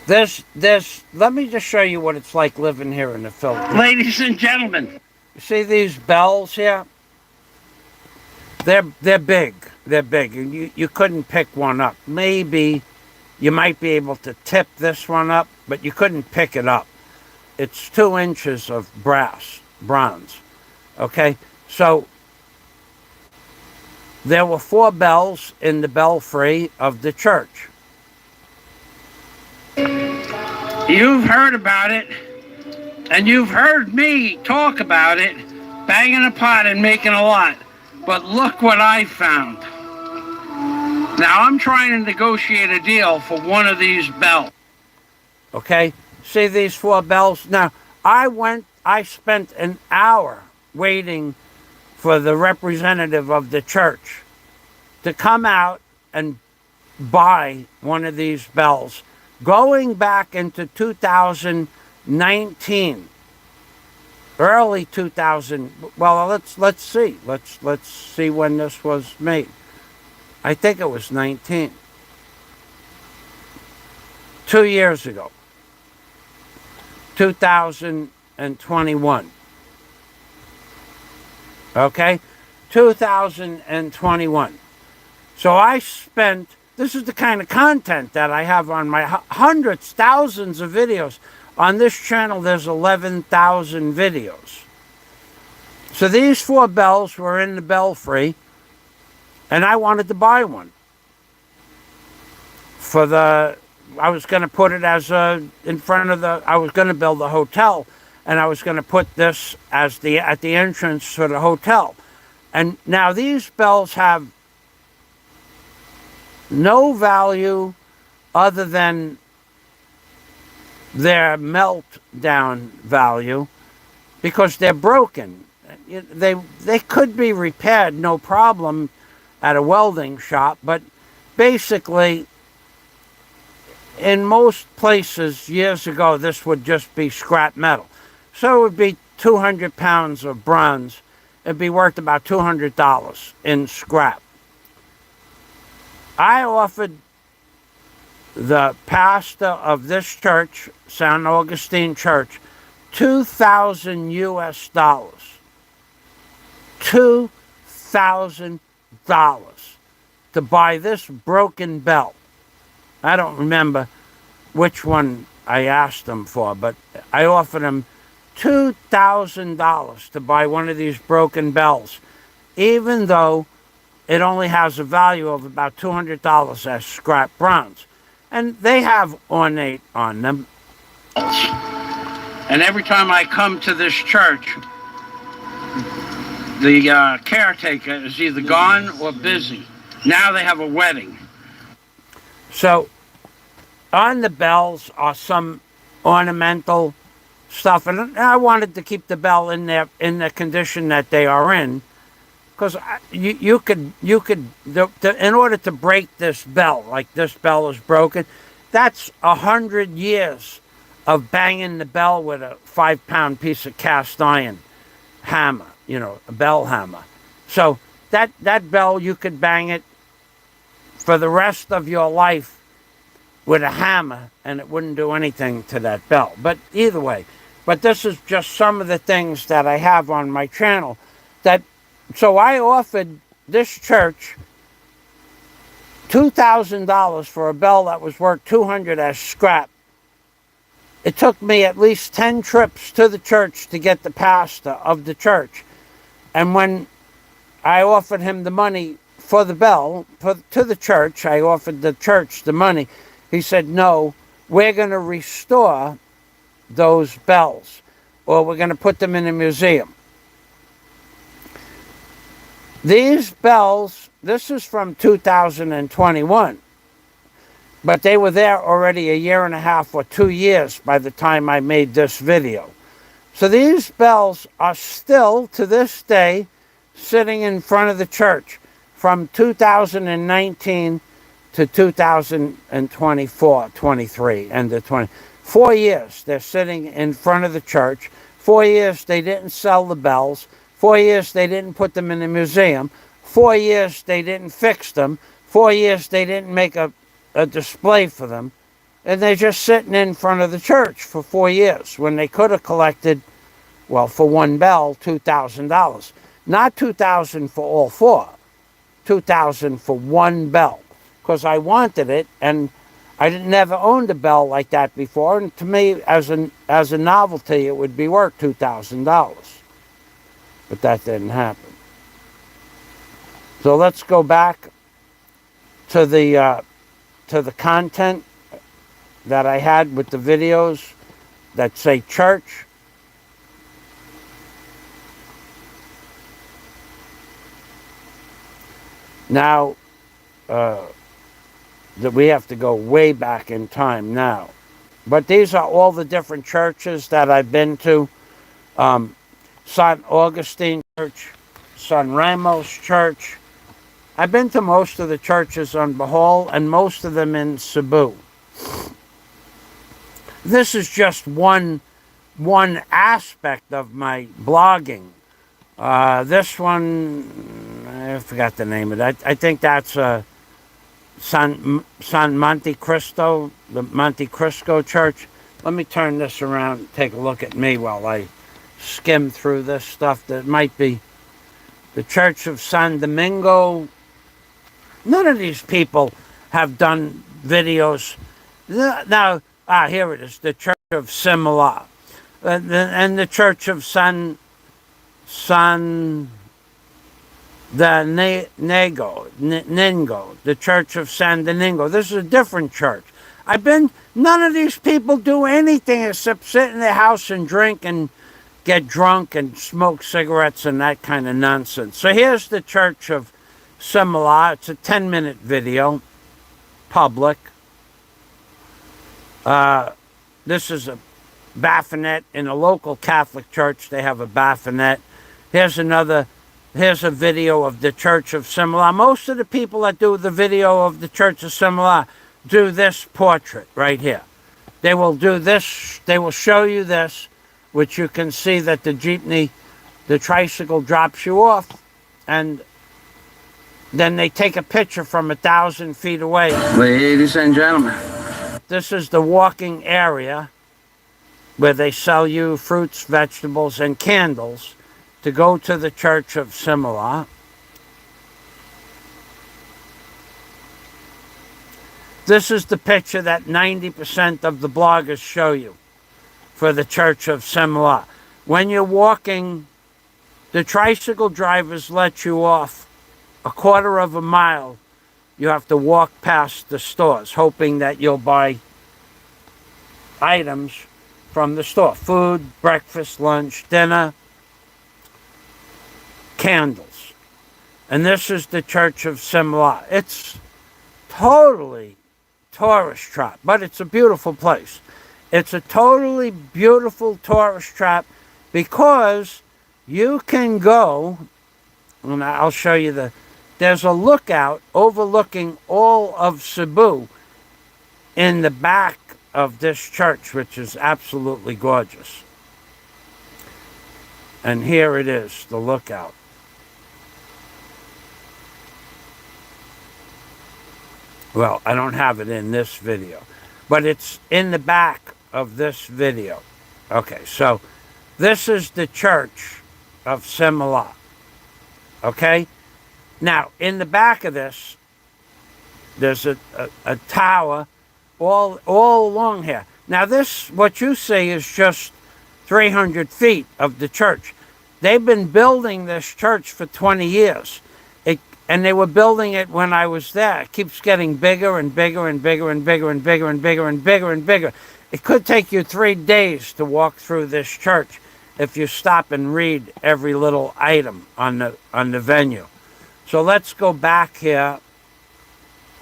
Let me just show you what it's like living here in the Philippines. Ladies and gentlemen, you see these bells here? They're big. They're big. And you couldn't pick one up. Maybe you might be able to tip this one up, but you couldn't pick it up. It's 2 inches of bronze. Okay? So there were 4 bells in the belfry of the church. You've heard about it, and you've heard me talk about it, banging a pot and making a lot. But look what I found. Now I'm trying to negotiate a deal for one of these bells. Okay, see these 4 bells? Now, I spent an hour waiting for the representative of the church to come out and buy one of these bells, going back into 2019, early 2000. Well, let's see. Let's see when this was made. I think it was 19. 2 years ago. 2021. Okay? 2021. So I spent, this is the kind of content that I have on my hundreds, thousands of videos. On this channel, there's 11,000 videos. So these 4 bells were in the belfry, and I wanted to buy one. I was going to put it as in front of I was going to build a hotel, and I was going to put this as at the entrance to the hotel. And now these bells have no value other than their meltdown value because they're broken. They could be repaired, no problem, at a welding shop, but basically, in most places years ago, this would just be scrap metal. So it would be 200 pounds of bronze. It'd be worth about $200 in scrap. I offered the pastor of this church, San Augustine Church, $2,000 US. $2,000 to buy this broken bell. I don't remember which one I asked him for, but I offered him $2,000 to buy one of these broken bells, even though it only has a value of about $200 as scrap bronze. And they have ornate on them. And every time I come to this church, The caretaker is either gone or busy. Now they have a wedding. So on the bells are some ornamental stuff, and I wanted to keep the bell in the condition that they are in, because you could in order to break this bell, like this bell is broken, that's 100 years of banging the bell with a 5-pound piece of cast iron hammer, a bell hammer. So that bell, you could bang it for the rest of your life with a hammer, and it wouldn't do anything to that bell. But either way, this is just some of the things that I have on my channel. So I offered this church $2,000 for a bell that was worth $200 as scrap. It took me at least 10 trips to the church to get the pastor of the church. And when I offered him the money for the bell, to the church, I offered the church the money, he said, no, we're going to restore those bells, or we're going to put them in a museum. These bells, this is from 2021. But they were there already a year and a half or 2 years by the time I made this video. So these bells are still, to this day, sitting in front of the church from 2019 to 2024, 23, and the 20. 4 years they're sitting in front of the church. 4 years they didn't sell the bells. 4 years they didn't put them in a museum. 4 years they didn't fix them. 4 years they didn't make a display for them, and they're just sitting in front of the church for 4 years when they could have collected, well, for one bell, $2,000. Not $2,000 for all four, $2,000 for one bell, because I wanted it, and I never owned a bell like that before, and to me, as a novelty, it would be worth $2,000. But that didn't happen. So let's go back to the content that I had with the videos that say church. Now, that we have to go way back in time now. But these are all the different churches that I've been to. San Augustine Church, San Ramos Church. I've been to most of the churches on Bohol and most of them in Cebu. This is just one aspect of my blogging. This one, I forgot the name of it. I think that's San Monte Cristo, the Monte Cristo Church. Let me turn this around and take a look at me while I skim through this stuff. That might be the Church of San Domingo. None of these people have done videos. Now, here it is, the Church of Simala. And the Church of San Ningo, the Church of San Domingo. This is a different church. None of these people do anything except sit in their house and drink and get drunk and smoke cigarettes and that kind of nonsense. So here's the Church of Simala. It's a 10-minute video, public. This is a baphomet in a local Catholic church. They have a baphomet. Here's a video of the Church of Simala. Most of the people that do the video of the Church of Simala do this portrait right here. They will do this. They will show you this, which you can see that the jeepney, the tricycle drops you off, and then they take a picture from 1,000 feet away. Ladies and gentlemen. This is the walking area where they sell you fruits, vegetables, and candles to go to the Church of Simala. This is the picture that 90% of the bloggers show you for the Church of Simala. When you're walking, the tricycle drivers let you off a quarter of a mile. You have to walk past the stores, hoping that you'll buy items from the store. Food, breakfast, lunch, dinner. candles. And this is the Church of Simla. It's totally tourist trap, but it's a beautiful place. It's a totally beautiful tourist trap because you can go, and I'll show you there's a lookout overlooking all of Cebu in the back of this church, which is absolutely gorgeous. And here it is, the lookout. Well, I don't have it in this video, but it's in the back of this video. Okay, so this is the Church of Simla. Okay? Now, in the back of this, there's a tower all along here. Now, this, what you see, is just 300 feet of the church. They've been building this church for 20 years. And they were building it when I was there. It keeps getting bigger and bigger and bigger and bigger and bigger and bigger and bigger and bigger. It could take you 3 days to walk through this church if you stop and read every little item on the venue. So let's go back here.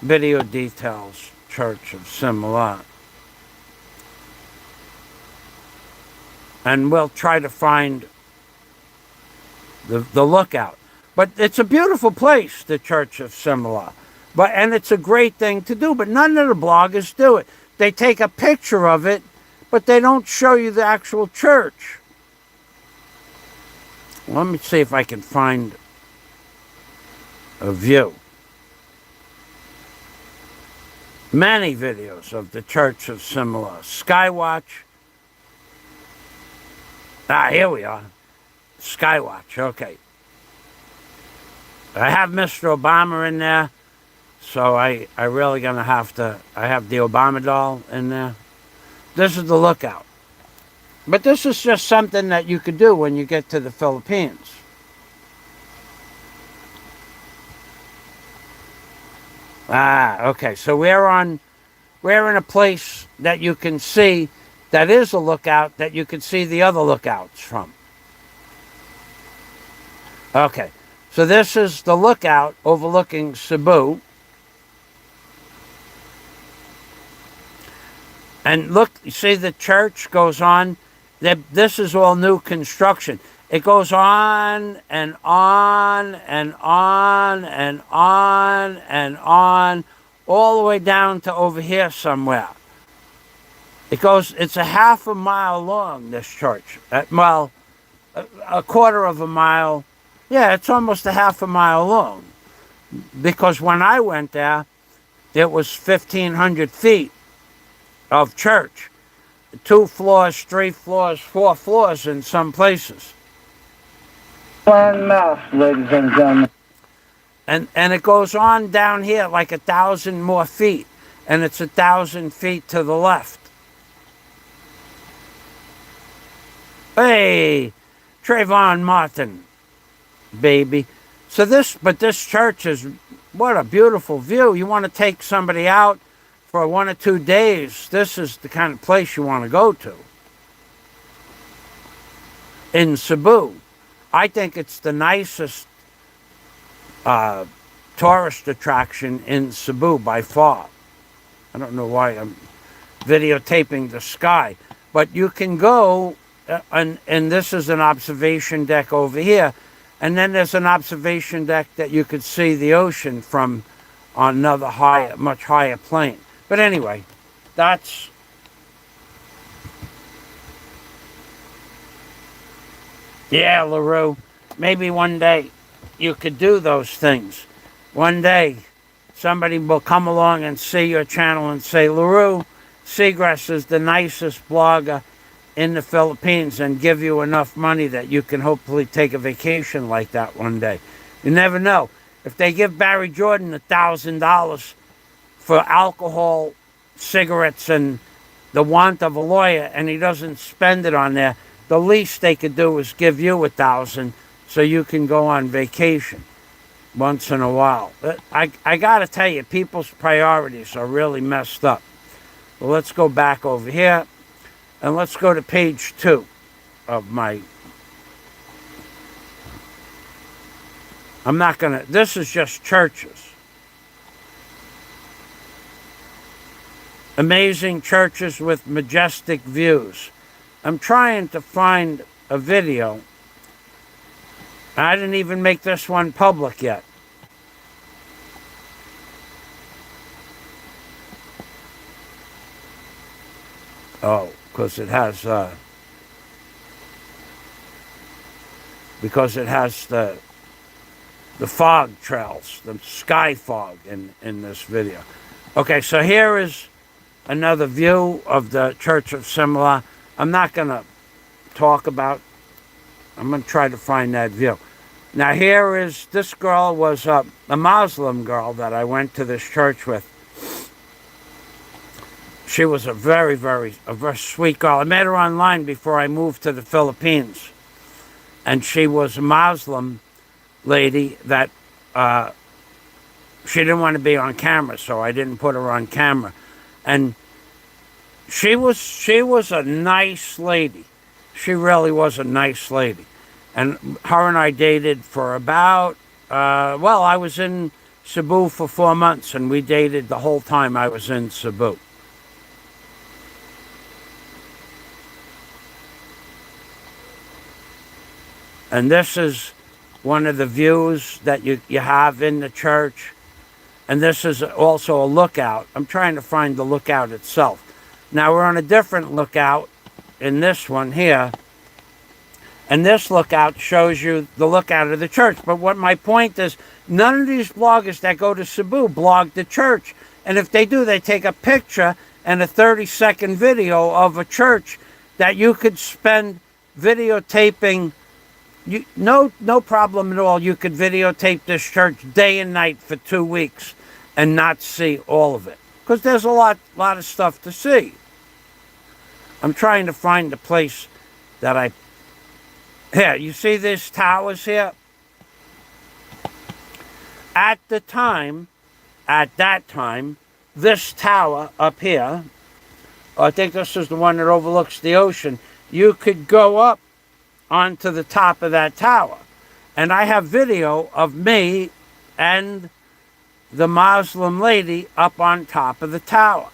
Video details, Church of Simla. And we'll try to find the lookout. But it's a beautiful place, the Church of Simla. And it's a great thing to do, but none of the bloggers do it. They take a picture of it, but they don't show you the actual church. Let me see if I can find a view. Many videos of the Church of Simla. Skywatch. Here we are. Skywatch, okay. I have Mr. Obama in there, so I really gonna have to, I have the Obama doll in there. This is the lookout. But this is just something that you could do when you get to the Philippines. Okay, so we're in a place that you can see that is a lookout that you can see the other lookouts from. Okay. So this is the lookout overlooking Cebu. And look, you see the church goes on. This is all new construction. It goes on and on and on and on and on, all the way down to over here somewhere. It's a half a mile long, this church. Well, a quarter of a mile. Yeah, it's almost a half a mile long. Because when I went there, it was 1,500 feet of church. 2 floors, 3 floors, 4 floors in some places. One mouth, ladies and gentlemen. And it goes on down here like 1,000 more feet. And it's 1,000 feet to the left. Hey, Trayvon Martin. Baby. So this church is, what a beautiful view. You want to take somebody out for 1 or 2 days, this is the kind of place you want to go to. In Cebu. I think it's the nicest tourist attraction in Cebu by far. I don't know why I'm videotaping the sky, but you can go, and this is an observation deck over here. And then there's an observation deck that you could see the ocean from on another much higher plane. But anyway, that's... Yeah, LaRue, maybe one day you could do those things. One day somebody will come along and see your channel and say, LaRue Seagrass is the nicest blogger in the Philippines, and give you enough money that you can hopefully take a vacation like that one day. You never know. If they give Barry Jordan $1,000 for alcohol, cigarettes, and the want of a lawyer, and he doesn't spend it on there, the least they could do is give you $1,000 so you can go on vacation once in a while. I got to tell you, people's priorities are really messed up. Well, let's go back over here. And let's go to page 2 of my... I'm not going to, this is just churches. Amazing churches with majestic views. I'm trying to find a video. I didn't even make this one public yet. Oh, because it has the fog trails, the sky fog in this video. Okay, so here is another view of the Church of Simla. I'm not going to talk about, I'm going to try to find that view. Now here is, this girl was a Muslim girl that I went to this church with. She was a very sweet girl. I met her online before I moved to the Philippines. And she was a Muslim lady that she didn't want to be on camera, so I didn't put her on camera. And she was a nice lady. She really was a nice lady. And her and I dated for about, I was in Cebu for 4 months, and we dated the whole time I was in Cebu. And this is one of the views that you have in the church. And this is also a lookout. I'm trying to find the lookout itself. Now we're on a different lookout in this one here. And this lookout shows you the lookout of the church. But what my point is, none of these bloggers that go to Cebu blog the church. And if they do, they take a picture and a 30-second video of a church that you could spend videotaping. No problem at all. You could videotape this church day and night for 2 weeks and not see all of it. Because there's a lot of stuff to see. I'm trying to find the place that here, you see these towers here? At that time, this tower up here, I think this is the one that overlooks the ocean, you could go up onto the top of that tower. And I have video of me and the Muslim lady up on top of the tower.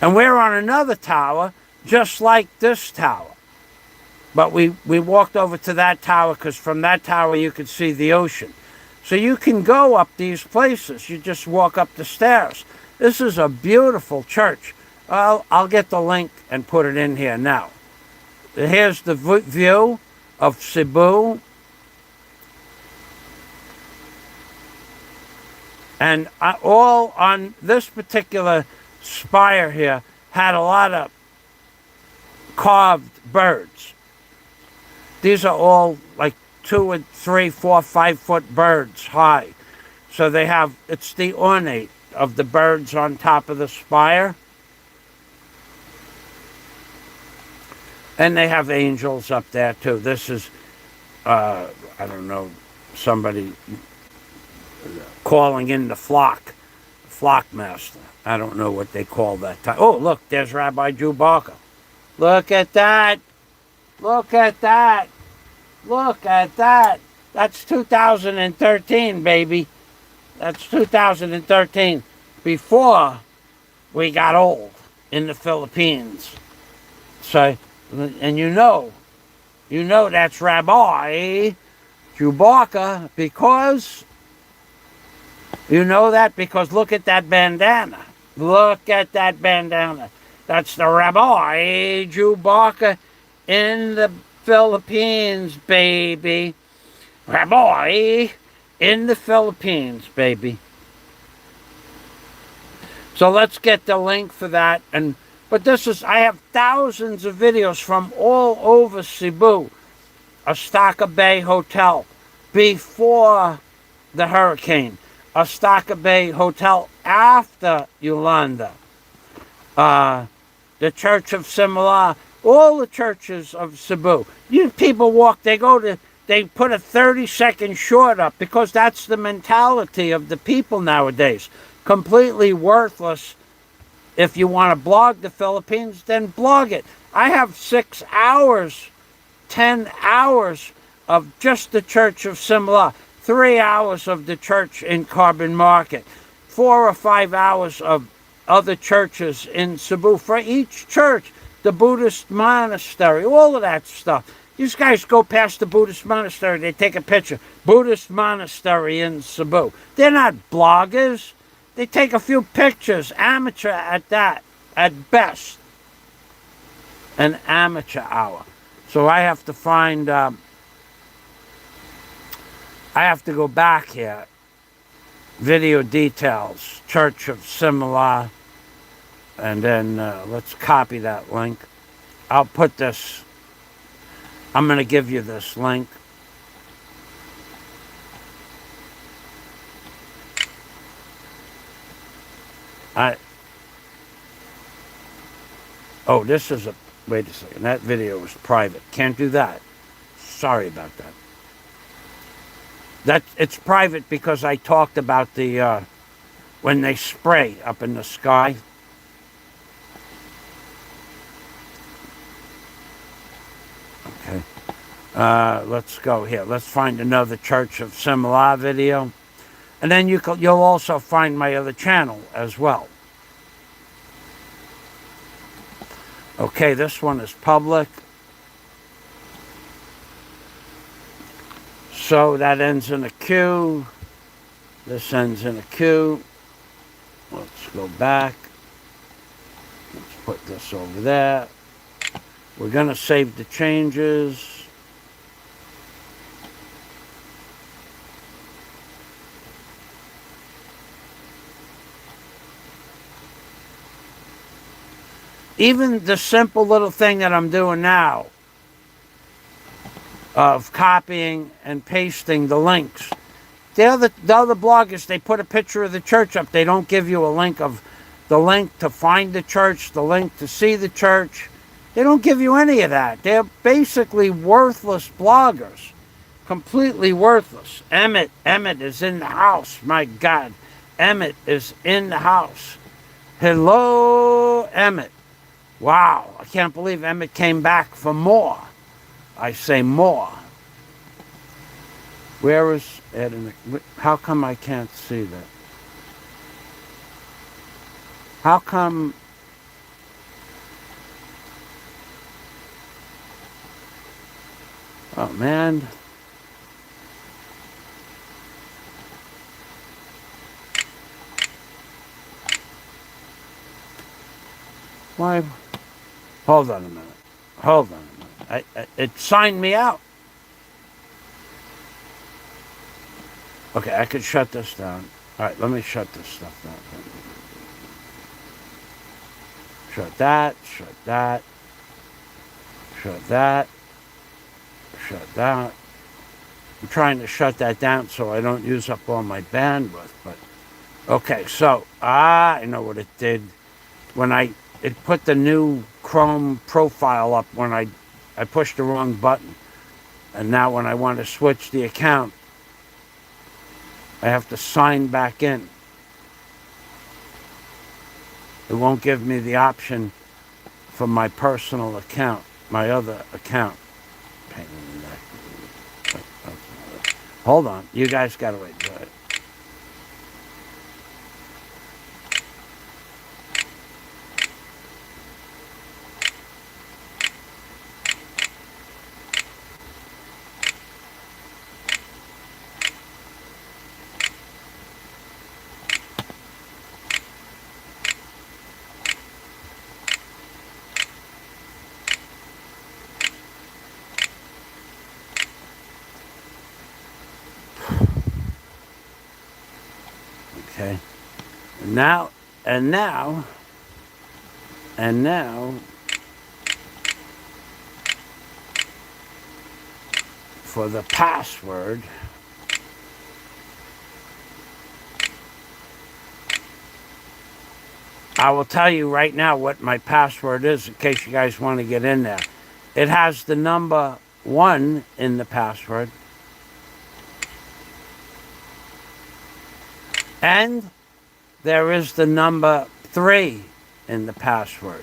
And we're on another tower just like this tower. But we walked over to that tower because from that tower you could see the ocean. So you can go up these places. You just walk up the stairs. This is a beautiful church. I'll get the link and put it in here now. Here's the view of Cebu. And all on this particular spire here had a lot of carved birds. These are all like 2 and 3, 4, 5 foot birds high. So they have, it's the ornate of the birds on top of the spire. And they have angels up there too. This is, I don't know, somebody calling in the flock master. I don't know what they call that type. Oh, look, there's Rabbi Chewbacca. Look at that. Look at that. Look at that. That's 2013, baby. That's 2013. Before we got old in the Philippines. So, and you know that's Rabbi Chewbacca because, you know that because look at that bandana. Look at that bandana. That's the Rabbi Chewbacca in the Philippines, baby. Rabbi in the Philippines, baby. So let's get the link for that. But I have thousands of videos from all over Cebu. Estaca Bay Hotel before the hurricane. Estaca Bay Hotel after Yolanda. The Church of Simla. All the churches of Cebu. People walk, they put a 30-second short up because that's the mentality of the people nowadays. Completely worthless. If you want to blog the Philippines, then blog it. I have 6 hours, 10 hours of just the Church of Simla, 3 hours of the church in Carbon Market, 4 or 5 hours of other churches in Cebu. For each church, the Buddhist monastery, all of that stuff. These guys go past the Buddhist monastery, they take a picture. Buddhist monastery in Cebu. They're not bloggers. They take a few pictures, amateur at that, at best. An amateur hour. So I have to find, I have to go back here. Video details, Church of Simla, and then let's copy that link. I'll put this, I'm going to give you this link. Oh, this is a, wait a second, that video was private. Can't do that. Sorry about that. It's private because I talked about the, when they spray up in the sky. Okay. Let's go here. Let's find another Church of Simla video. And then you'll also find my other channel as well. Okay, this one is public. So that ends in a Q. This ends in a Q. Let's go back. Let's put this over there. We're going to save the changes. Even the simple little thing that I'm doing now of copying and pasting the links. The other bloggers, they put a picture of the church up. They don't give you a link of the link to find the church, the link to see the church. They don't give you any of that. They're basically worthless bloggers. Completely worthless. Emmett is in the house. My God. Emmett is in the house. Hello, Emmett. Wow, I can't believe Emmett came back for more. I say more. Where is Ed? How come I can't see that? How come? Oh, man. Why? Hold on a minute. Hold on a minute. It signed me out. Okay, I could shut this down. All right, let me shut this stuff down. Shut that, shut that, shut that, shut that. I'm trying to shut that down so I don't use up all my bandwidth, but okay, so I know what it did when it put the new Chrome profile up when I pushed the wrong button. And now when I want to switch the account, I have to sign back in. It won't give me the option for my personal account, my other account. Pain in the neck. Hold on, you guys gotta wait. Go ahead. Okay. And now, for the password, I will tell you right now what my password is in case you guys want to get in there. It has the number 1 in the password. And there is the number 3 in the password.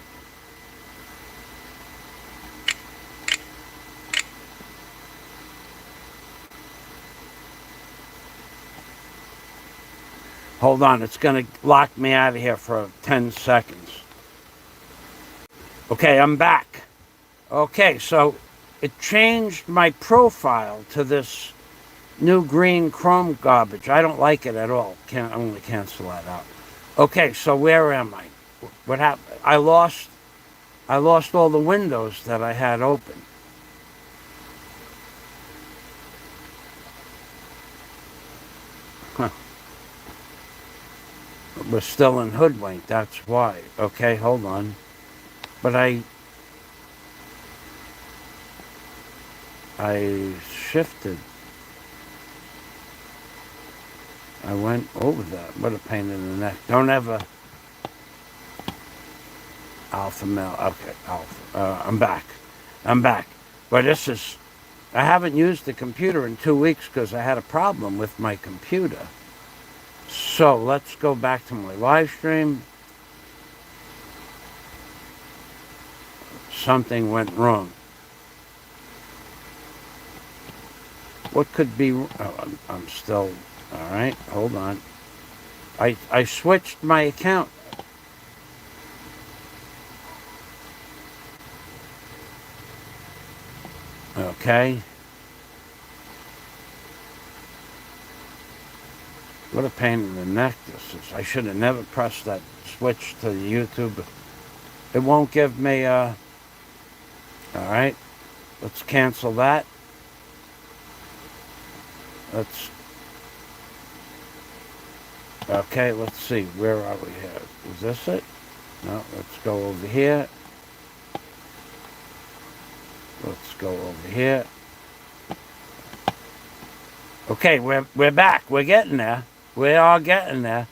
Hold on, it's going to lock me out of here for 10 seconds. Okay, I'm back. Okay, so it changed my profile to this new green Chrome garbage. I don't like it at all. I'm going to cancel that out. Okay, so where am I? What happened? I lost all the windows that I had open. Huh. We're still in hoodwink, that's why. Okay, hold on. But I shifted. I went over that. What a pain in the neck. Don't ever... Alpha male. Okay, alpha. I'm back. But this is... I haven't used the computer in 2 weeks because I had a problem with my computer. So let's go back to my live stream. Something went wrong. What could be... Oh, I'm still... All right, hold on. I switched my account. Okay. What a pain in the neck this is. I should have never pressed that switch to the YouTube. It won't give me all right. Let's cancel that. Okay, let's see. Where are we here? Is this it? No, let's go over here. Let's go over here. Okay, we're back. We're getting there. We are getting there.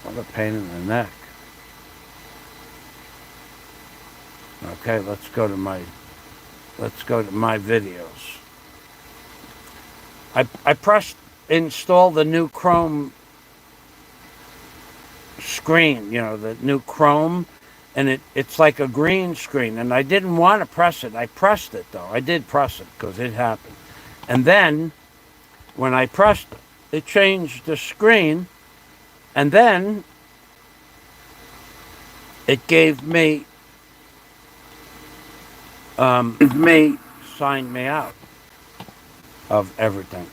What a pain in the neck. Okay, let's go to my videos. I pressed install the new Chrome screen, the new Chrome, and it's like a green screen, and I didn't want to press it. I pressed it, though. I did press it because it happened. And then when I pressed it, it changed the screen, and then it gave me signed me out of everything.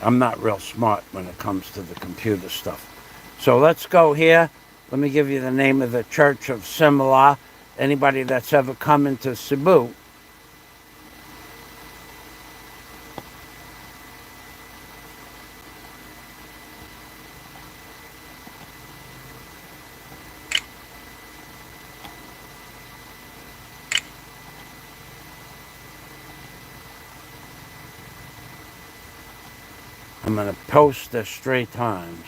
I'm not real smart when it comes to the computer stuff. So let's go here. Let me give you the name of the Church of Simla. Anybody that's ever come into Cebu. I'm going to post this 3 times.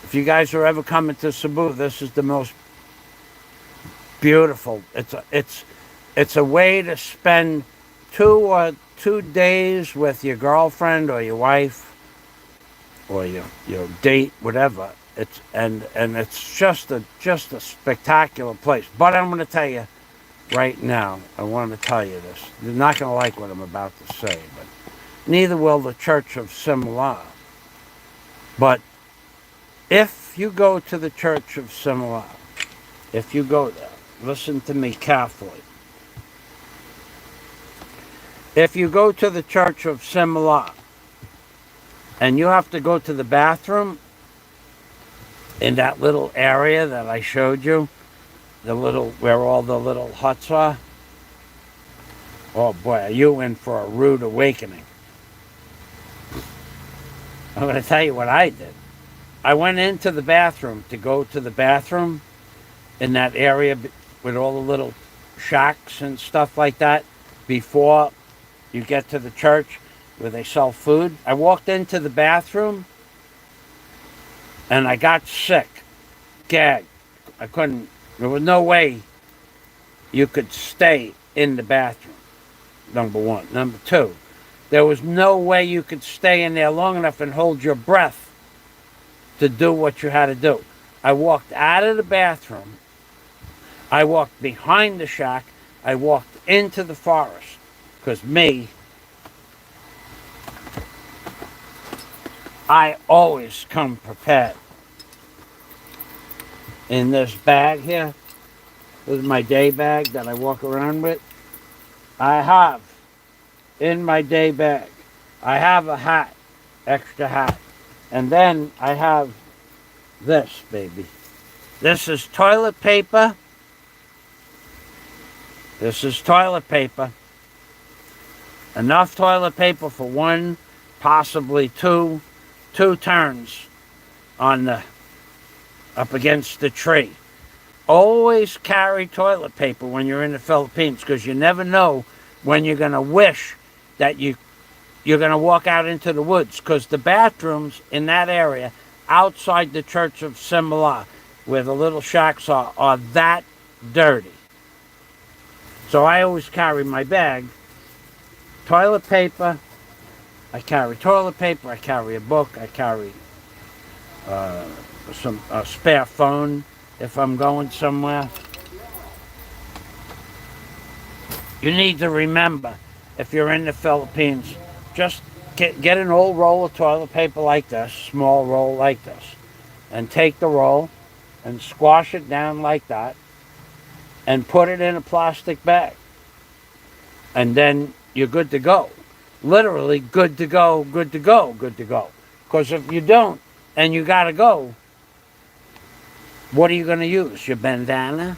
If you guys are ever coming to Cebu, this is the most beautiful. It's a way to spend 2 days with your girlfriend or your wife or your date, whatever. It's just a spectacular place. But I'm going to tell you right now. I want to tell you this. You're not going to like what I'm about to say, but neither will the Church of Simla. But if you go to the Church of Simla, if you go there, listen to me carefully. If you go to the Church of Simla and you have to go to the bathroom in that little area that I showed you, where all the little huts are, oh boy, are you in for a rude awakening. I'm going to tell you what I did. I went into the bathroom to go to the bathroom in that area with all the little shacks and stuff like that before you get to the church where they sell food. I walked into the bathroom and I got sick, gagged. There was no way you could stay in the bathroom, number 1. Number 2, there was no way you could stay in there long enough and hold your breath to do what you had to do. I walked out of the bathroom. I walked behind the shack. I walked into the forest. Because I always come prepared. In this bag here, this is my day bag that I walk around with. I have in my day bag, I have a hat, extra hat. And then I have this, baby. This is toilet paper. This is toilet paper. Enough toilet paper for one, possibly two turns on the up against the tree. Always carry toilet paper when you're in the Philippines, because you never know when you're going to wish that you're going to walk out into the woods, because the bathrooms in that area outside the Church of Simala, where the little shacks are that dirty. So I always carry my bag, toilet paper. I carry toilet paper. I carry a book. I carry a spare phone if I'm going somewhere. You need to remember, if you're in the Philippines, just get an old roll of toilet paper like this, small roll like this, and take the roll and squash it down like that and put it in a plastic bag. And then you're good to go. Literally good to go, good to go, good to go. Because if you don't and you got to go, what are you going to use? Your bandana?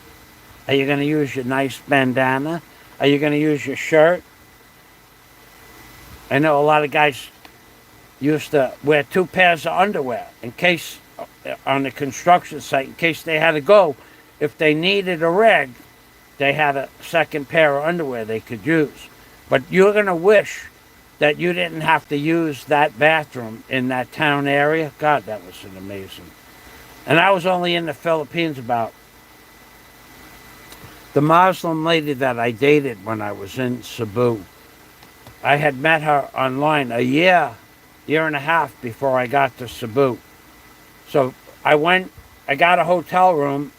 Are you going to use your nice bandana? Are you going to use your shirt? I know a lot of guys used to wear 2 pairs of underwear in case, on the construction site, in case they had to go. If they needed a rag, they had a second pair of underwear they could use. But you're going to wish that you didn't have to use that bathroom in that town area. God, that was an amazing. And I was only in the Philippines about the Muslim lady that I dated when I was in Cebu. I had met her online a year and a half before I got to Cebu. So I got a hotel room,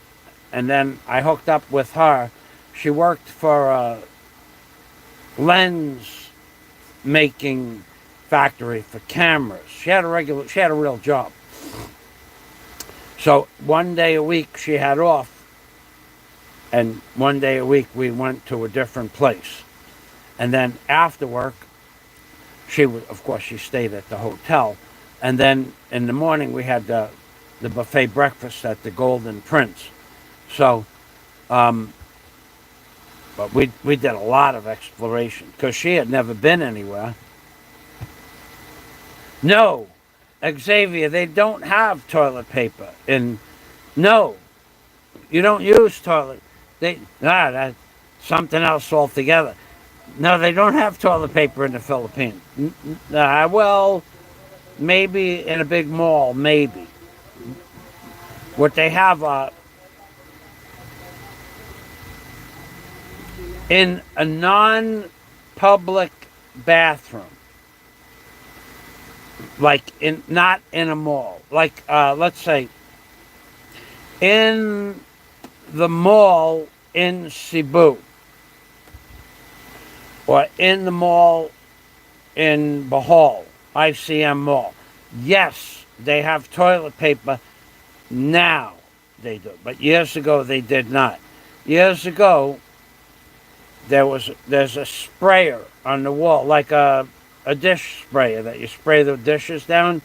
and then I hooked up with her. She worked for a lens making factory for cameras. She had a real job. So one day a week she had off, and one day a week we went to a different place. And then after work, of course she stayed at the hotel. And then in the morning we had the buffet breakfast at the Golden Prince. So, but we did a lot of exploration because she had never been anywhere. No, Xavier, they don't have toilet paper. No, you don't use toilet. That's something else altogether. No, they don't have toilet paper in the Philippines. Well, maybe in a big mall, maybe. What they have in a non-public bathroom, like not in a mall, like let's say in the mall in Cebu, or in the mall in Bohol, ICM Mall. Yes, they have toilet paper now, they do, but years ago they did not. Years ago, there's a sprayer on the wall, like a dish sprayer that you spray the dishes down,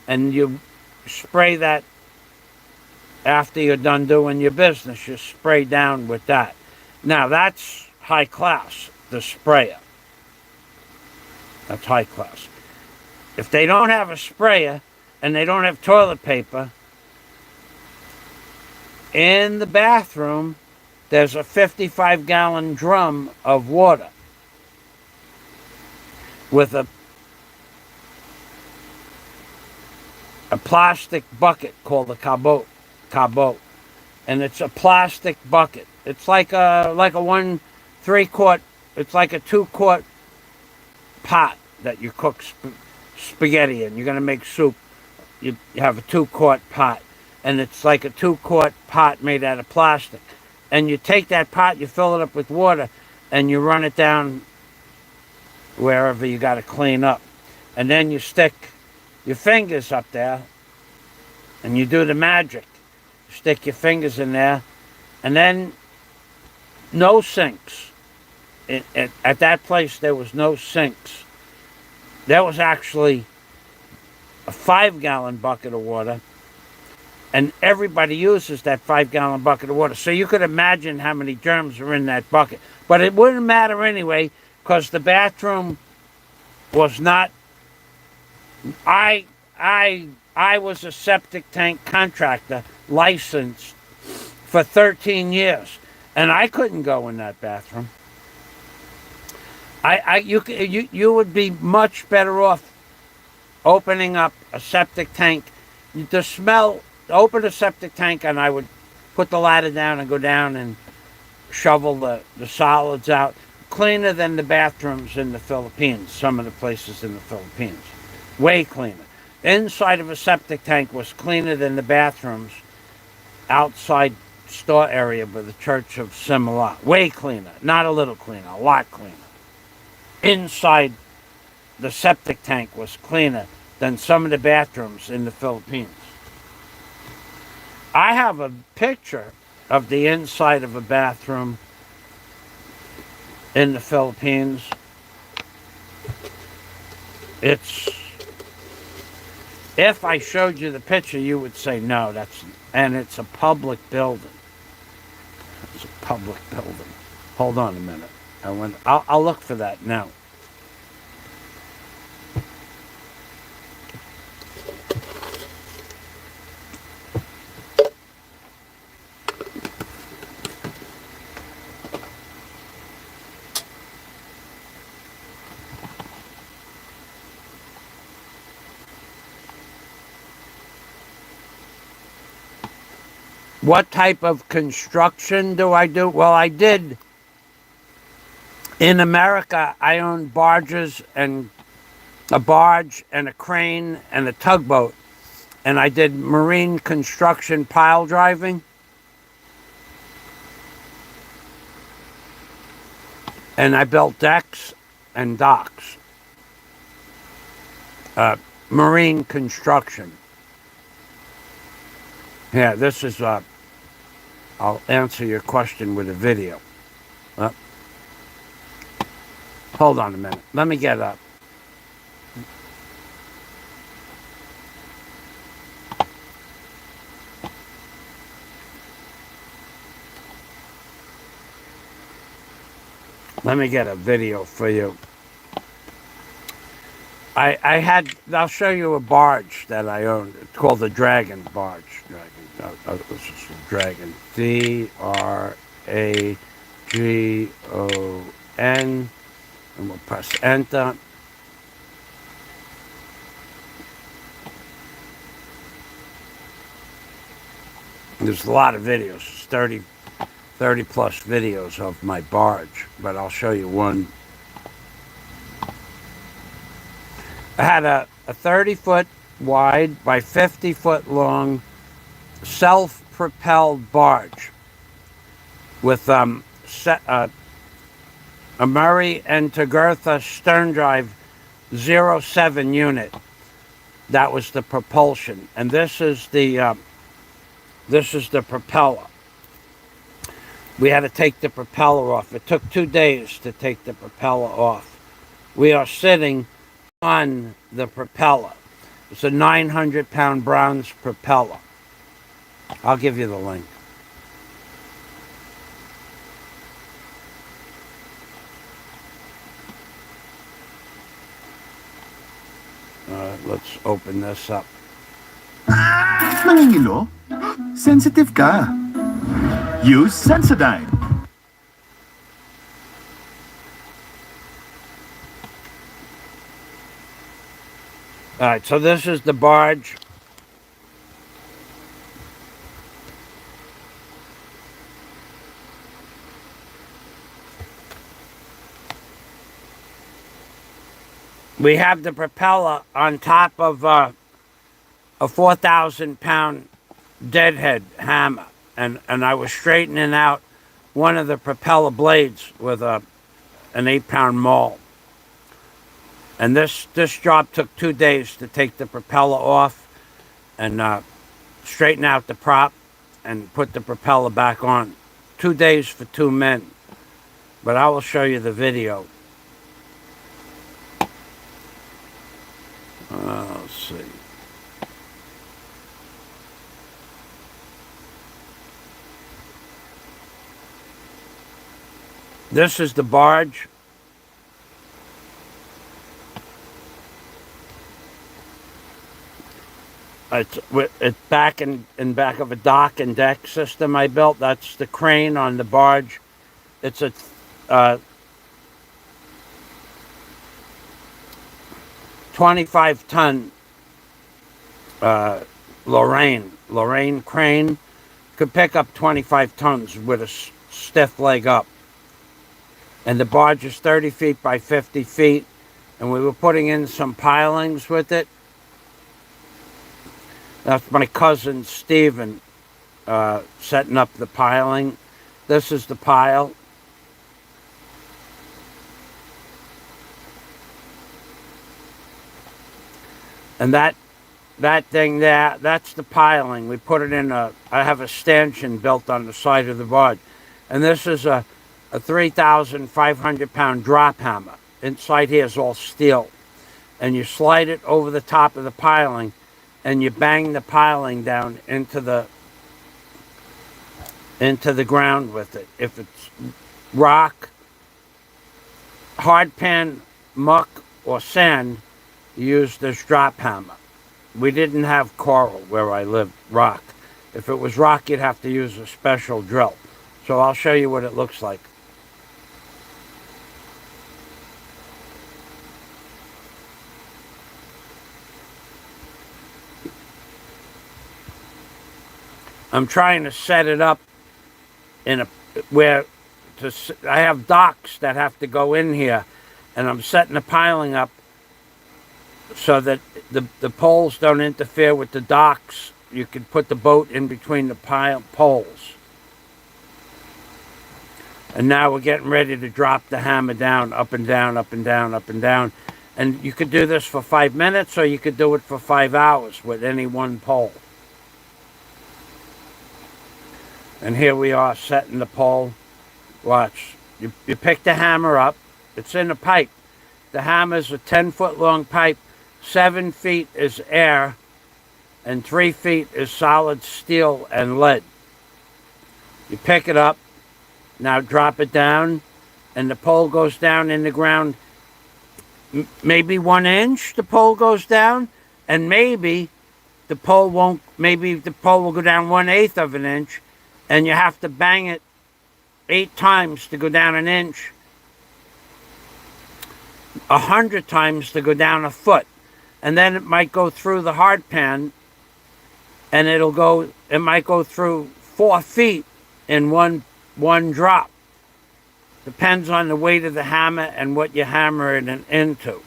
and you spray that after you're done doing your business. You spray down with that. Now that's high class, the sprayer. That's high class. If they don't have a sprayer and they don't have toilet paper, in the bathroom there's a 55-gallon drum of water with a plastic bucket called a cabot. And it's a plastic bucket. It's like a 1/3-quart, it's like a 2-quart pot that you cook spaghetti in. You're going to make soup. you have a 2-quart pot, and it's like a 2-quart pot made out of plastic. And you take that pot, you fill it up with water, and you run it down wherever you got to clean up. And then you stick your fingers up there, and you do the magic. You stick your fingers in there, and then no sinks. At that place, there was no sinks. There was actually a 5-gallon bucket of water, and everybody uses that 5-gallon bucket of water. So you could imagine how many germs are in that bucket. But it wouldn't matter anyway, because the bathroom was not. I was a septic tank contractor, licensed for 13 years, and I couldn't go in that bathroom. You would be much better off opening up a septic tank. The smell, open a septic tank, and I would put the ladder down and go down and shovel the solids out. Cleaner than the bathrooms in the Philippines, some of the places in the Philippines. Way cleaner. Inside of a septic tank was cleaner than the bathrooms outside store area by the Church of Simala. Way cleaner. Not a little cleaner, a lot cleaner. Inside the septic tank was cleaner than some of the bathrooms in the Philippines. I have a picture of the inside of a bathroom in the Philippines. If I showed you the picture, you would say, no, and it's a public building. It's a public building. Hold on a minute. I'll look for that now. What type of construction do I do? Well, I did. In America, I owned barges, and a barge and a crane and a tugboat. And I did marine construction pile driving. And I built decks and docks. Marine construction. Yeah, this is, I'll answer your question with a video. Hold on a minute. Let me get up. Let me get a video for you. I'll show you a barge that I owned. It's called the Dragon Barge. This is the Dragon. D-R-A-G-O-N. And we'll press enter. There's a lot of videos. There's 30 plus videos of my barge, but I'll show you one. I had a 30-foot wide by 50-foot long self-propelled barge with a Murray and Tagurtha stern drive 07 unit. That was the propulsion, and this is the propeller. We had to take the propeller off. It took 2 days to take the propeller off. We are sitting on the propeller. It's a 900-pound bronze propeller. I'll give you the link. Let's open this up. Nangingilo? Sensitive ka. Use Sensodyne. All right, so this is the barge. We have the propeller on top of a 4,000-pound deadhead hammer, and I was straightening out one of the propeller blades with an 8-pound maul. And this job took 2 days to take the propeller off and straighten out the prop and put the propeller back on. 2 days for 2 men. But I will show you the video. Let's see. This is the barge. It's back in back of a dock and deck system I built. That's the crane on the barge. It's a 25-ton Lorraine crane. Could pick up 25 tons with a stiff leg up. And the barge is 30 feet by 50 feet. And we were putting in some pilings with it. That's my cousin Stephen setting up the piling. This is the pile. And that thing there, that's the piling. We put it in I have a stanchion built on the side of the barge. And this is a 3,500-pound drop hammer. Inside here is all steel. And you slide it over the top of the piling, and you bang the piling down into the ground with it. If it's rock, hard pan, muck, or sand, you use this drop hammer. We didn't have coral where I lived, rock. If it was rock, you'd have to use a special drill. So I'll show you what it looks like. I'm trying to set it up I have docks that have to go in here, and I'm setting the piling up so that the poles don't interfere with the docks. You could put the boat in between the poles. And now we're getting ready to drop the hammer down, up and down, up and down, up and down. And you could do this for 5 minutes, or you could do it for 5 hours with any one pole. And here we are setting the pole. Watch. You pick the hammer up. It's in a pipe. The hammer's a 10-foot long pipe. 7 feet is air, and 3 feet is solid steel and lead. You pick it up. Now drop it down, and the pole goes down in the ground. Maybe 1 inch the pole goes down, and maybe the pole won't. Maybe the pole will go down 1/8 of an inch. And you have to bang it 8 times to go down an inch, 100 times to go down a foot. And then it might go through the hard pan, and it might go through 4 feet in one drop. Depends on the weight of the hammer and what you hammer it into.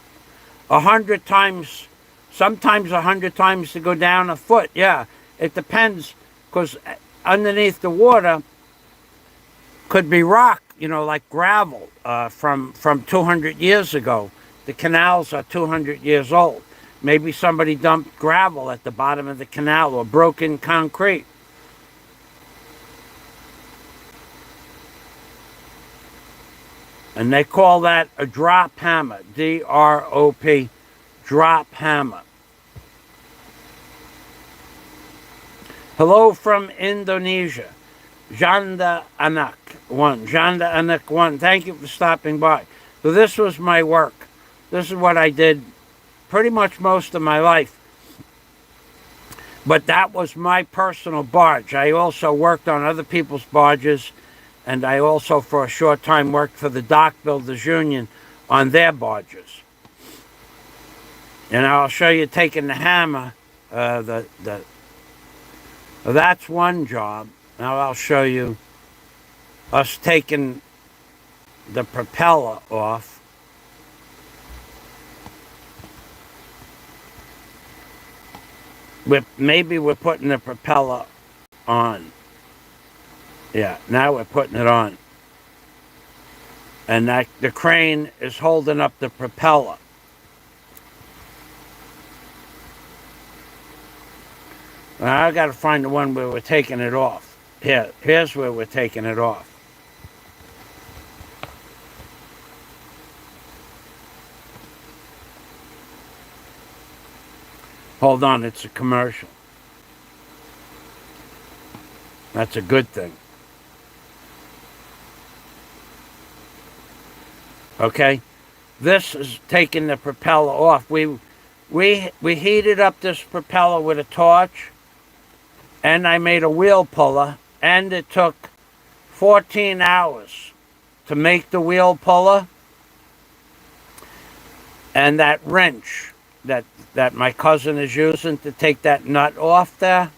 100 times, sometimes 100 times to go down a foot. Yeah, it depends, because underneath the water could be rock, like gravel from 200 years ago. The canals are 200 years old. Maybe somebody dumped gravel at the bottom of the canal or broken concrete. And they call that a drop hammer, D-R-O-P, drop hammer. Hello from Indonesia. Janda Anak 1. Janda Anak 1. Thank you for stopping by. So this was my work. This is what I did pretty much most of my life. But that was my personal barge. I also worked on other people's barges, and I also for a short time worked for the Dock Builders Union on their barges. And I'll show you taking the hammer, that's one job. Now I'll show you us taking the propeller off. Maybe we're putting the propeller on. Yeah, now we're putting it on. And that the crane is holding up the propeller. Now I got to find the one where we're taking it off. Here's where we're taking it off. Hold on, it's a commercial. That's a good thing. Okay, this is taking the propeller off. We heated up this propeller with a torch, and I made a wheel puller, and it took 14 hours to make the wheel puller. And that wrench that my cousin is using to take that nut off there,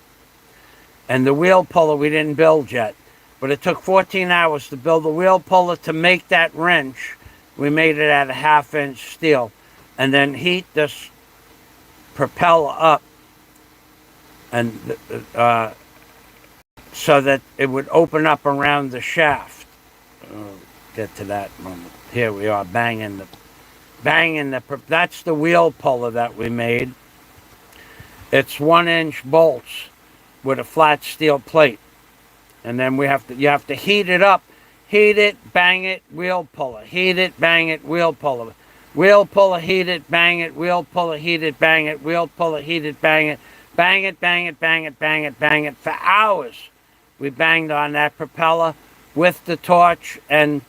and the wheel puller we didn't build yet. But it took 14 hours to build the wheel puller to make that wrench. We made it out of 1/2-inch steel. And then heat this propeller up and so that it would open up around the shaft. Get to that moment. Here we are banging the that's the wheel puller that we made. It's 1-inch bolts with a flat steel plate. And then you have to heat it up. Heat it, bang it, wheel puller. Heat it, bang it, wheel puller. Wheel puller, heat it, bang it, wheel puller, heat it, bang it, wheel puller, heat it, bang it. Bang it, bang it, bang it, bang it, bang it. For hours we banged on that propeller with the torch, and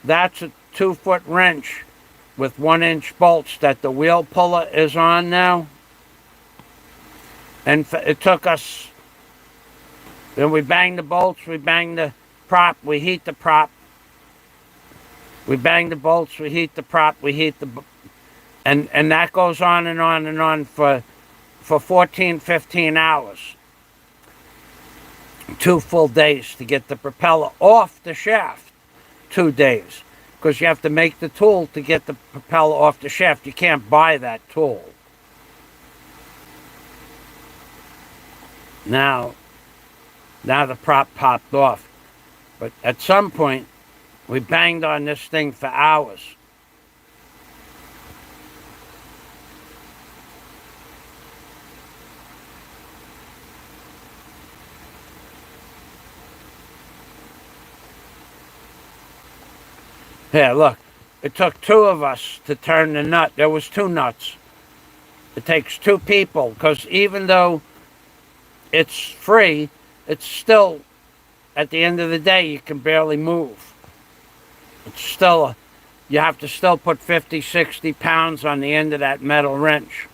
that's a 2-foot wrench with 1-inch bolts that the wheel puller is on now. And it took us, then we banged the bolts, we banged the prop, we heat the prop. We bang the bolts, we heat the prop, we heat the... And that goes on and on and on for 14, 15 hours. 2 full days to get the propeller off the shaft. 2 days. Because you have to make the tool to get the propeller off the shaft. You can't buy that tool. Now the prop popped off. But at some point, we banged on this thing for hours. Here, look. It took 2 of us to turn the nut. There was 2 nuts. It takes 2 people, because even though it's free, it's still, at the end of the day, you can barely move. It's still, you have to still put 50, 60 pounds on the end of that metal wrench.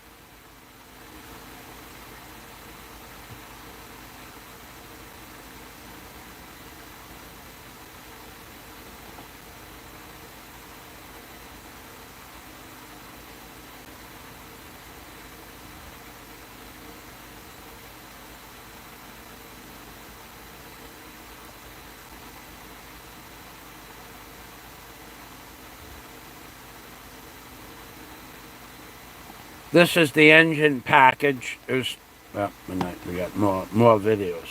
This is the engine package. There's, well, we got more videos.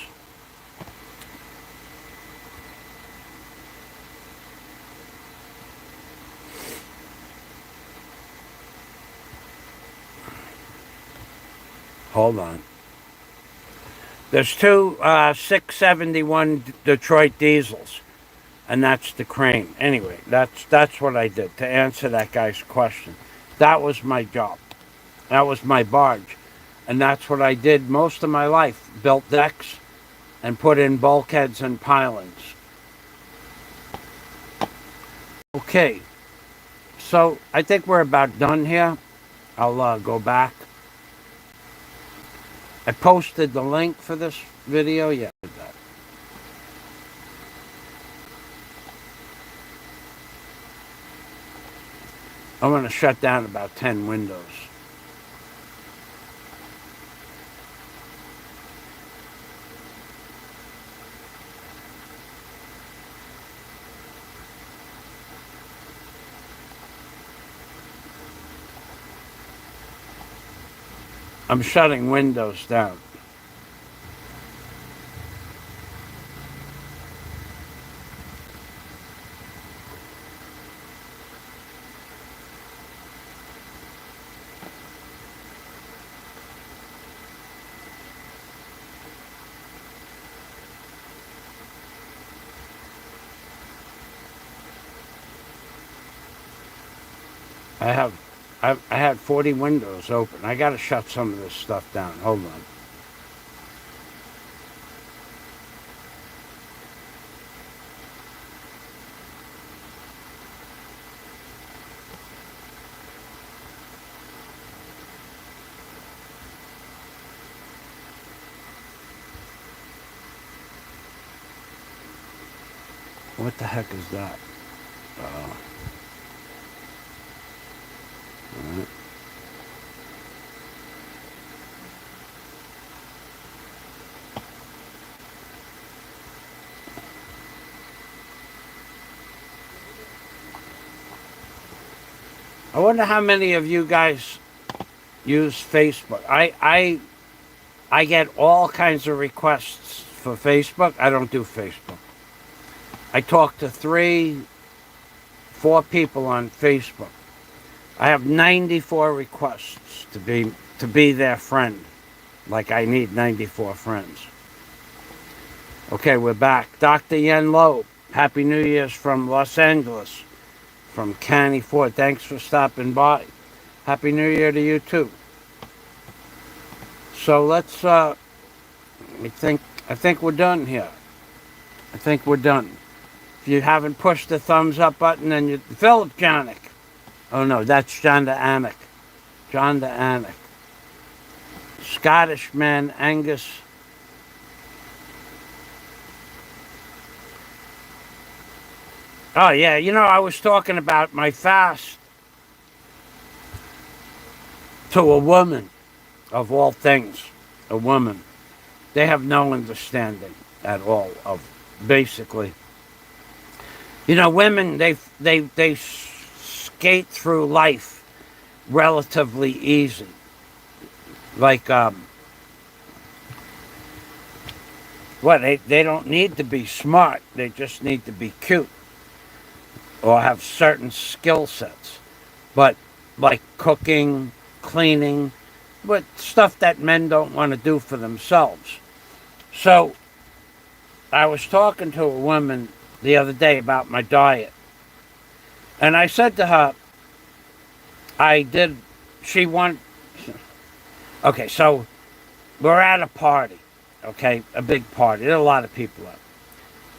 Hold on. There's 2 671 Detroit diesels, and that's the crane. Anyway, that's what I did to answer that guy's question. That was my job. That was my barge. And that's what I did most of my life. Built decks and put in bulkheads and pilings. Okay. So I think we're about done here. I'll go back. I posted the link for this video. Yeah, I did that. I'm going to shut down about 10 windows. I'm shutting windows down. I had 40 windows open. I got to shut some of this stuff down. Hold on. What the heck is that? All right. I wonder how many of you guys use Facebook. I get all kinds of requests for Facebook. I don't do Facebook. I talk to 3, 4 people on Facebook. I have 94 requests to be their friend. Like I need 94 friends. Okay, we're back. Dr. Yen Lo, Happy New Year's from Los Angeles. From Canny Ford. Thanks for stopping by. Happy New Year to you too. So let's I think we're done here. I think we're done. If you haven't pushed the thumbs up button, then you Philip Janik. Oh no, that's John the Anik. John the Anik. Scottish man Angus. Oh yeah, I was talking about my fast to a woman, of all things, a woman. They have no understanding at all of basically. Women they skate through life relatively easy. Like they don't need to be smart. They just need to be cute or have certain skill sets. But like cooking, cleaning, but stuff that men don't want to do for themselves. So I was talking to a woman the other day about my diet. And I said to her, okay, so we're at a party, okay, a big party. There are a lot of people out.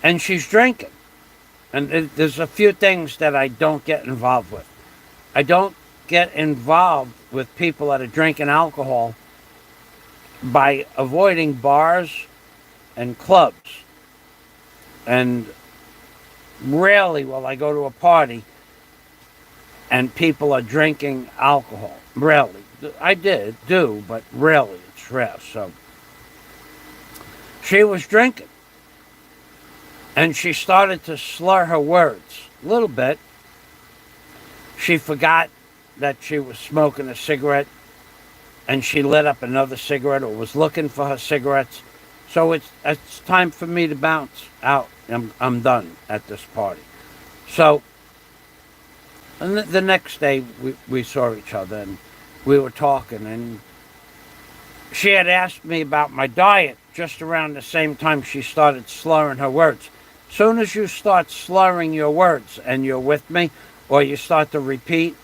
And she's drinking. And there's a few things that I don't get involved with. I don't get involved with people that are drinking alcohol by avoiding bars and clubs. And rarely will I go to a party and people are drinking alcohol. Rarely. I do, but rarely. It's rare. So she was drinking. And she started to slur her words a little bit. She forgot that she was smoking a cigarette and she lit up another cigarette or was looking for her cigarettes. So it's time for me to bounce out. I'm done at this party. So and the next day we saw each other and we were talking, and she had asked me about my diet just around the same time she started slurring her words. Soon as you start slurring your words and you're with me, or you start to repeat,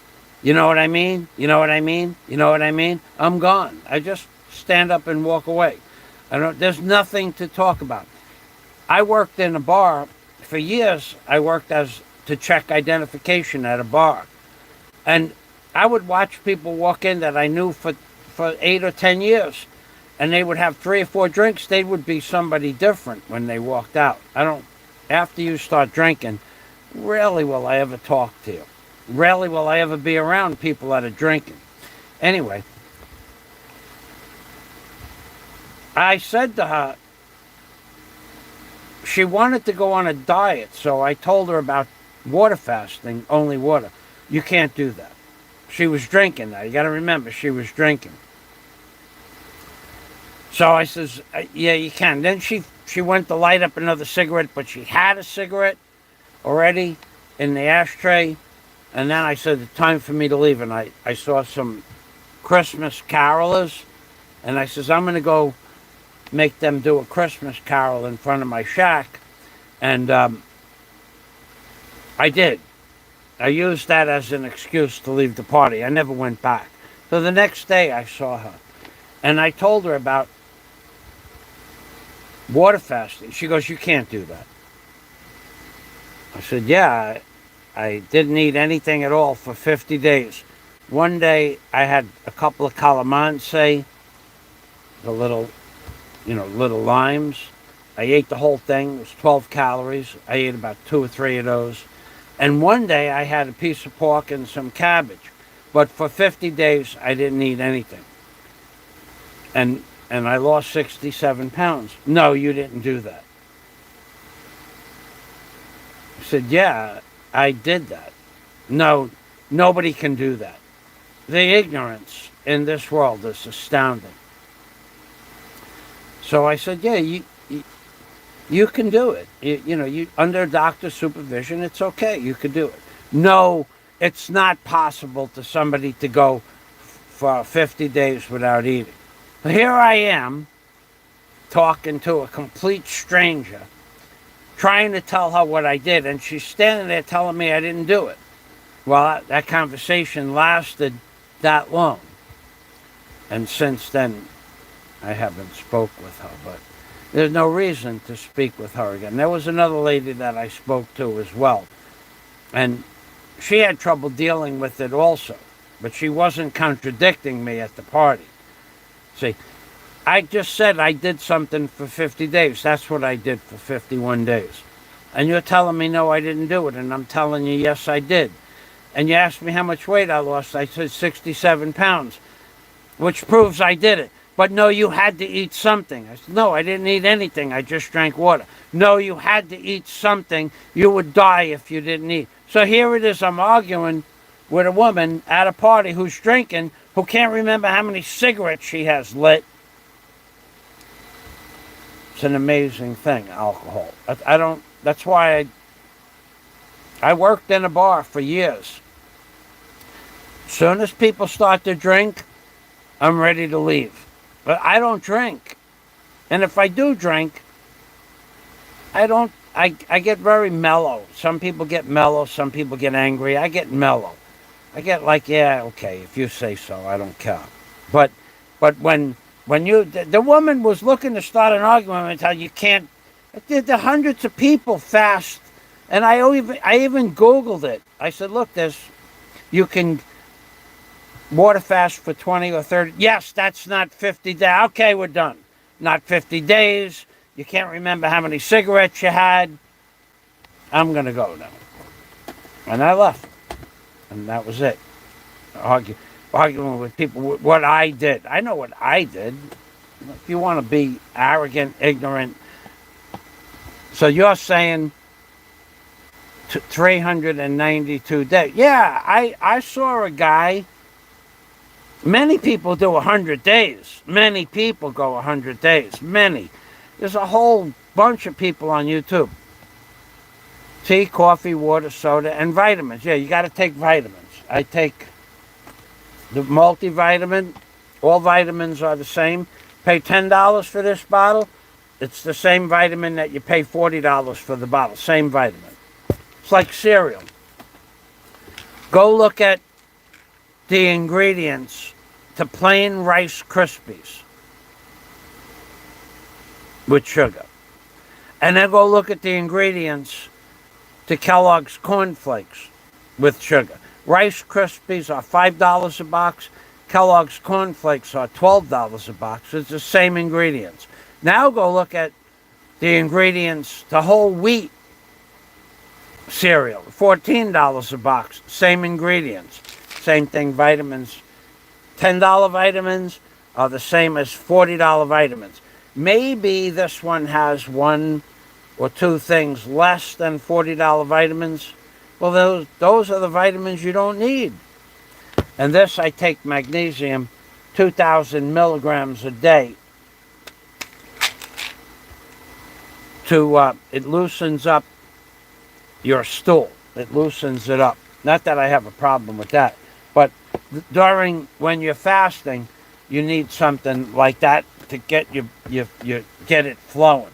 you know what I mean? You know what I mean? You know what I mean? I'm gone. I just stand up and walk away. There's nothing to talk about. I worked in a bar for years. I worked to check identification at a bar. And I would watch people walk in that I knew for 8 or 10 years. And they would have 3 or 4 drinks. They would be somebody different when they walked out. After you start drinking, rarely will I ever talk to you. Rarely will I ever be around people that are drinking. Anyway, I said to her, she wanted to go on a diet, so I told her about water fasting, only water. You can't do that. She was drinking now. You got to remember, she was drinking. So I says, yeah, you can. Then she went to light up another cigarette, but she had a cigarette already in the ashtray. And then I said, it's time for me to leave. And I saw some Christmas carolers. And I says, I'm going to go make them do a Christmas carol in front of my shack. And I did. I used that as an excuse to leave the party. I never went back. So the next day I saw her. And I told her about water fasting. She goes, you can't do that. I said, yeah, I didn't eat anything at all for 50 days. One day I had a couple of calamansi, the little limes. I ate the whole thing. It was 12 calories. I ate about 2 or 3 of those. And one day I had a piece of pork and some cabbage. But for 50 days I didn't eat anything. And I lost 67 pounds. No, you didn't do that. I said, yeah, I did that. No, nobody can do that. The ignorance in this world is astounding. So I said, yeah, you can do it. You under doctor's supervision, it's okay. You can do it. No, it's not possible to somebody to go for 50 days without eating. Here I am, talking to a complete stranger, trying to tell her what I did, and she's standing there telling me I didn't do it. Well, that conversation lasted that long. And since then, I haven't spoke with her, but there's no reason to speak with her again. There was another lady that I spoke to as well, and she had trouble dealing with it also, but she wasn't contradicting me at the party. See, I just said I did something for 50 days. That's what I did for 51 days. And you're telling me, no, I didn't do it. And I'm telling you, yes, I did. And you asked me how much weight I lost. I said 67 pounds, which proves I did it. But no, you had to eat something. I said, no, I didn't eat anything. I just drank water. No, you had to eat something. You would die if you didn't eat. So here it is. I'm arguing with a woman at a party who's drinking, who can't remember how many cigarettes she has lit. It's an amazing thing, alcohol. That's why I worked in a bar for years. As soon as people start to drink, I'm ready to leave. But I don't drink. And if I do drink, I get very mellow. Some people get mellow, some people get angry. I get mellow. I get like, yeah, okay, if you say so, I don't care. But when the woman was looking to start an argument and tell you can't, the hundreds of people fast, and I even Googled it. I said, look, you can water fast for 20 or 30. Yes, that's not 50 days. Okay, we're done. Not 50 days. You can't remember how many cigarettes you had. I'm going to go now. And I left. And that was it. Arguing with people what I did. I know what I did. If you want to be arrogant, ignorant. So you're saying 392 days. Yeah, I saw a guy. Many people do 100 days. Many people go 100 days. Many. There's a whole bunch of people on YouTube. Tea, coffee, water, soda, and vitamins. Yeah, you got to take vitamins. I take the multivitamin. All vitamins are the same. Pay $10 for this bottle. It's the same vitamin that you pay $40 for the bottle. Same vitamin. It's like cereal. Go look at the ingredients to plain Rice Krispies with sugar. And then go look at the ingredients to Kellogg's Corn Flakes with sugar. Rice Krispies are $5 a box. Kellogg's Corn Flakes are $12 a box. It's the same ingredients. Now go look at the ingredients to whole wheat cereal. $14 a box. Same ingredients. Same thing, vitamins. $10 vitamins are the same as $40 vitamins. Maybe this one has 1 or 2 things less than $40 vitamins. Well, those are the vitamins you don't need. And this, I take magnesium, 2,000 milligrams a day. it loosens up your stool. It loosens it up. Not that I have a problem with that, but when you're fasting, you need something like that to get you get it flowing.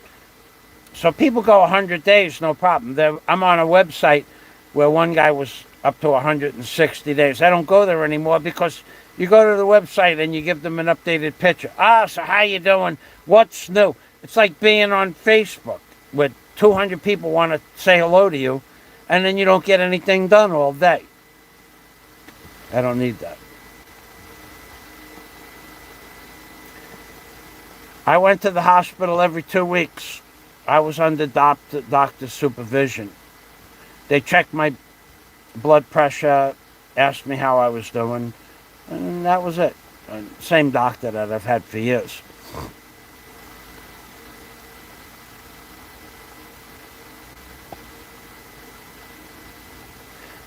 So people go 100 days, no problem. I'm on a website where one guy was up to 160 days. I don't go there anymore because you go to the website and you give them an updated picture. So how you doing? What's new? It's like being on Facebook with 200 people want to say hello to you, and then you don't get anything done all day. I don't need that. I went to the hospital every 2 weeks. I was under doctor's supervision. They checked my blood pressure, asked me how I was doing, and that was it. Same doctor that I've had for years.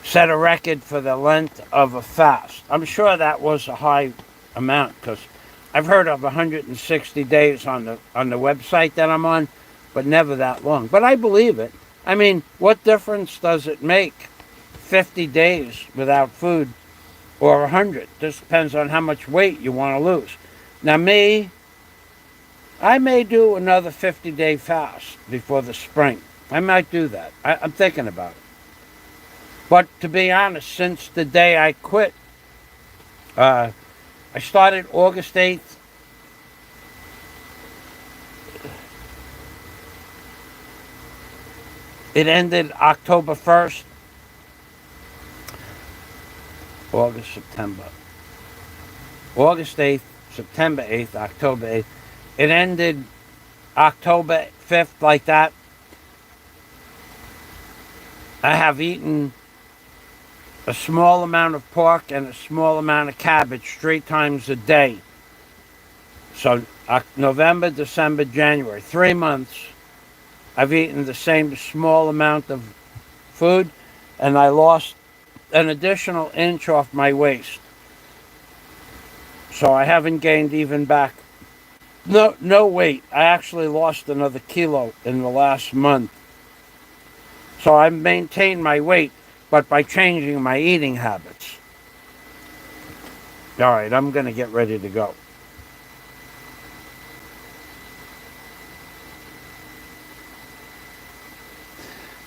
Set a record for the length of a fast. I'm sure that was a high amount because I've heard of 160 days on the website that I'm on, but never that long. But I believe it. I mean, what difference does it make? 50 days without food or 100? This depends on how much weight you want to lose. Now I may do another 50-day fast before the spring. I might do that. I'm thinking about it. But to be honest, since the day I quit, I started August 8th. It ended October 1st. August 8th, September 8th, October 8th. It ended October 5th, like that. I have eaten a small amount of pork and a small amount of cabbage 3 times a day. So November, December, January, 3 months, I've eaten the same small amount of food, and I lost an additional inch off my waist. So I haven't gained even back. No weight. I actually lost another kilo in the last month. So I've maintained my weight, but by changing my eating habits. All right, I'm going to get ready to go.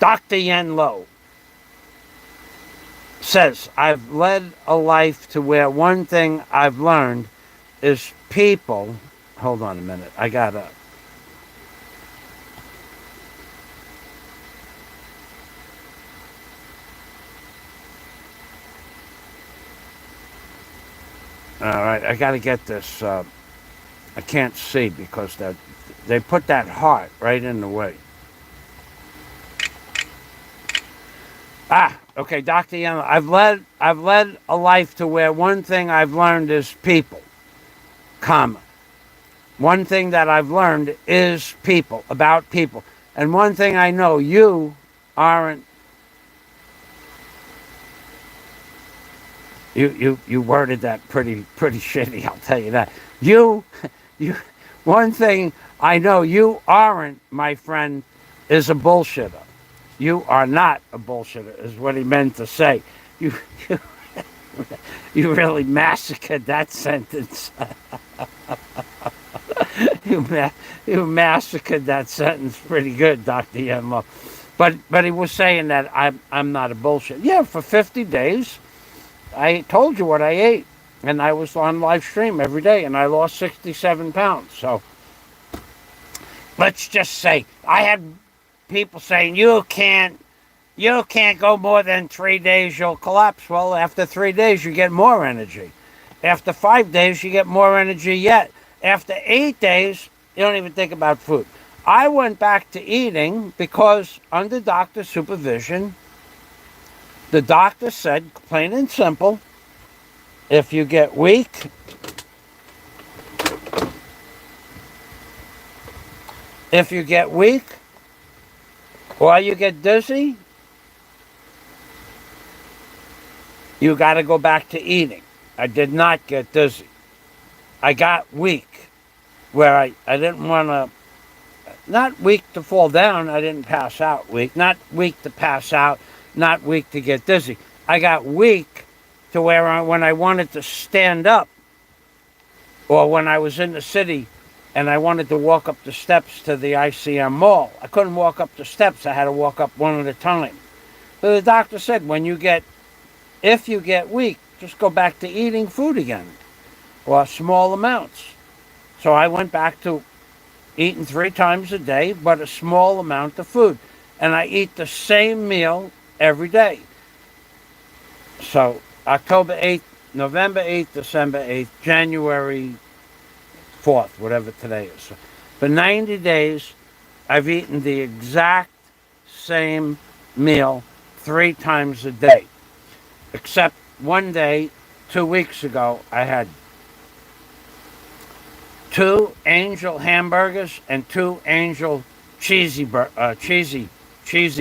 Dr. Yen Lo says, I've led a life to where one thing I've learned is people. Hold on a minute. I got to. All right, I got to get this. I can't see because they put that heart right in the way. Okay, Dr. Yen, I've led a life to where one thing I've learned is people, comma. One thing that I've learned is people, about people. And one thing I know, you aren't. You worded that pretty shitty, I'll tell you that. You one thing I know, you aren't, my friend, is a bullshitter. You are not a bullshitter, is what he meant to say. You really massacred that sentence. You massacred that sentence pretty good, Dr. Yenlo. But he was saying that I'm not a bullshit. Yeah, for 50 days, I told you what I ate, and I was on live stream every day, and I lost 67 pounds. So let's just say I had people saying you can't go more than 3 days, you'll collapse. Well, after 3 days, you get more energy. After 5 days, you get more energy yet. After 8 days, you don't even think about food. I went back to eating because under doctor supervision, the doctor said, plain and simple, if you get weak, or you get dizzy, you got to go back to eating. I did not get dizzy. I got weak, where I didn't want to not weak to fall down. I didn't pass out weak. Not weak to pass out. Not weak to get dizzy. I got weak to where when I wanted to stand up, or when I was in the city and I wanted to walk up the steps to the ICM mall, I couldn't walk up the steps. I had to walk up one at a time. So the doctor said, if you get weak, just go back to eating food again, or small amounts. So I went back to eating 3 times a day, but a small amount of food. And I eat the same meal every day. So October 8th, November 8th, December 8th, January 4th, whatever today is. So for 90 days, I've eaten the exact same meal 3 times a day. Except one day, 2 weeks ago, I had 2 Angel hamburgers and 2 Angel cheesy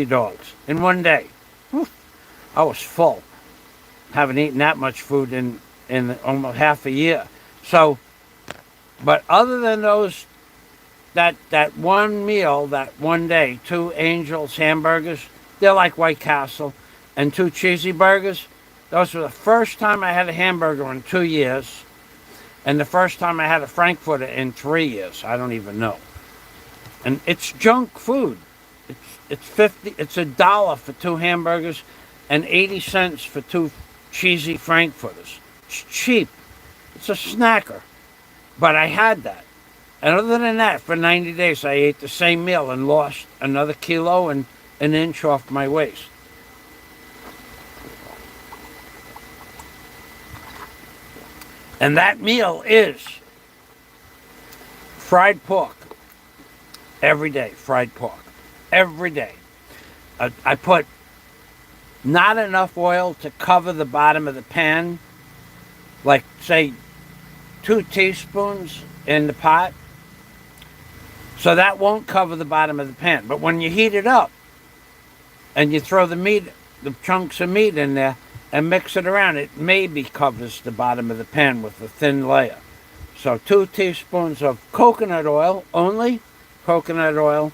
dogs in one day. Whew. I was full. Haven't eaten that much food in almost half a year. So, but other than those, that one meal, that one day, 2 Angels hamburgers, they're like White Castle, and 2 cheesy burgers. Those were the first time I had a hamburger in 2 years, and the first time I had a Frankfurter in 3 years. I don't even know. And it's junk food. It's $1 for 2 hamburgers, and 80 cents for 2 cheesy Frankfurters. It's cheap. It's a snacker. But I had that. And other than that, for 90 days, I ate the same meal and lost another kilo and an inch off my waist. And that meal is fried pork. Every day, fried pork. Every day. I put not enough oil to cover the bottom of the pan. Like, say, 2 teaspoons in the pot. So that won't cover the bottom of the pan. But when you heat it up and you throw the chunks of meat in there and mix it around, it maybe covers the bottom of the pan with a thin layer. So 2 teaspoons of coconut oil, only coconut oil.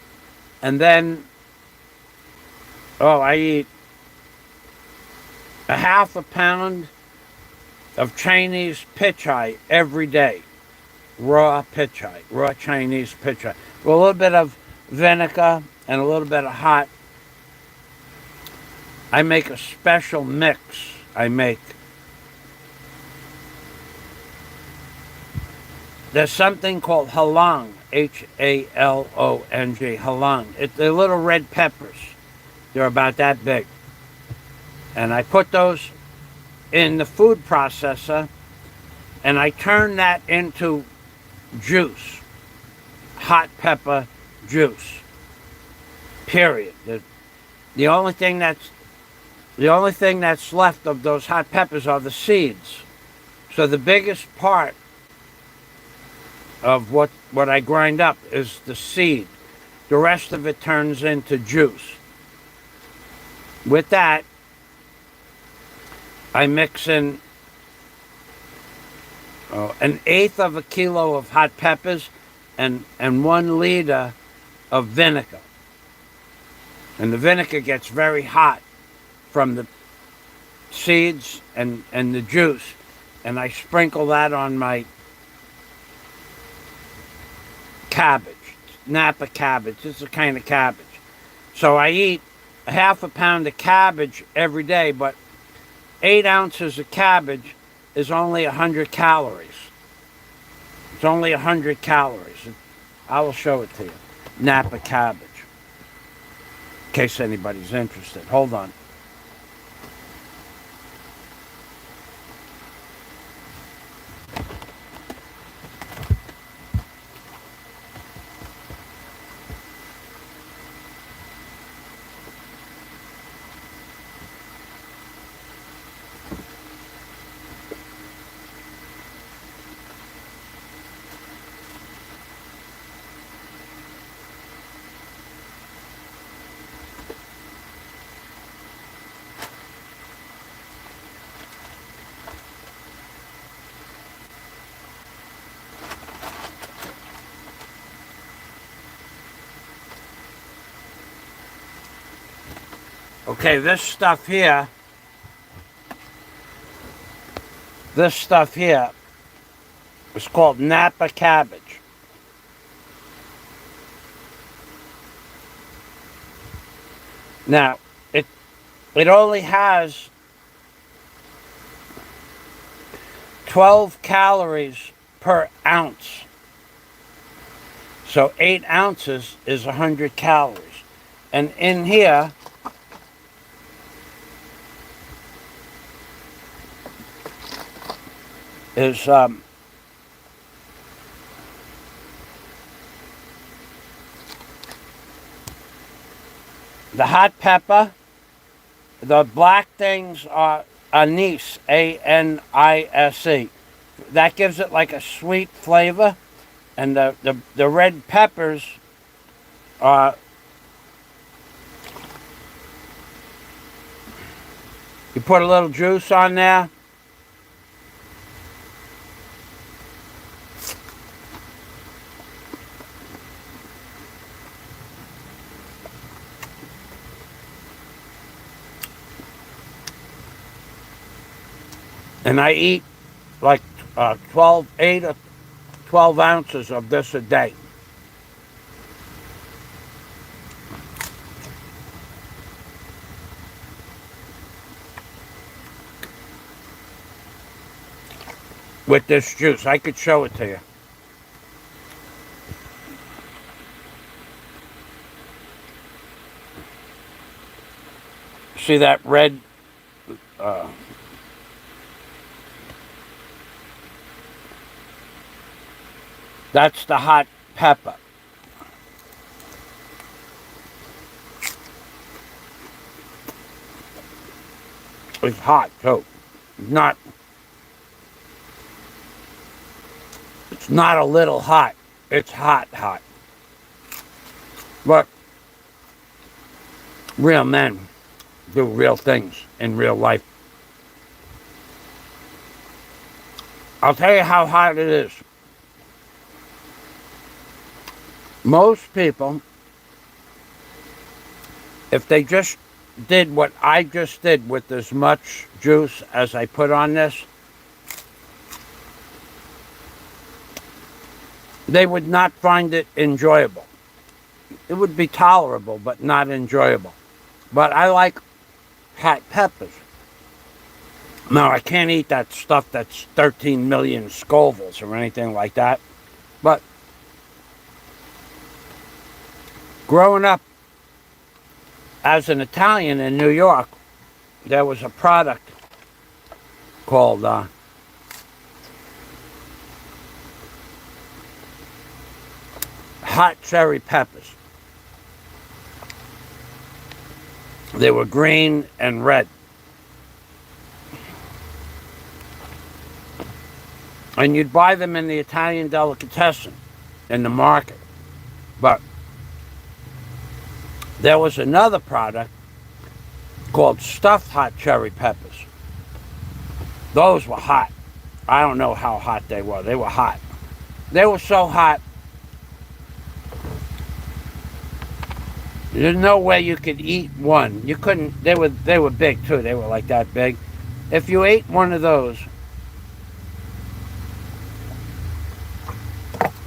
And then, I eat a half a pound of Chinese pichai every day. Raw pichai, raw Chinese pichai. With a little bit of vinegar and a little bit of hot. I make a special mix. There's something called halong, Halong, halong. They're little red peppers. They're about that big. And I put those in the food processor, and I turn that into juice, hot pepper juice. Period. The only thing that's left of those hot peppers are the seeds. So the biggest part of what I grind up is the seed. The rest of it turns into juice. With that, I mix in 1/8 of a kilo of hot peppers and 1 liter of vinegar. And the vinegar gets very hot from the seeds and the juice. And I sprinkle that on my cabbage, Napa cabbage. It's a kind of cabbage. So I eat a half a pound of cabbage every day, but 8 ounces of cabbage is only 100 calories. It's only 100 calories. I will show it to you. Napa cabbage. In case anybody's interested. Hold on. Okay, this stuff here is called Napa cabbage. Now, it only has 12 calories per ounce. So 8 ounces is 100 calories. And in here is the hot pepper. The black things are anise, A-N-I-S-E. That gives it like a sweet flavor. And the red peppers are, you put a little juice on there. And I eat like 8 or 12 ounces of this a day. With this juice. I could show it to you. See that red that's the hot pepper. It's hot too. It's not a little hot. It's hot. But real men do real things in real life. I'll tell you how hot it is. Most people, if they just did what I just did with as much juice as I put on this, they would not find it enjoyable. It would be tolerable, but not enjoyable. But I like hot peppers. Now, I can't eat that stuff that's 13 million Scovilles or anything like that. But growing up as an Italian in New York, there was a product called hot cherry peppers. They were green and red. And you'd buy them in the Italian delicatessen in the market. But there was another product called stuffed hot cherry peppers. Those were hot. I don't know how hot they were. They were hot. They were so hot, there's no way you could eat one. You couldn't. They were big too. They were like that big. If you ate one of those,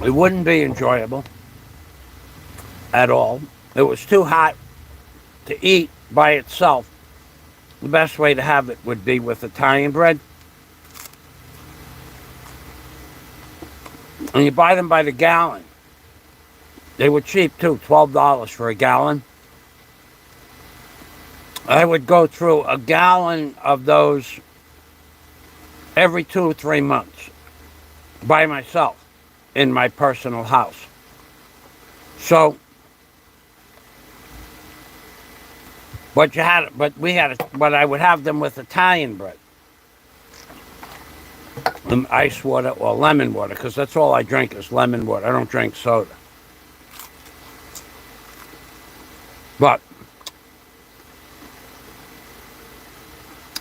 it wouldn't be enjoyable at all. It was too hot to eat by itself. The best way to have it would be with Italian bread. And you buy them by the gallon. They were cheap too, $12 for a gallon. I would go through a gallon of those every 2 or 3 months by myself in my personal house. So, but I would have them with Italian bread. Ice water or lemon water, because that's all I drink is lemon water. I don't drink soda. But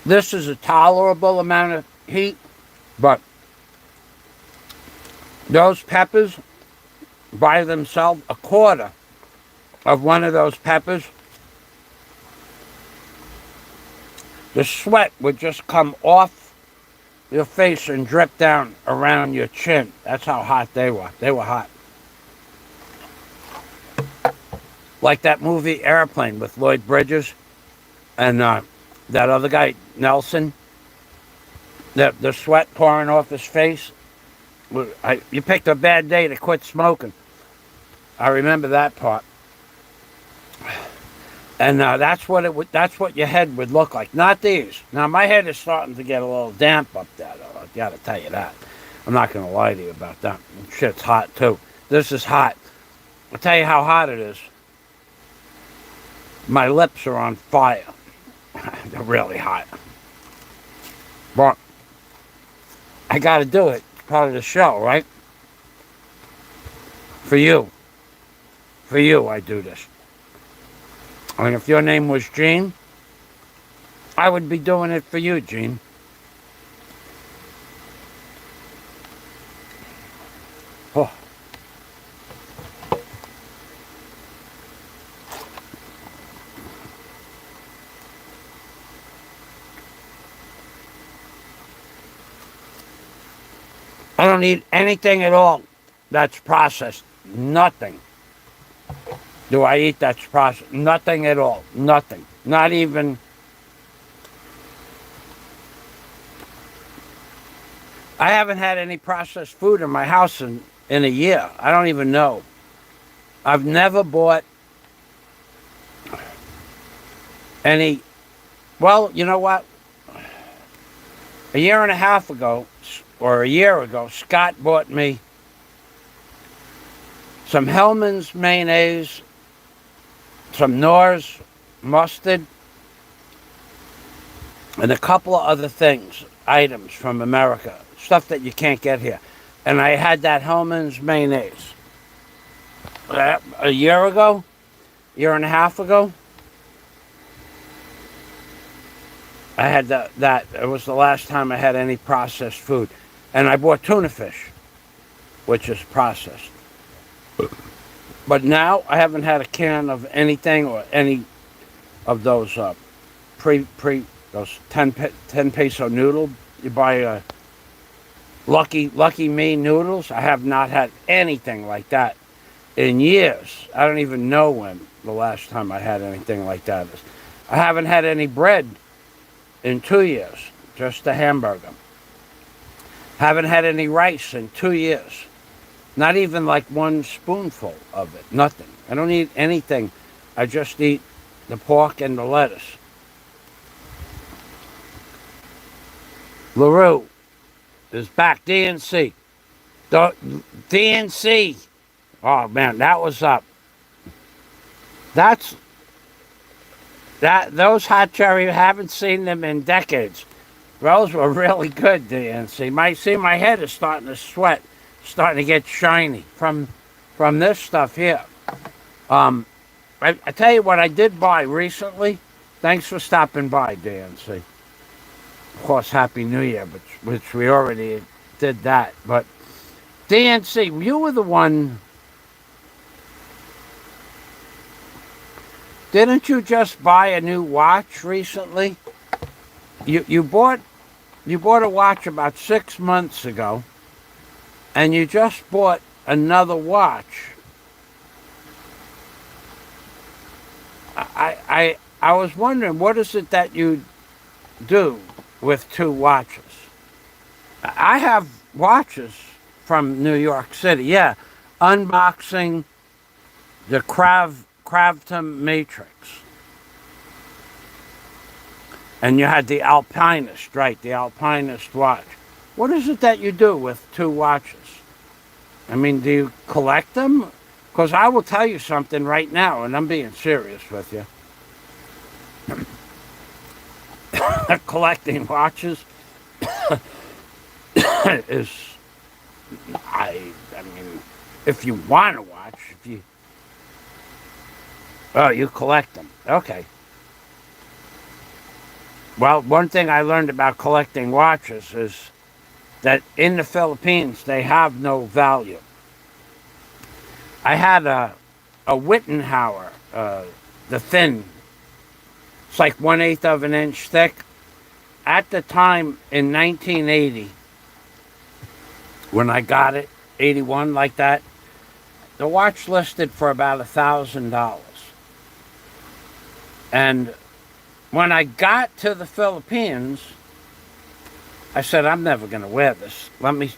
this is a tolerable amount of heat, but those peppers by themselves, a quarter of one of those peppers The sweat would just come off your face and drip down around your chin. That's how hot they were. They were hot. Like that movie Airplane with Lloyd Bridges and that other guy, Nelson. The sweat pouring off his face. You picked a bad day to quit smoking. I remember that part. And that's what your head would look like. Not these. Now my head is starting to get a little damp up there, though. I gotta tell you that. I'm not gonna lie to you about that. Shit's hot too. This is hot. I'll tell you how hot it is. My lips are on fire. They're really hot. But I gotta do it. It's part of the show, right? For you. For you, I do this. I mean, if your name was Gene, I would be doing it for you, Gene. Oh. I don't eat anything at all that's processed. Nothing. Do I eat that's processed? Nothing at all. Nothing. Not even. I haven't had any processed food in my house in a year. I don't even know. I've never bought any. Well, you know what? A year and a half ago, or a year ago, Scott bought me some Hellman's mayonnaise, some Knorr's mustard, and a couple of other things, items from America, stuff that you can't get here. And I had that Hellman's mayonnaise a year ago, year and a half ago. I had that. It was the last time I had any processed food. And I bought tuna fish, which is processed. But now I haven't had a can of anything or any of those those 10 peso noodle. You buy a Lucky Me noodles. I have not had anything like that in years. I don't even know when the last time I had anything like that is. I haven't had any bread in 2 years, just a hamburger. Haven't had any rice in 2 years. Not even like one spoonful of it. Nothing. I don't eat anything. I just eat the pork and the lettuce. LaRue is back. DNC. DNC. Oh man, that was up. Those hot cherry, I haven't seen them in decades. Those were really good, DNC. My head is starting to sweat. Starting to get shiny from this stuff here. I tell you what I did buy recently. Thanks for stopping by, DNC. Of course, Happy New Year, which we already did that. But DNC, you were the one. Didn't you just buy a new watch recently? You bought a watch about 6 months ago. And you just bought another watch. I was wondering, what is it that you do with two watches? I have watches from New York City. Yeah, unboxing the Cravton Matrix. And you had the Alpinist, right, the Alpinist watch. What is it that you do with two watches? I mean, do you collect them? Because I will tell you something right now, and I'm being serious with you. Collecting watches is, I mean, if you want to watch, you collect them. Okay. Well, one thing I learned about collecting watches is that in the Philippines, they have no value. I had a Wittenhauer, the thin. It's like 1/8 of an inch thick. at the time in 1980, when I got it, 81 like that, the watch listed for about $1,000. And when I got to the Philippines, I said, I'm never going to wear this. Let me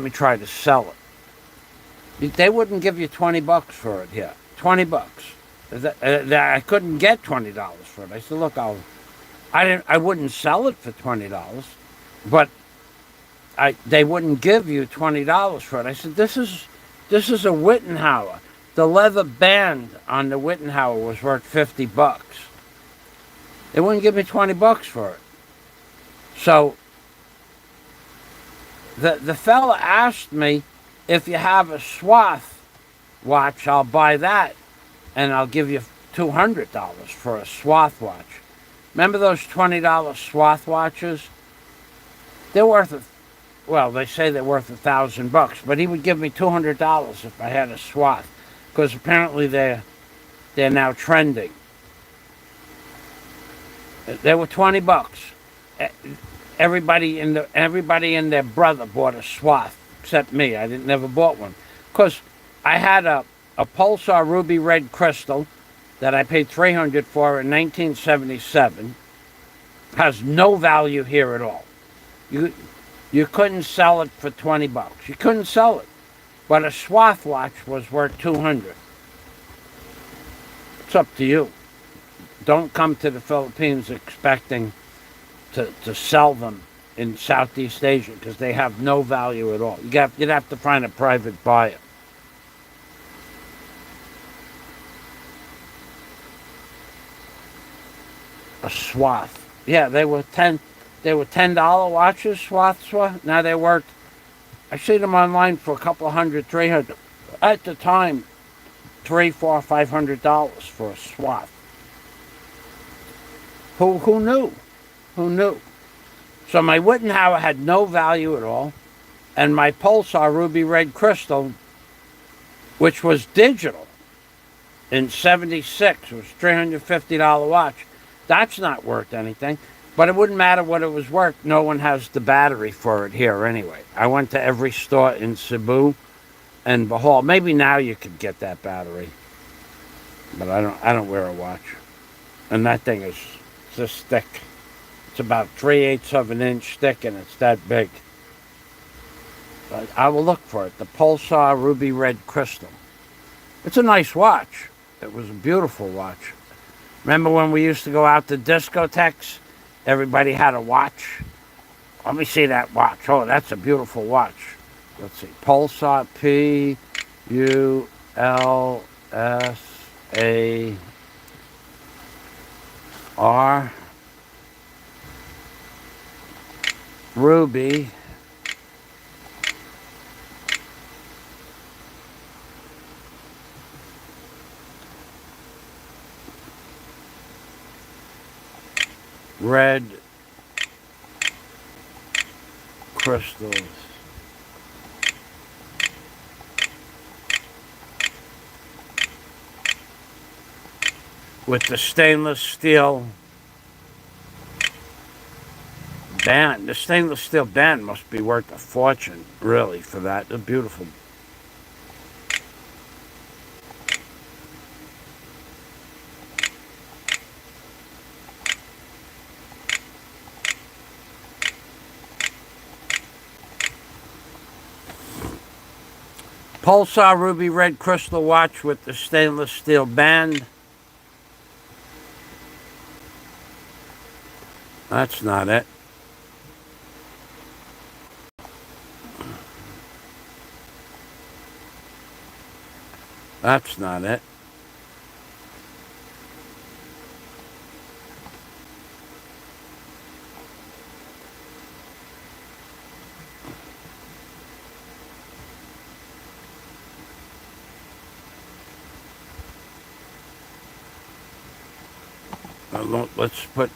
try to sell it. They wouldn't give you $20 for it here. $20. I couldn't get $20 for it. I said, look, I wouldn't sell it for $20, but they wouldn't give you $20 for it. I said, this is a Wittenhauer. The leather band on the Wittenhauer was worth $50. They wouldn't give me $20 for it. So the fella asked me, if you have a Swath watch, I'll buy that, and I'll give you $200 for a Swath watch. Remember those $20 Swath watches? They're worth they say they're worth $1,000, but he would give me $200 if I had a Swath, because apparently they're now trending. They were $20. Everybody and their brother bought a Swath, except me. I never bought one, because I had a Pulsar ruby red crystal that I paid $300 for in 1977. Has no value here at all. You couldn't sell it for $20. You couldn't sell it. But a Swath watch was worth $200. It's up to you. Don't come to the Philippines expecting to sell them in Southeast Asia, because they have no value at all. You'd have to find a private buyer. A Swath. Yeah, they were $10 watches, Swaths were. Now they're worth, I see them online for a couple hundred, $300. At the time, $300, $400, $500 for a Swath. Who knew? Who knew? So my Wittenhauer had no value at all, and my Pulsar ruby red crystal, which was digital in '76, was $350 watch. That's not worth anything, but it wouldn't matter what it was worth. No one has the battery for it here anyway. I went to every store in Cebu and Bohol. Maybe now you could get that battery, but I don't wear a watch, and that thing is this thick. It's about 3/8 of an inch thick, and it's that big. But I will look for it. The Pulsar ruby red crystal. It's a nice watch. It was a beautiful watch. Remember when we used to go out to discotheques? Everybody had a watch. Let me see that watch. Oh, that's a beautiful watch. Let's see. Pulsar, Pulsar, ruby, red crystals. With the stainless steel band. The stainless steel band must be worth a fortune, really, for that. They're beautiful. Pulsar ruby red crystal watch with the stainless steel band. That's not it. That's not it.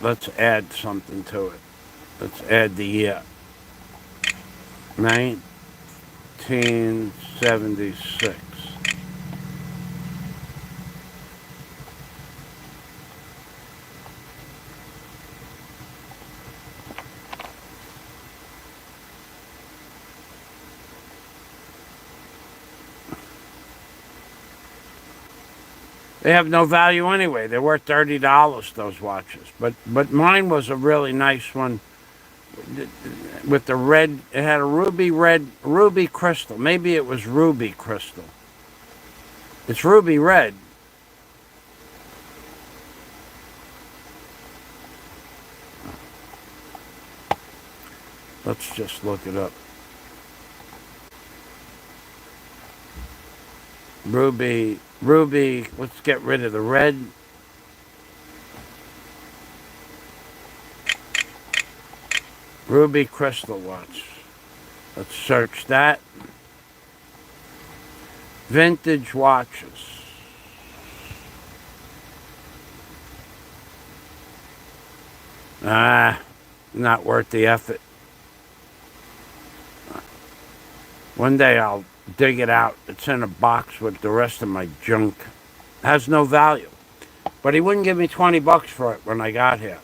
Let's add something to it. Let's add the year. 1976. They have no value anyway. They're worth $30, those watches. But mine was a really nice one with the red. It had a ruby crystal. Maybe it was ruby crystal. It's ruby red. Let's just look it up. Ruby, let's get rid of the red. Ruby crystal watch. Let's search that. Vintage watches. Not worth the effort. One day I'll dig it out. It's in a box with the rest of my junk. Has no value. But he wouldn't give me $20 for it when I got here.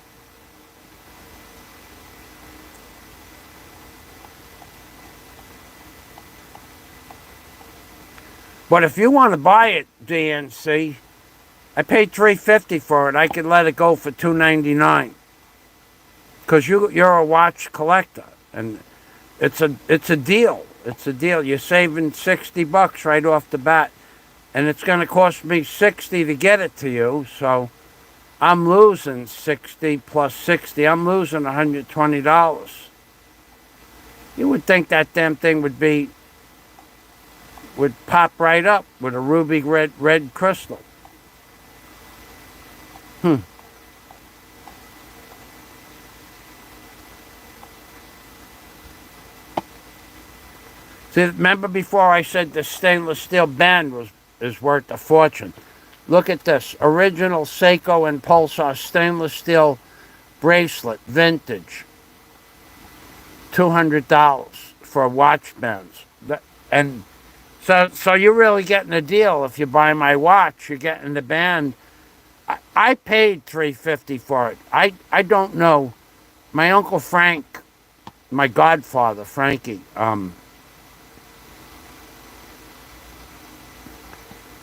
But if you want to buy it, DNC, I paid $350 for it. I could let it go for $299. Because you're a watch collector, and it's a deal. It's a deal. You're saving $60 right off the bat, and it's going to cost me $60 to get it to you. So I'm losing $60 plus $60. I'm losing $120. You would think that damn thing would pop right up with a ruby red crystal. See, remember before I said the stainless steel band is worth a fortune? Look at this. Original Seiko and Pulsar stainless steel bracelet, vintage. $200 for watch bands. And so you're really getting a deal. If you buy my watch, you're getting the band. I paid $350 for it. I don't know. My Uncle Frank, my godfather, Frankie,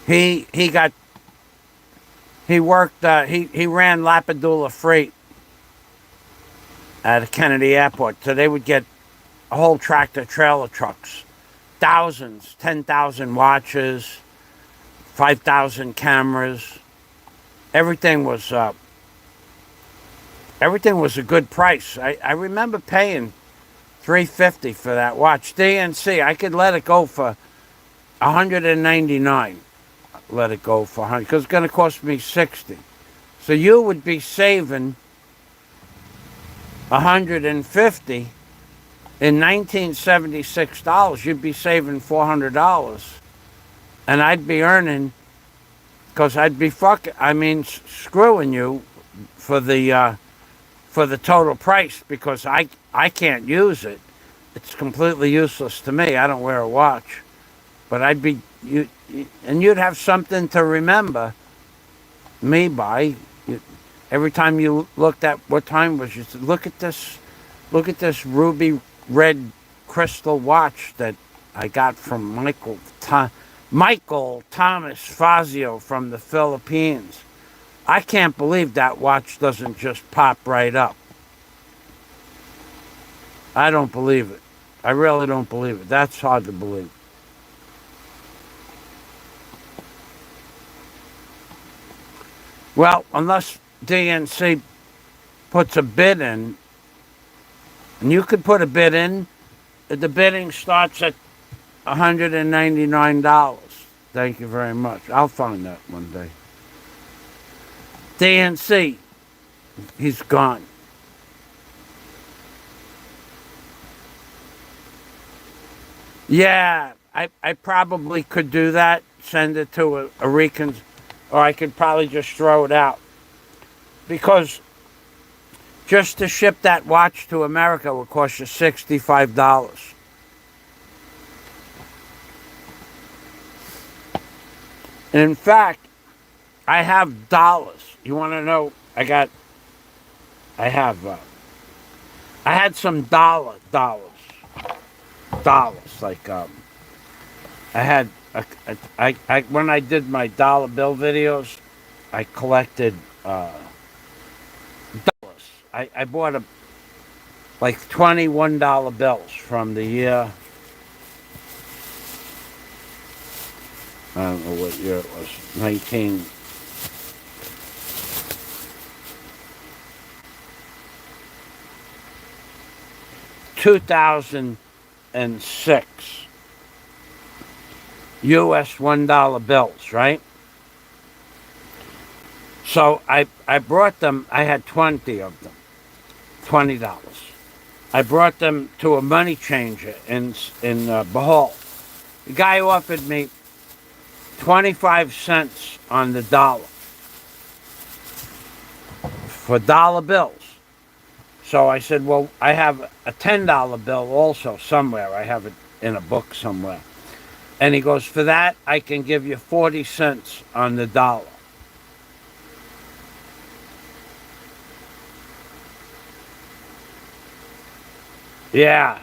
He ran Lapadula Freight at Kennedy Airport. So they would get a whole tractor trailer trucks, thousands, 10,000 watches, 5,000 cameras. Everything was a good price. I remember paying $350 for that watch. DNC, I could let it go for $199. Let it go for $100 because it's going to cost me $60. So you would be saving $150 in $1976. You'd be saving $400, and I'd be earning, because I'd be screwing you for the total price, because I can't use it. It's completely useless to me. I don't wear a watch, but I'd be and you'd have something to remember me by. Every time you looked at what time was, you said, look at this ruby red crystal watch that I got from Michael Thomas Fazio from the Philippines. I can't believe that watch doesn't just pop right up. I don't believe it. I really don't believe it. That's hard to believe. Well, unless DNC puts a bid in, and you could put a bid in, the bidding starts at $199. Thank you very much. I'll find that one day. DNC, he's gone. Yeah, I probably could do that, send it to a recon, or I could probably just throw it out. Because just to ship that watch to America would cost you $65. And in fact, I have dollars. You want to know? I had some dollars. Like I had when I did my dollar bill videos, I collected dollars. I bought like $21 bills from the year. I don't know what year it was. 2006 U.S. $1 bills, right? So I brought them. I had 20 of them, $20. I brought them to a money changer in Bahal. The guy offered me 25 cents on the dollar for dollar bills. So I said, well, I have a $10 bill also somewhere. I have it in a book somewhere. And he goes, for that, I can give you 40 cents on the dollar. Yeah.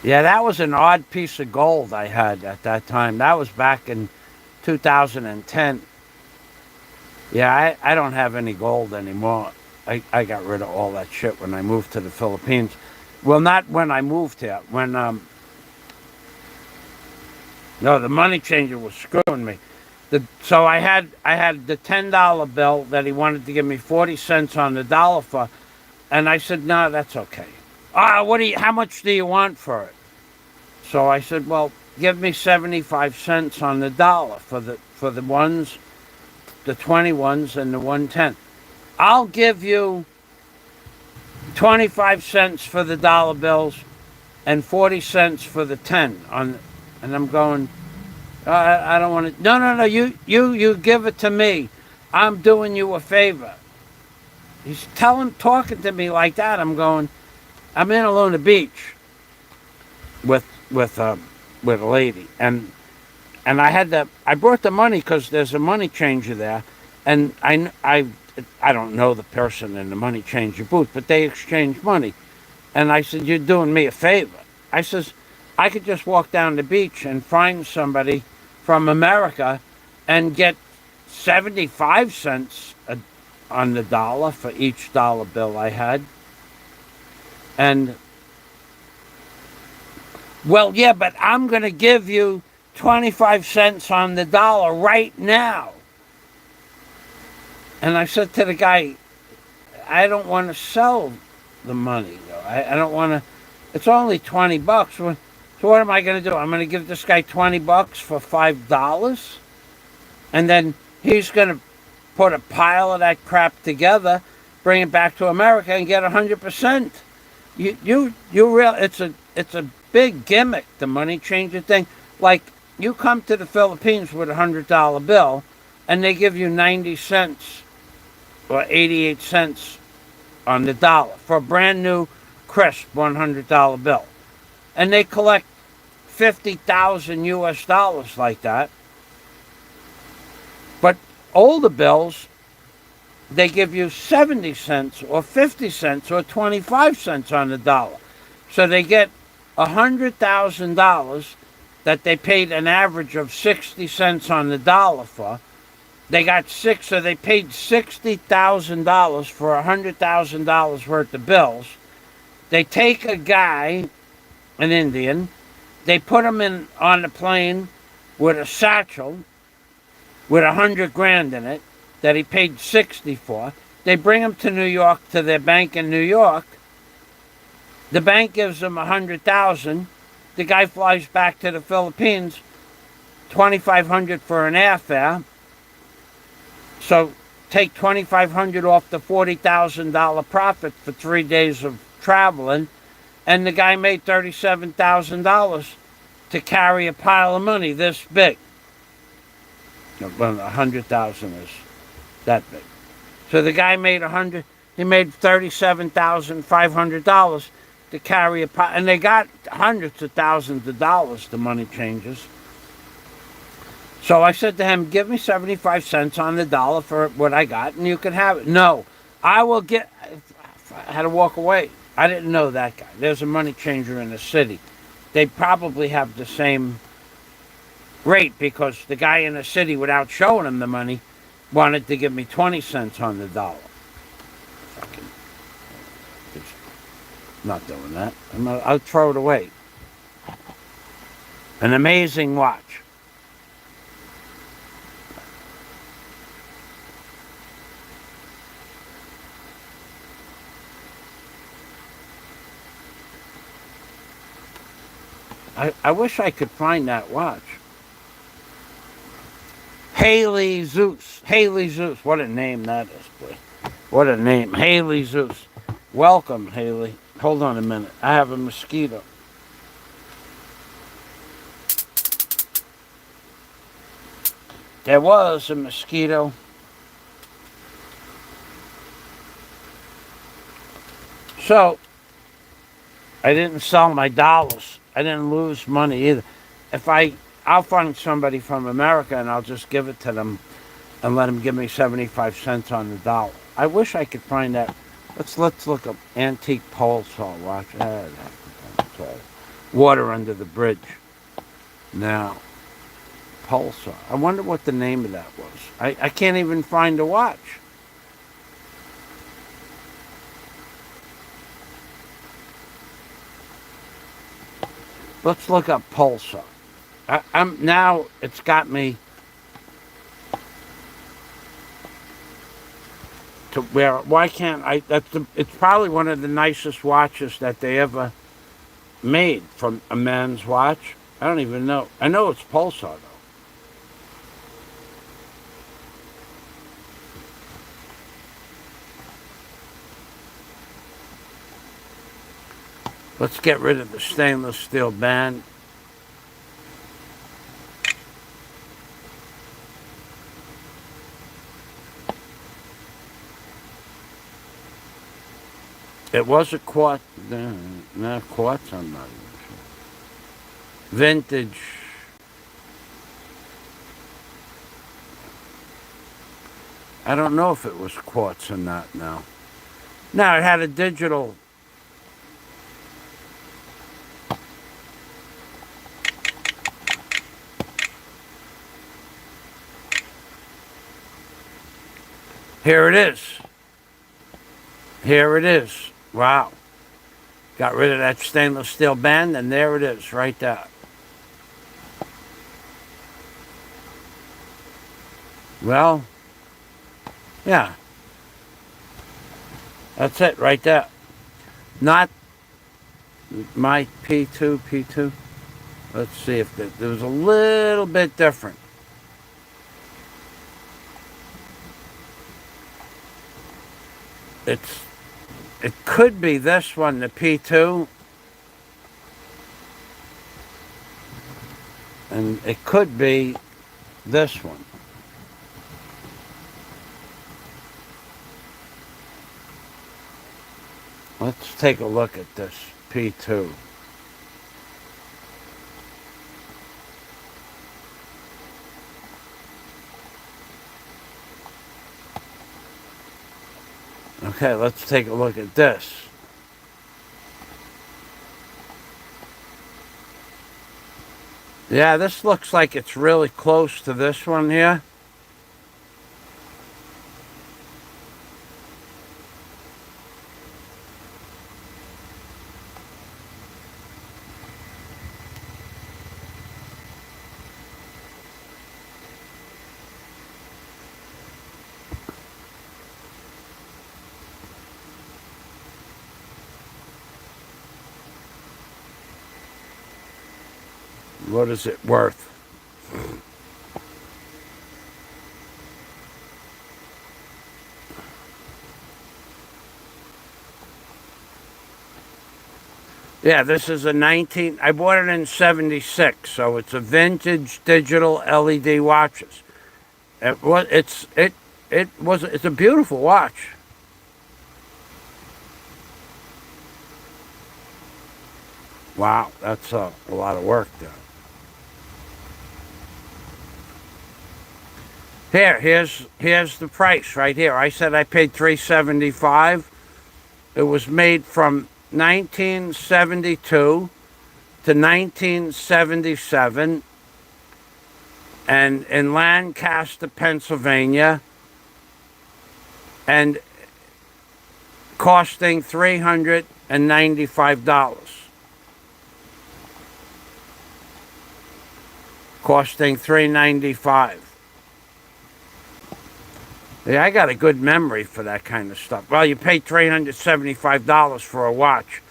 Yeah, that was an odd piece of gold I had at that time. That was back in 2010. Yeah, I don't have any gold anymore. I got rid of all that shit when I moved to the Philippines. Well, not when I moved here. When, no, the money changer was screwing me. So I had the $10 bill that he wanted to give me 40 cents on the dollar for. And I said, no, that's okay. How much do you want for it? So I said, well, give me 75 cents on the dollar for the ones, the 20 ones and the 110. I'll give you 25 cents for the dollar bills and 40 cents for the 10 and I'm going, I don't want to. No, you give it to me. I'm doing you a favor. He's talking to me like that. I'm going, I'm in Luna Beach with a lady, and I brought the money because there's a money changer there, and I don't know the person in the money changer booth, but they exchange money, and I said, you're doing me a favor. I says, I could just walk down the beach and find somebody from America and get 75 cents on the dollar for each dollar bill I had. And, well, yeah, but I'm going to give you 25 cents on the dollar right now. And I said to the guy, I don't want to sell the money. I don't want to. It's only $20. So what am I going to do? I'm going to give this guy $20 for $5? And then he's going to put a pile of that crap together, bring it back to America, and get 100%. You it's a big gimmick, the money changer thing. Like, you come to the Philippines with a $100 bill, and they give you 90 cents or 88 cents on the dollar for a brand new, crisp $100 bill, and they collect 50,000 US dollars like that. But older bills, they give you 70 cents or 50 cents or 25 cents on the dollar. So they get $100,000 that they paid an average of 60 cents on the dollar for. They got so they paid $60,000 for $100,000 worth of bills. They take a guy, an Indian, they put him on the plane with a satchel with 100 grand in it that he paid 60 for. They bring him to New York, to their bank in New York. The bank gives him 100,000. The guy flies back to the Philippines, 2,500 for an airfare. So take 2,500 off the $40,000 profit for 3 days of traveling, and the guy made $37,000 to carry a pile of money this big. Well, 100,000 is that big. So the guy made he made $37,500 to carry a pile, and they got hundreds of thousands of dollars, the money changers. So I said to him, give me 75 cents on the dollar for what I got, and you can have it. No, I had to walk away. I didn't know that guy. There's a money changer in the city. They probably have the same rate because the guy in the city, without showing him the money, wanted to give me 20 cents on the dollar. Fucking, just not doing that. I'll throw it away. An amazing watch. I wish I could find that watch. Haley Zeus. Haley Zeus. What a name that is, boy. What a name. Haley Zeus. Welcome, Haley. Hold on a minute. I have a mosquito. There was a mosquito. So, I didn't sell my dollars. I didn't lose money either. I'll find somebody from America and I'll just give it to them and let them give me 75 cents on the dollar. I wish I could find that. Let's look up antique pulsar watch. Water under the bridge. Now, pulsar. I wonder what the name of that was. I can't even find a watch. Let's look up pulsar. I'm now. It's got me to where. Why can't I? It's probably one of the nicest watches that they ever made from a man's watch. I don't even know. I know it's pulsar though. Let's get rid of the stainless steel band. It was a quartz. No, quartz, I'm not even sure. Vintage. I don't know if it was quartz or not now. No, it had a digital. Here it is. Here it is. Wow. Got rid of that stainless steel band, and there it is, right there. Well, yeah. That's it, right there. Not my P2. Let's see if there was a little bit different. It could be this one, the P2, and it could be this one. Let's take a look at this P2. Okay, let's take a look at this. Yeah, this looks like it's really close to this one here. What is it worth? Yeah, this is a 19. I bought it in '76, so it's a vintage digital LED watches. It's a beautiful watch. Wow, that's a lot of work there. Here's the price right here. I said I paid $375. It was made from 1972 to 1977. and in Lancaster, Pennsylvania, and costing $395. Costing $395. Yeah, I got a good memory for that kind of stuff. Well, you pay $375 for a watch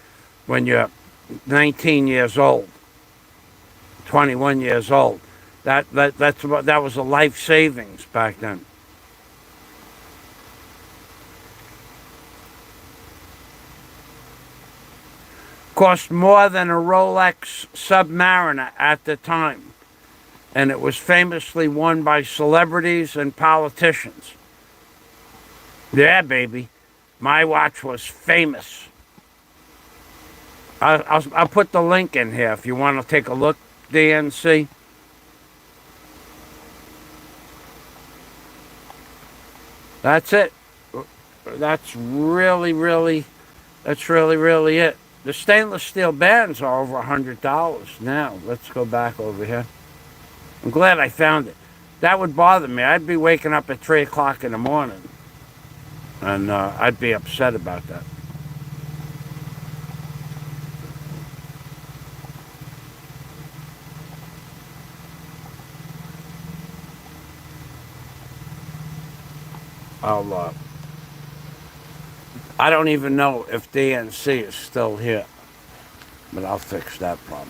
when you're 19 years old, 21 years old. That was a life savings back then. Cost more than a Rolex Submariner at the time, and it was famously worn by celebrities and politicians. Yeah, baby. My watch was famous. I'll put the link in here if you want to take a look, DNC. That's it. That's really it. The stainless steel bands are over $100 now. Let's go back over here. I'm glad I found it. That would bother me. I'd be waking up at 3 o'clock in the morning. And I'd be upset about that. I don't even know if DNC is still here. But I'll fix that problem.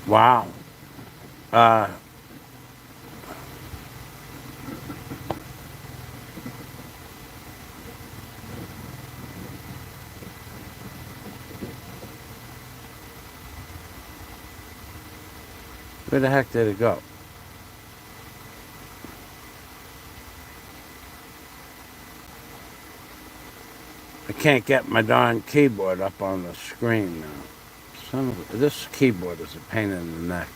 Wow. Where the heck did it go? I can't get my darn keyboard up on the screen now. This keyboard is a pain in the neck.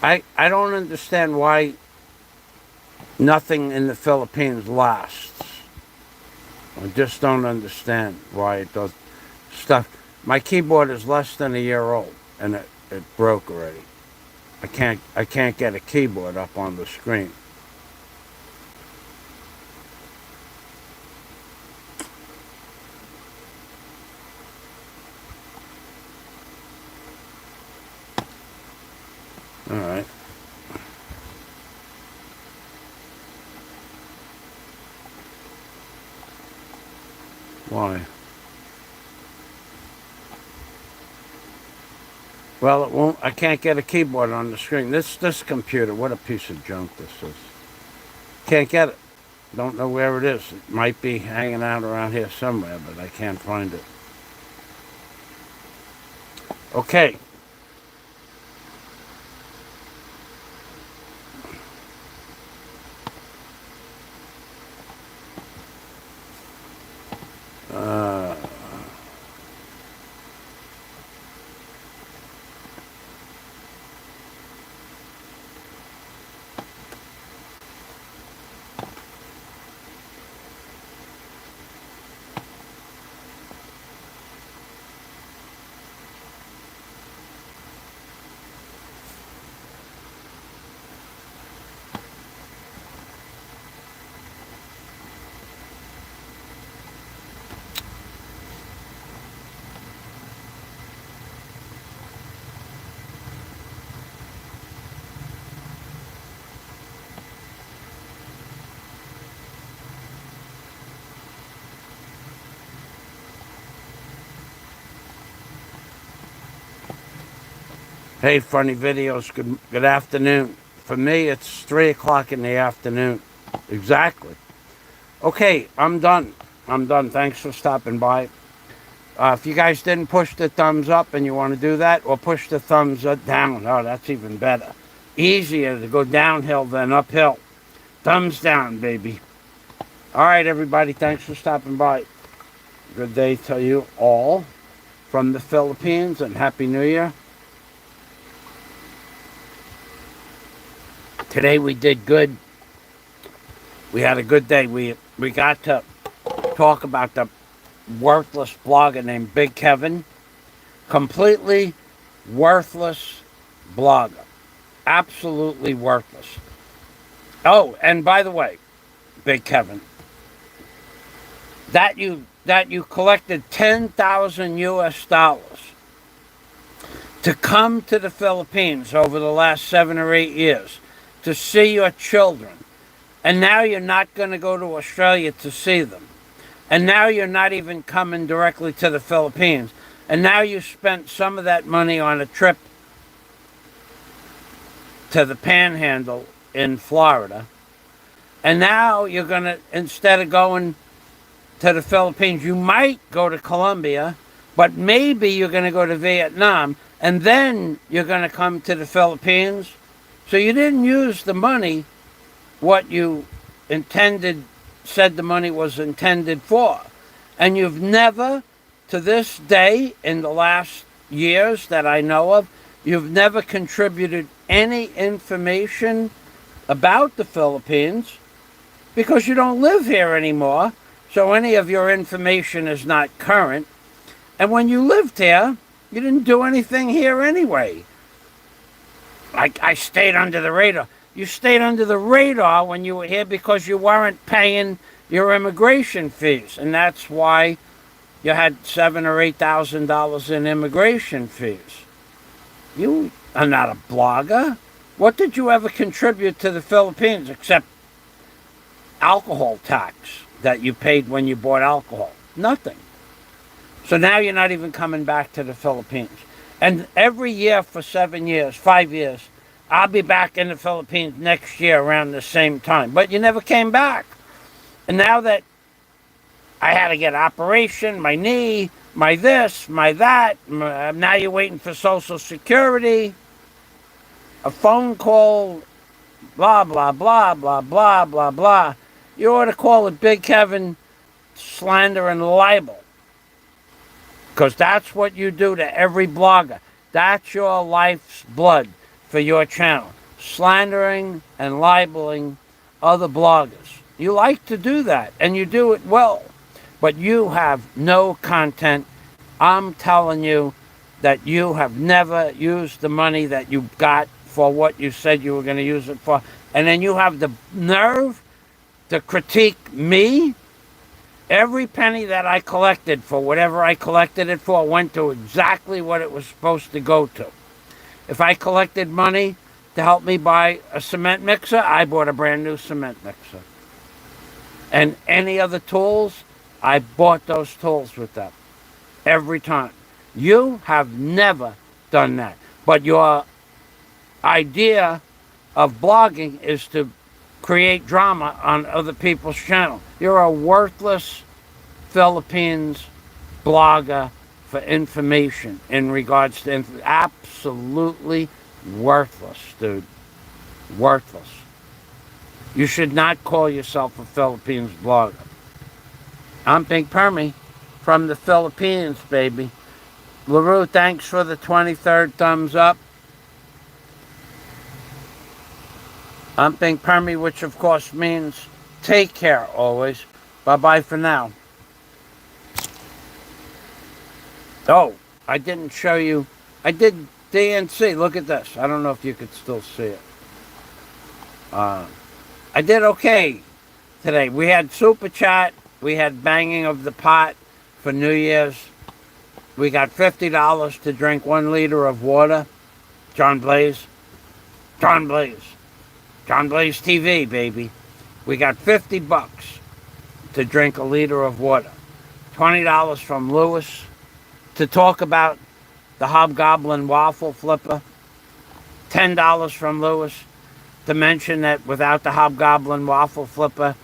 I don't understand why nothing in the Philippines lasts. I just don't understand why it does stuff. My keyboard is less than a year old and it broke already. I can't get a keyboard up on the screen. All right. Why? Well, it won't. I can't get a keyboard on the screen. This computer, what a piece of junk this is. Can't get it. Don't know where it is. It might be hanging out around here somewhere, but I can't find it. Okay. Hey, funny videos. Good afternoon. For me, it's 3 o'clock in the afternoon. Exactly. Okay, I'm done. Thanks for stopping by. If you guys didn't push the thumbs up and you want to do that, or push the thumbs down. Oh, that's even better. Easier to go downhill than uphill. Thumbs down, baby. All right, everybody. Thanks for stopping by. Good day to you all from the Philippines, and Happy New Year. Today we did good. We had a good day. We got to talk about the worthless blogger named Big Kevin. Completely worthless blogger. Absolutely worthless. Oh, and by the way, Big Kevin, that you collected 10,000 US dollars to come to the Philippines over the last 7 or 8 years to see your children. And now you're not going to go to Australia to see them. And now you're not even coming directly to the Philippines. And now you spent some of that money on a trip to the Panhandle in Florida. And now you're going to, instead of going to the Philippines, you might go to Colombia, but maybe you're going to go to Vietnam, and then you're going to come to the Philippines. So you didn't use the money what you said the money was intended for. And you've never, to this day, in the last years that I know of, you've never contributed any information about the Philippines because you don't live here anymore. So any of your information is not current. And when you lived here, you didn't do anything here anyway. I stayed under the radar. You stayed under the radar when you were here because you weren't paying your immigration fees. And that's why you had $7,000 or $8,000 in immigration fees. You are not a blogger. What did you ever contribute to the Philippines except alcohol tax that you paid when you bought alcohol? Nothing. So now you're not even coming back to the Philippines. And every year for 7 years, 5 years, I'll be back in the Philippines next year around the same time. But you never came back. And now that I had to get an operation, my knee, my this, my that, now you're waiting for Social Security, a phone call, blah, blah, blah, blah, blah, blah, blah. You ought to call it Big Kevin slander and libel. Because that's what you do to every blogger. That's your life's blood for your channel. Slandering and libeling other bloggers. You like to do that, and you do it well. But you have no content. I'm telling you that you have never used the money that you got for what you said you were going to use it for. And then you have the nerve to critique me. Every penny that I collected for whatever I collected it for went to exactly what it was supposed to go to. If I collected money to help me buy a cement mixer, I bought a brand new cement mixer. And any other tools, I bought those tools with them. Every time. You have never done that. But your idea of blogging is to create drama on other people's channel. You're a worthless Philippines blogger for information in regards to absolutely worthless, dude. Worthless. You should not call yourself a Philippines blogger. I'm Big Permy from the Philippines, baby. LaRue, thanks for the 23rd thumbs up. I'm Big Permy, which of course means take care always. Bye-bye for now. Oh, I didn't show you. I did DNC. Look at this. I don't know if you could still see it. I did okay today. We had Super Chat. We had Banging of the Pot for New Year's. We got $50 to drink 1 liter of water. John Blaze. John Blaze. John Blaze TV, baby. We got $50 to drink a liter of water. $20 from Lewis to talk about the Hobgoblin Waffle Flipper. $10 from Lewis to mention that without the Hobgoblin Waffle Flipper,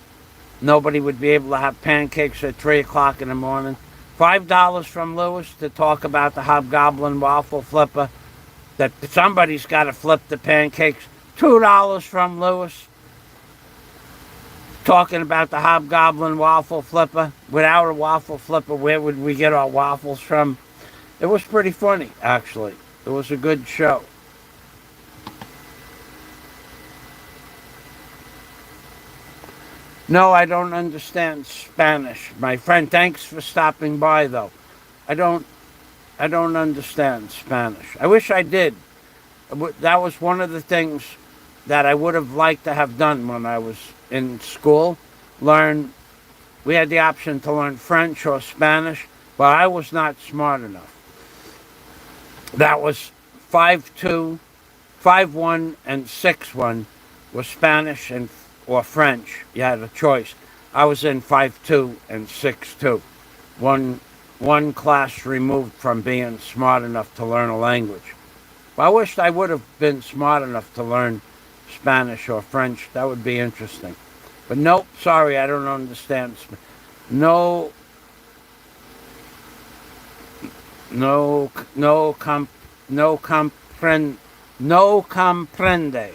nobody would be able to have pancakes at 3 o'clock in the morning. $5 from Lewis to talk about the Hobgoblin Waffle Flipper, that somebody's got to flip the pancakes. $2 from Lewis talking about the Hobgoblin Waffle Flipper. Without a waffle flipper, where would we get our waffles from? It was pretty funny, actually. It was a good show. No, I don't understand Spanish. My friend, thanks for stopping by though. I don't I don't understand Spanish. I wish I did. That was one of the things that I would have liked to have done when I was in school. Learn We had the option to learn French or Spanish, but I was not smart enough. That was 5-2, 5-1, and 6-1 was Spanish and or French. You had a choice. I was in 5-2 and 6-2. One class removed from being smart enough to learn a language. But I wished I would have been smart enough to learn Spanish or French. That would be interesting. But nope, sorry, I don't understand. No, no, no, no comprende,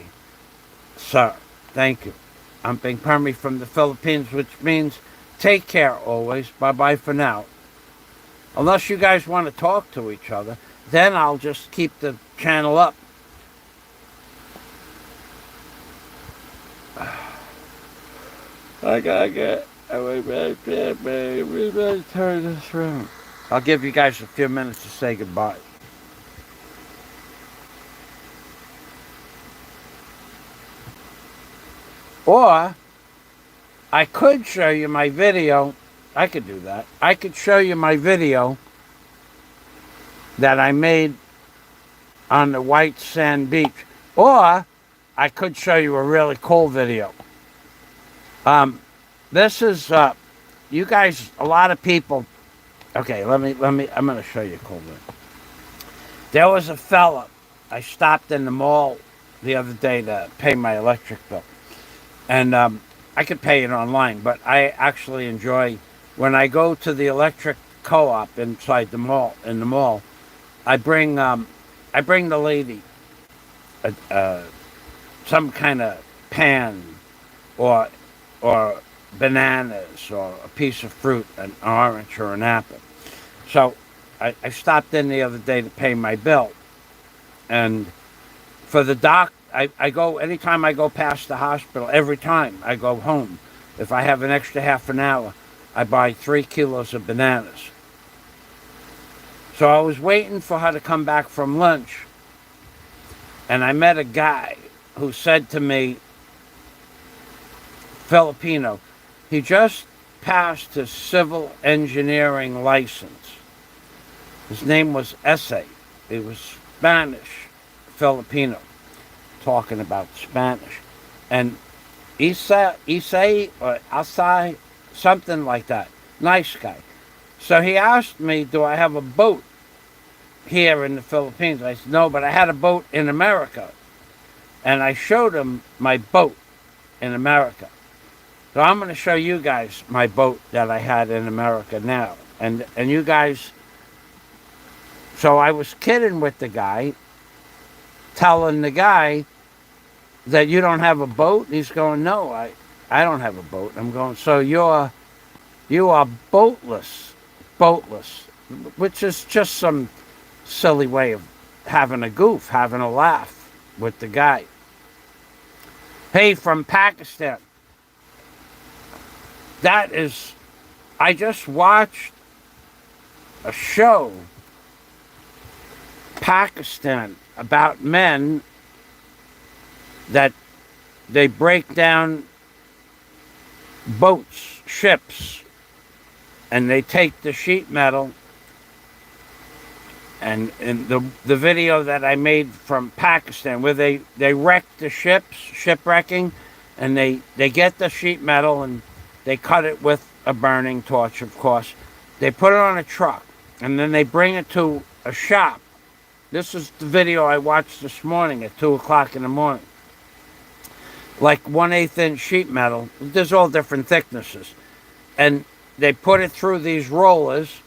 sir. Thank you. I'm being Permy from the Philippines, which means take care always. Bye-bye for now. Unless you guys want to talk to each other, then I'll just keep the channel up. I gotta turn this around. I'll give you guys a few minutes to say goodbye. Or I could show you my video. I could do that. I could show you my video that I made on the white sand beach. Or I could show you a really cool video. This is you guys, a lot of people. Okay, let me I'm gonna show you a cool video. There was a fella. I stopped in the mall the other day to pay my electric bill. And I could pay it online, but I actually enjoy when I go to the electric co-op inside the mall. In the mall, I bring the lady some kind of pan or bananas or a piece of fruit, an orange or an apple. So I stopped in the other day to pay my bill, and for the doc. I go, anytime I go past the hospital, every time I go home, if I have an extra half an hour, I buy 3 kilos of bananas. So I was waiting for her to come back from lunch, and I met a guy who said to me, Filipino, he just passed his civil engineering license. His name was Ese. He was Spanish, Filipino. Talking about Spanish, and Isai or Asai, something like that. Nice guy. So he asked me, do I have a boat here in the Philippines? I said, no, but I had a boat in America. And I showed him my boat in America. So I'm going to show you guys my boat that I had in America now. And you guys, so I was kidding with the guy, telling the guy that you don't have a boat. He's going, no, I don't have a boat. I'm going, so you are boatless, which is just some silly way of having a goof, having a laugh with the guy. Hey, from Pakistan. I just watched a show, Pakistan, about men that they break down boats, ships, and they take the sheet metal, and in the video that I made from Pakistan, where they wreck the ships, shipwrecking, and they get the sheet metal and they cut it with a burning torch, of course. They put it on a truck, and then they bring it to a shop. This is the video I watched this morning at 2 o'clock in the morning. Like 1/8 inch sheet metal. There's all different thicknesses. And they put it through these rollers.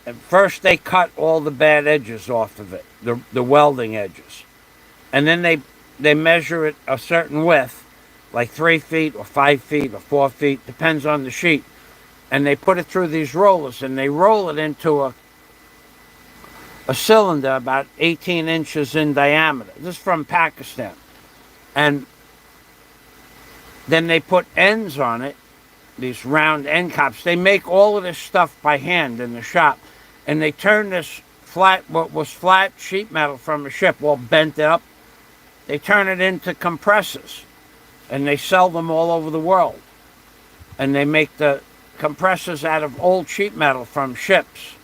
And first they cut all the bad edges off of it, the welding edges. And then they measure it a certain width, like 3 feet or 5 feet or 4 feet, depends on the sheet. And they put it through these rollers, and they roll it into a cylinder about 18 inches in diameter. This is from Pakistan. And then they put ends on it, these round end caps. They make all of this stuff by hand in the shop, and they turn this what was flat sheet metal from a ship, all bent up. They turn it into compressors, and they sell them all over the world. And they make the compressors out of old sheet metal from ships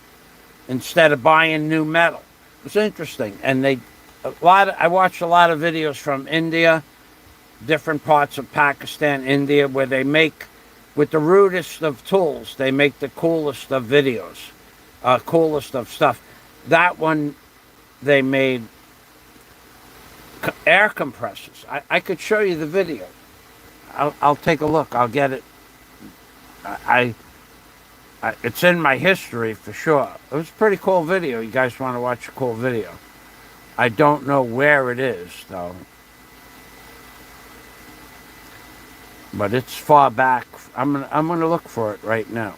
instead of buying new metal. It's interesting. And I watched a lot of videos from India, different parts of Pakistan, India, where they make, with the rudest of tools, they make the coolest of videos, coolest of stuff. That one, they made air compressors. I could show you the video. I'll take a look. I'll get it. It's in my history for sure. It was a pretty cool video. You guys want to watch a cool video? I don't know where it is though, but it's far back. I'm gonna look for it right now.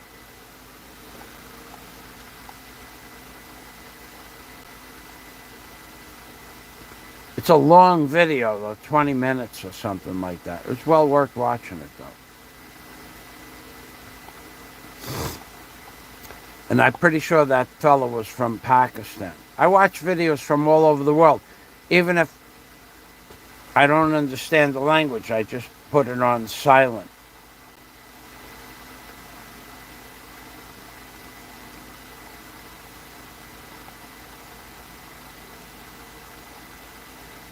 It's a long video though, 20 minutes or something like that. It's well worth watching it though. And I'm pretty sure that fellow was from Pakistan. I watch videos from all over the world. Even if I don't understand the language, I just put it on silent.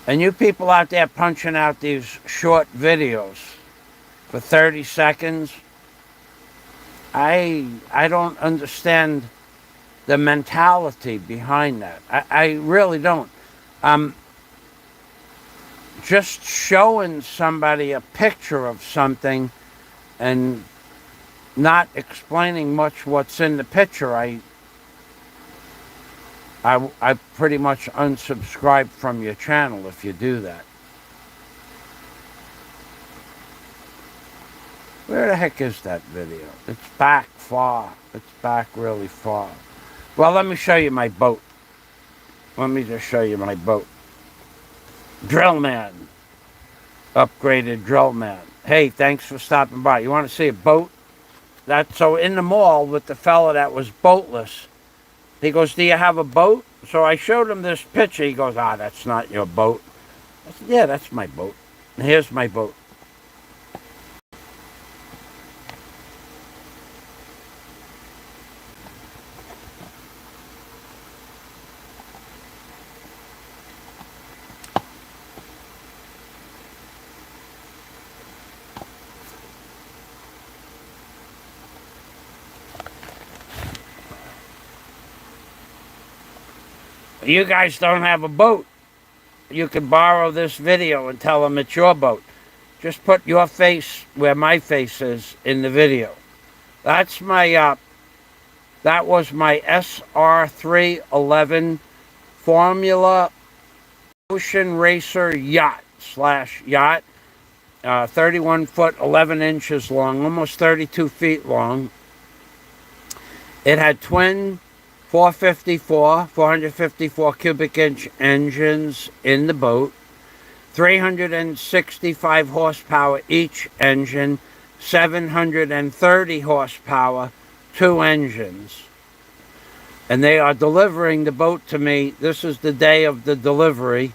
And you people out there punching out these short videos for 30 seconds, I don't understand the mentality behind that. I really don't. Just showing somebody a picture of something and not explaining much what's in the picture, I pretty much unsubscribe from your channel if you do that. Where the heck is that video? It's back far. It's back really far. Well, let me show you my boat. Let me just show you my boat. Drill man. Upgraded drill man. Hey, thanks for stopping by. You want to see a boat? So in the mall with the fella that was boatless, he goes, do you have a boat? So I showed him this picture. He goes, that's not your boat. I said, yeah, that's my boat. And here's my boat. You guys don't have a boat. You can borrow this video and tell them it's your boat. Just put your face where my face is in the video. That's my, that was my SR311 Formula Ocean Racer yacht, 31 foot, 11 inches long, almost 32 feet long. It had twin 454 cubic inch engines in the boat, 365 horsepower each engine, 730 horsepower, 2 engines. And they are delivering the boat to me. This is the day of the delivery.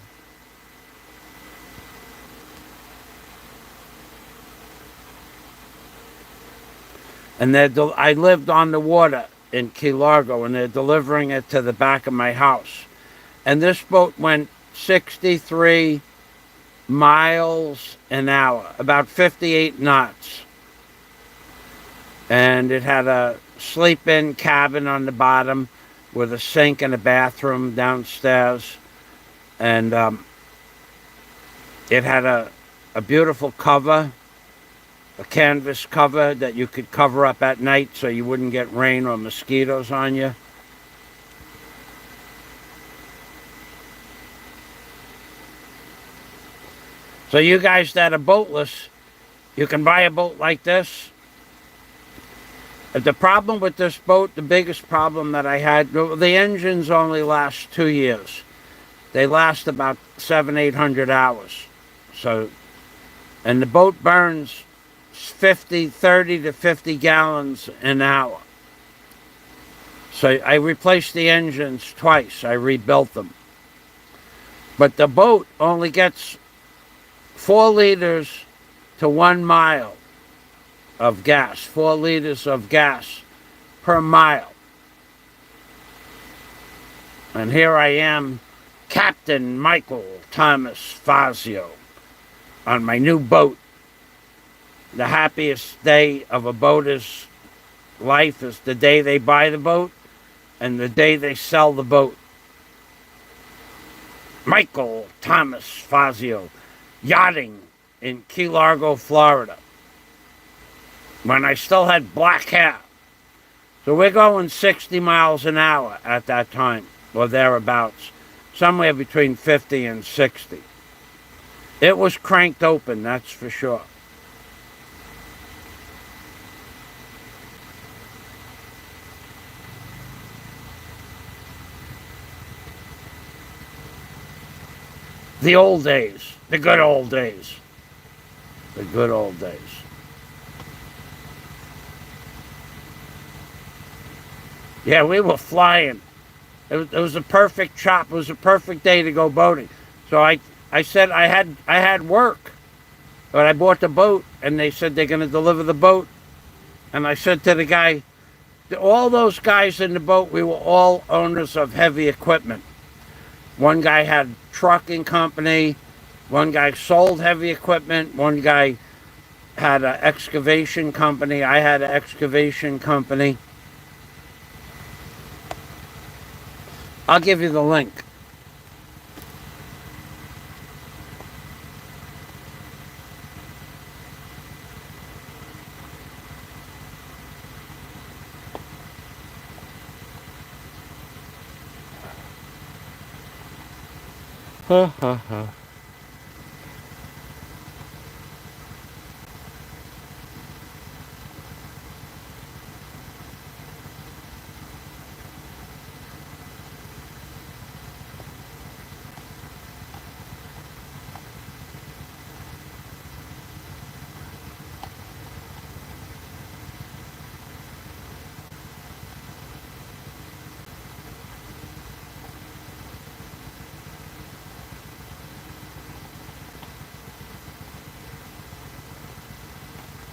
And I lived on the water in Key Largo, and they're delivering it to the back of my house. And this boat went 63 miles an hour, about 58 knots. And it had a sleep-in cabin on the bottom with a sink and a bathroom downstairs. And it had a beautiful cover, a canvas cover that you could cover up at night so you wouldn't get rain or mosquitoes on you. So you guys that are boatless, you can buy a boat like this. The problem with this boat, the biggest problem that I had, the engines only last 2 years. They last about 700-800 hours. So, and the boat burns 30 to 50 gallons an hour. So I replaced the engines twice. I rebuilt them. But the boat only gets 4 liters to 1 mile of gas. 4 liters of gas per mile. And here I am, Captain Michael Thomas Fazio, on my new boat. The happiest day of a boater's life is the day they buy the boat and the day they sell the boat. Michael Thomas Fazio, yachting in Key Largo, Florida, when I still had black hair. So we're going 60 miles an hour at that time, or thereabouts, somewhere between 50 and 60. It was cranked open, that's for sure. The old days, the good old days, the good old days. Yeah, we were flying. It was a perfect chop. It was a perfect day to go boating. So I said I had work, but I bought the boat, and they said they're going to deliver the boat. And I said to the guy, all those guys in the boat, we were all owners of heavy equipment. One guy had a trucking company. One guy sold heavy equipment. One guy had an excavation company. I had an excavation company. I'll give you the link. Ha ha ha.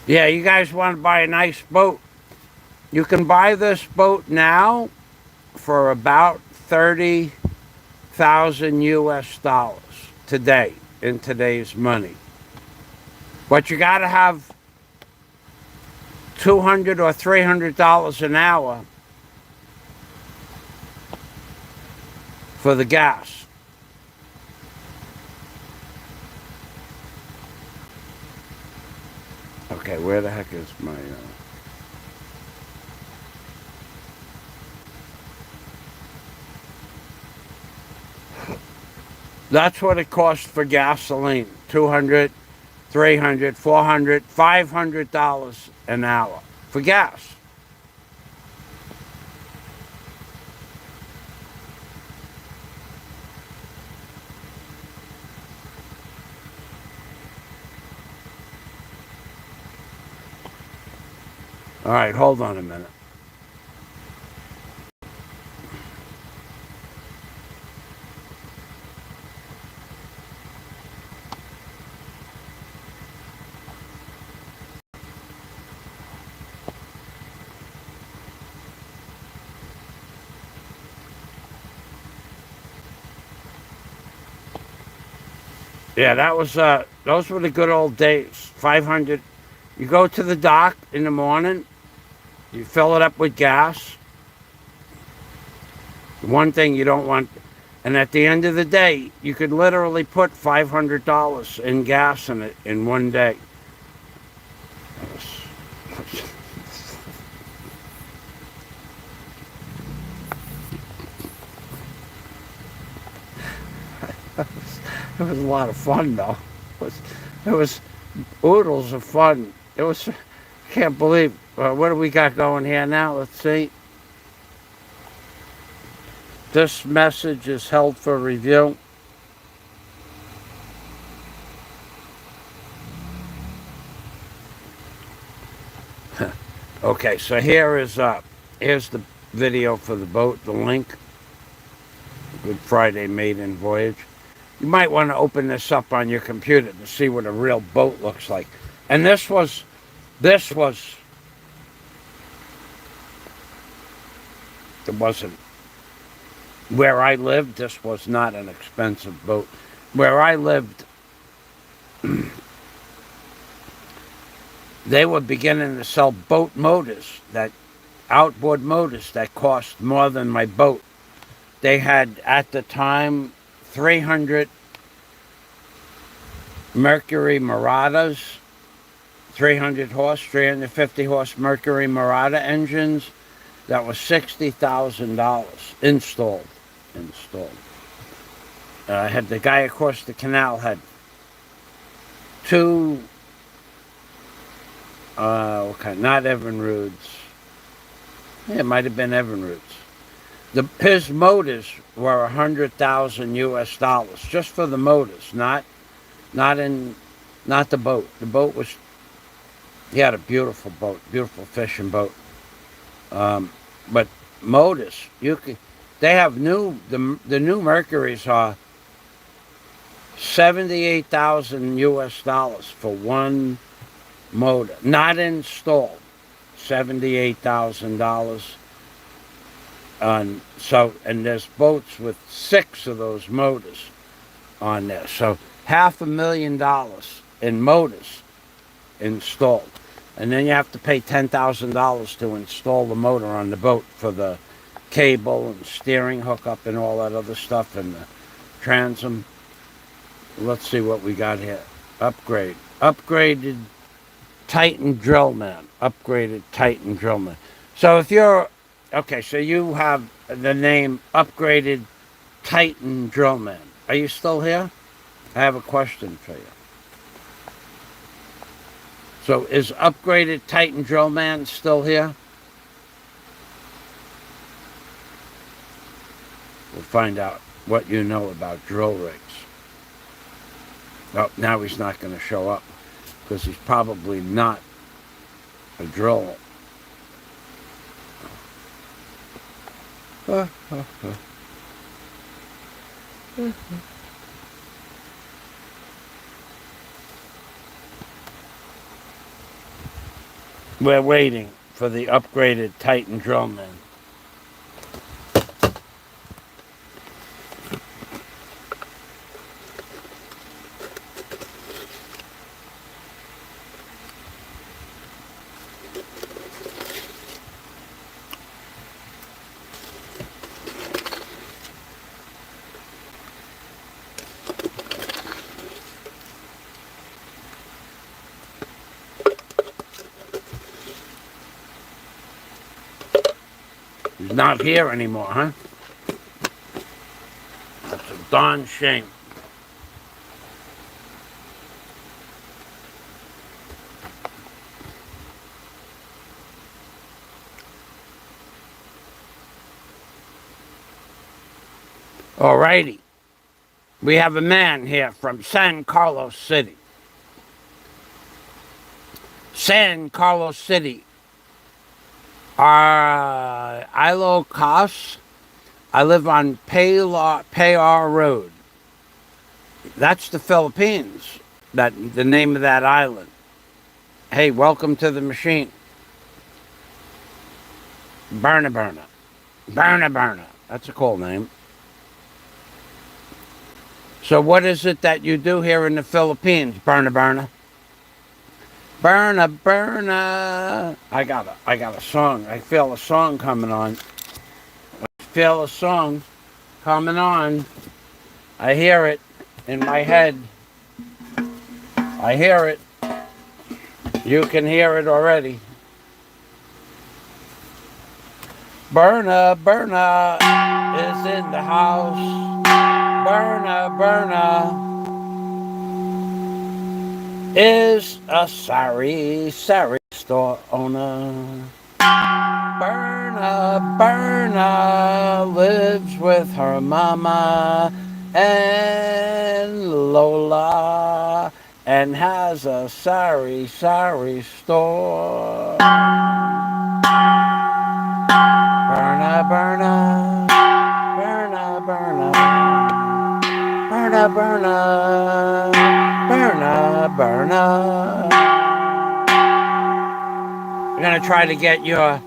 Yeah, you guys want to buy a nice boat? You can buy this boat now for about 30,000 US dollars today, in today's money. But you got to have $200 or $300 an hour for the gas. Okay, where the heck is my... That's what it costs for gasoline. $200, $300, $400, $500 an hour for gas. All right, hold on a minute. Yeah, that was those were the good old days. 500. You go to the dock in the morning. You fill it up with gas. One thing you don't want, and at the end of the day, you could literally put $500 in gas in it in one day. It was a lot of fun, though. It was oodles of fun. It was, can't believe. What do we got going here now? Let's see. This message is held for review. Okay, so here's the video for the boat, the link. Good Friday maiden voyage. You might want to open this up on your computer to see what a real boat looks like. And this was it wasn't where I lived. This was not an expensive boat. Where I lived, they were beginning to sell boat motors, that outboard motors that cost more than my boat. They had at the time 300 Mercury Muratas, 350 horse Mercury Murata engines. That was $60,000 installed. Had the guy across the canal had two, not Evinrudes. Yeah, it might have been Evinrudes. His motors were 100,000 US dollars just for the motors, not the boat. The boat was, he had a beautiful boat, beautiful fishing boat. But motors, they have the new Mercuries are 78,000 US dollars for one motor, not installed. $78,000. And there's boats with 6 of those motors on there. So $500,000 in motors installed. And then you have to pay $10,000 to install the motor on the boat for the cable and steering hookup and all that other stuff and the transom. Let's see what we got here. Upgraded Titan Drillman. Upgraded Titan Drillman. So if you're, okay, so you have the name Upgraded Titan Drillman. Are you still here? I have a question for you. So is Upgraded Titan Drillman still here? We'll find out what you know about drill rigs. Oh, now he's not going to show up because he's probably not a drill. We're waiting for the upgraded Titan Drillman. He's not here anymore, huh? That's a darn shame. Alrighty. We have a man here from San Carlos City. San Carlos City. Ilo Cas. I live on Payar Road. That's the Philippines. The name of that island. Hey, welcome to the machine. Berna. That's a cool name. So what is it that you do here in the Philippines, Berna? Berna. I got a song. I feel a song coming on. I hear it in my head. I hear it. You can hear it already. Berna is in the house. Berna is a sorry store owner. Berna lives with her mama and Lola and has a sorry store. Burna, burna, burna, burna, burna, burna, burna, burna. We're going to try to get your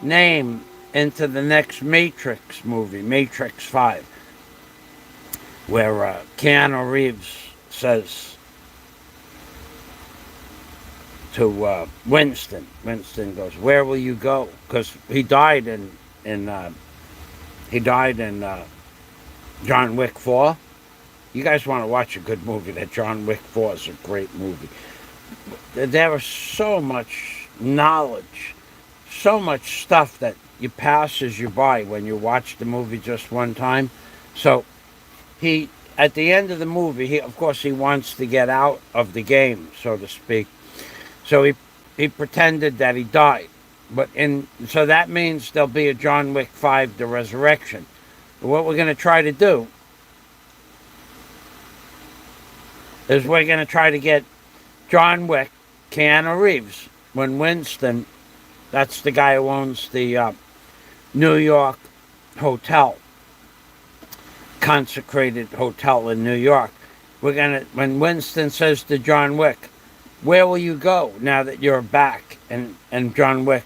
name into the next Matrix movie, Matrix 5, where Keanu Reeves says to Winston. Winston goes, "Where will you go?" Because he died in John Wick 4. You guys want to watch a good movie? That John Wick 4 is a great movie. There was so much knowledge, so much stuff that you passes you by when you watch the movie just one time. So he, at the end of the movie, of course he wants to get out of the game, so to speak. So he pretended that he died. So that means there'll be a John Wick 5, The Resurrection. But what we're going to try to do is we're going to try to get John Wick, Keanu Reeves, when Winston, that's the guy who owns the New York hotel, consecrated hotel in New York. When Winston says to John Wick, "Where will you go now that you're back?" And John Wick,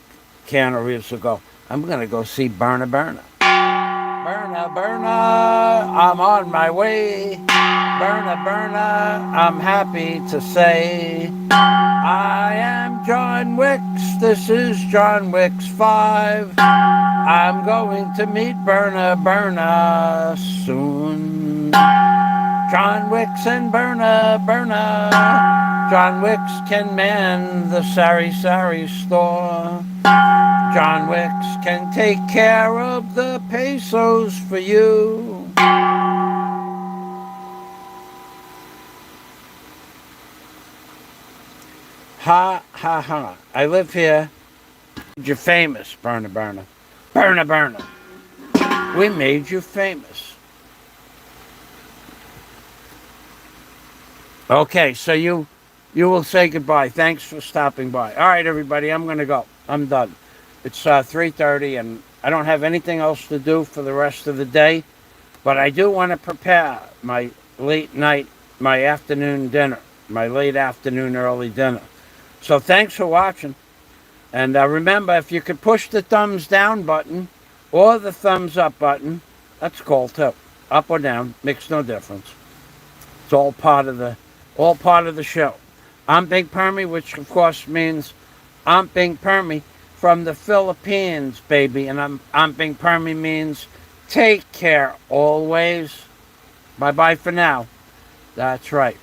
Keanu Reeves will go, "I'm going to go see Burna Burna. Burna Burna, I'm on my way. Burna Burna, I'm happy to say, I am John Wicks, this is John Wicks 5. I'm going to meet Burna Burna soon. John Wicks and Burna Burna, John Wicks can man the sari store. John Wicks can take care of the pesos for you. Ha, ha, ha. I live here. You're famous, Burna Burna. Burna Burna. We made you famous. Okay, so you will say goodbye. Thanks for stopping by. All right, everybody, I'm going to go. I'm done. It's 3:30, and I don't have anything else to do for the rest of the day, but I do want to prepare my late night, my afternoon dinner, my late afternoon, early dinner. So thanks for watching, and remember, if you could push the thumbs down button or the thumbs up button, that's cool too. Up or down makes no difference. It's all part of the show. I'm Big Permy, which of course means I'm Big Permy from the Philippines, baby. And I'm Big Permy means take care always. Bye-bye for now. That's right.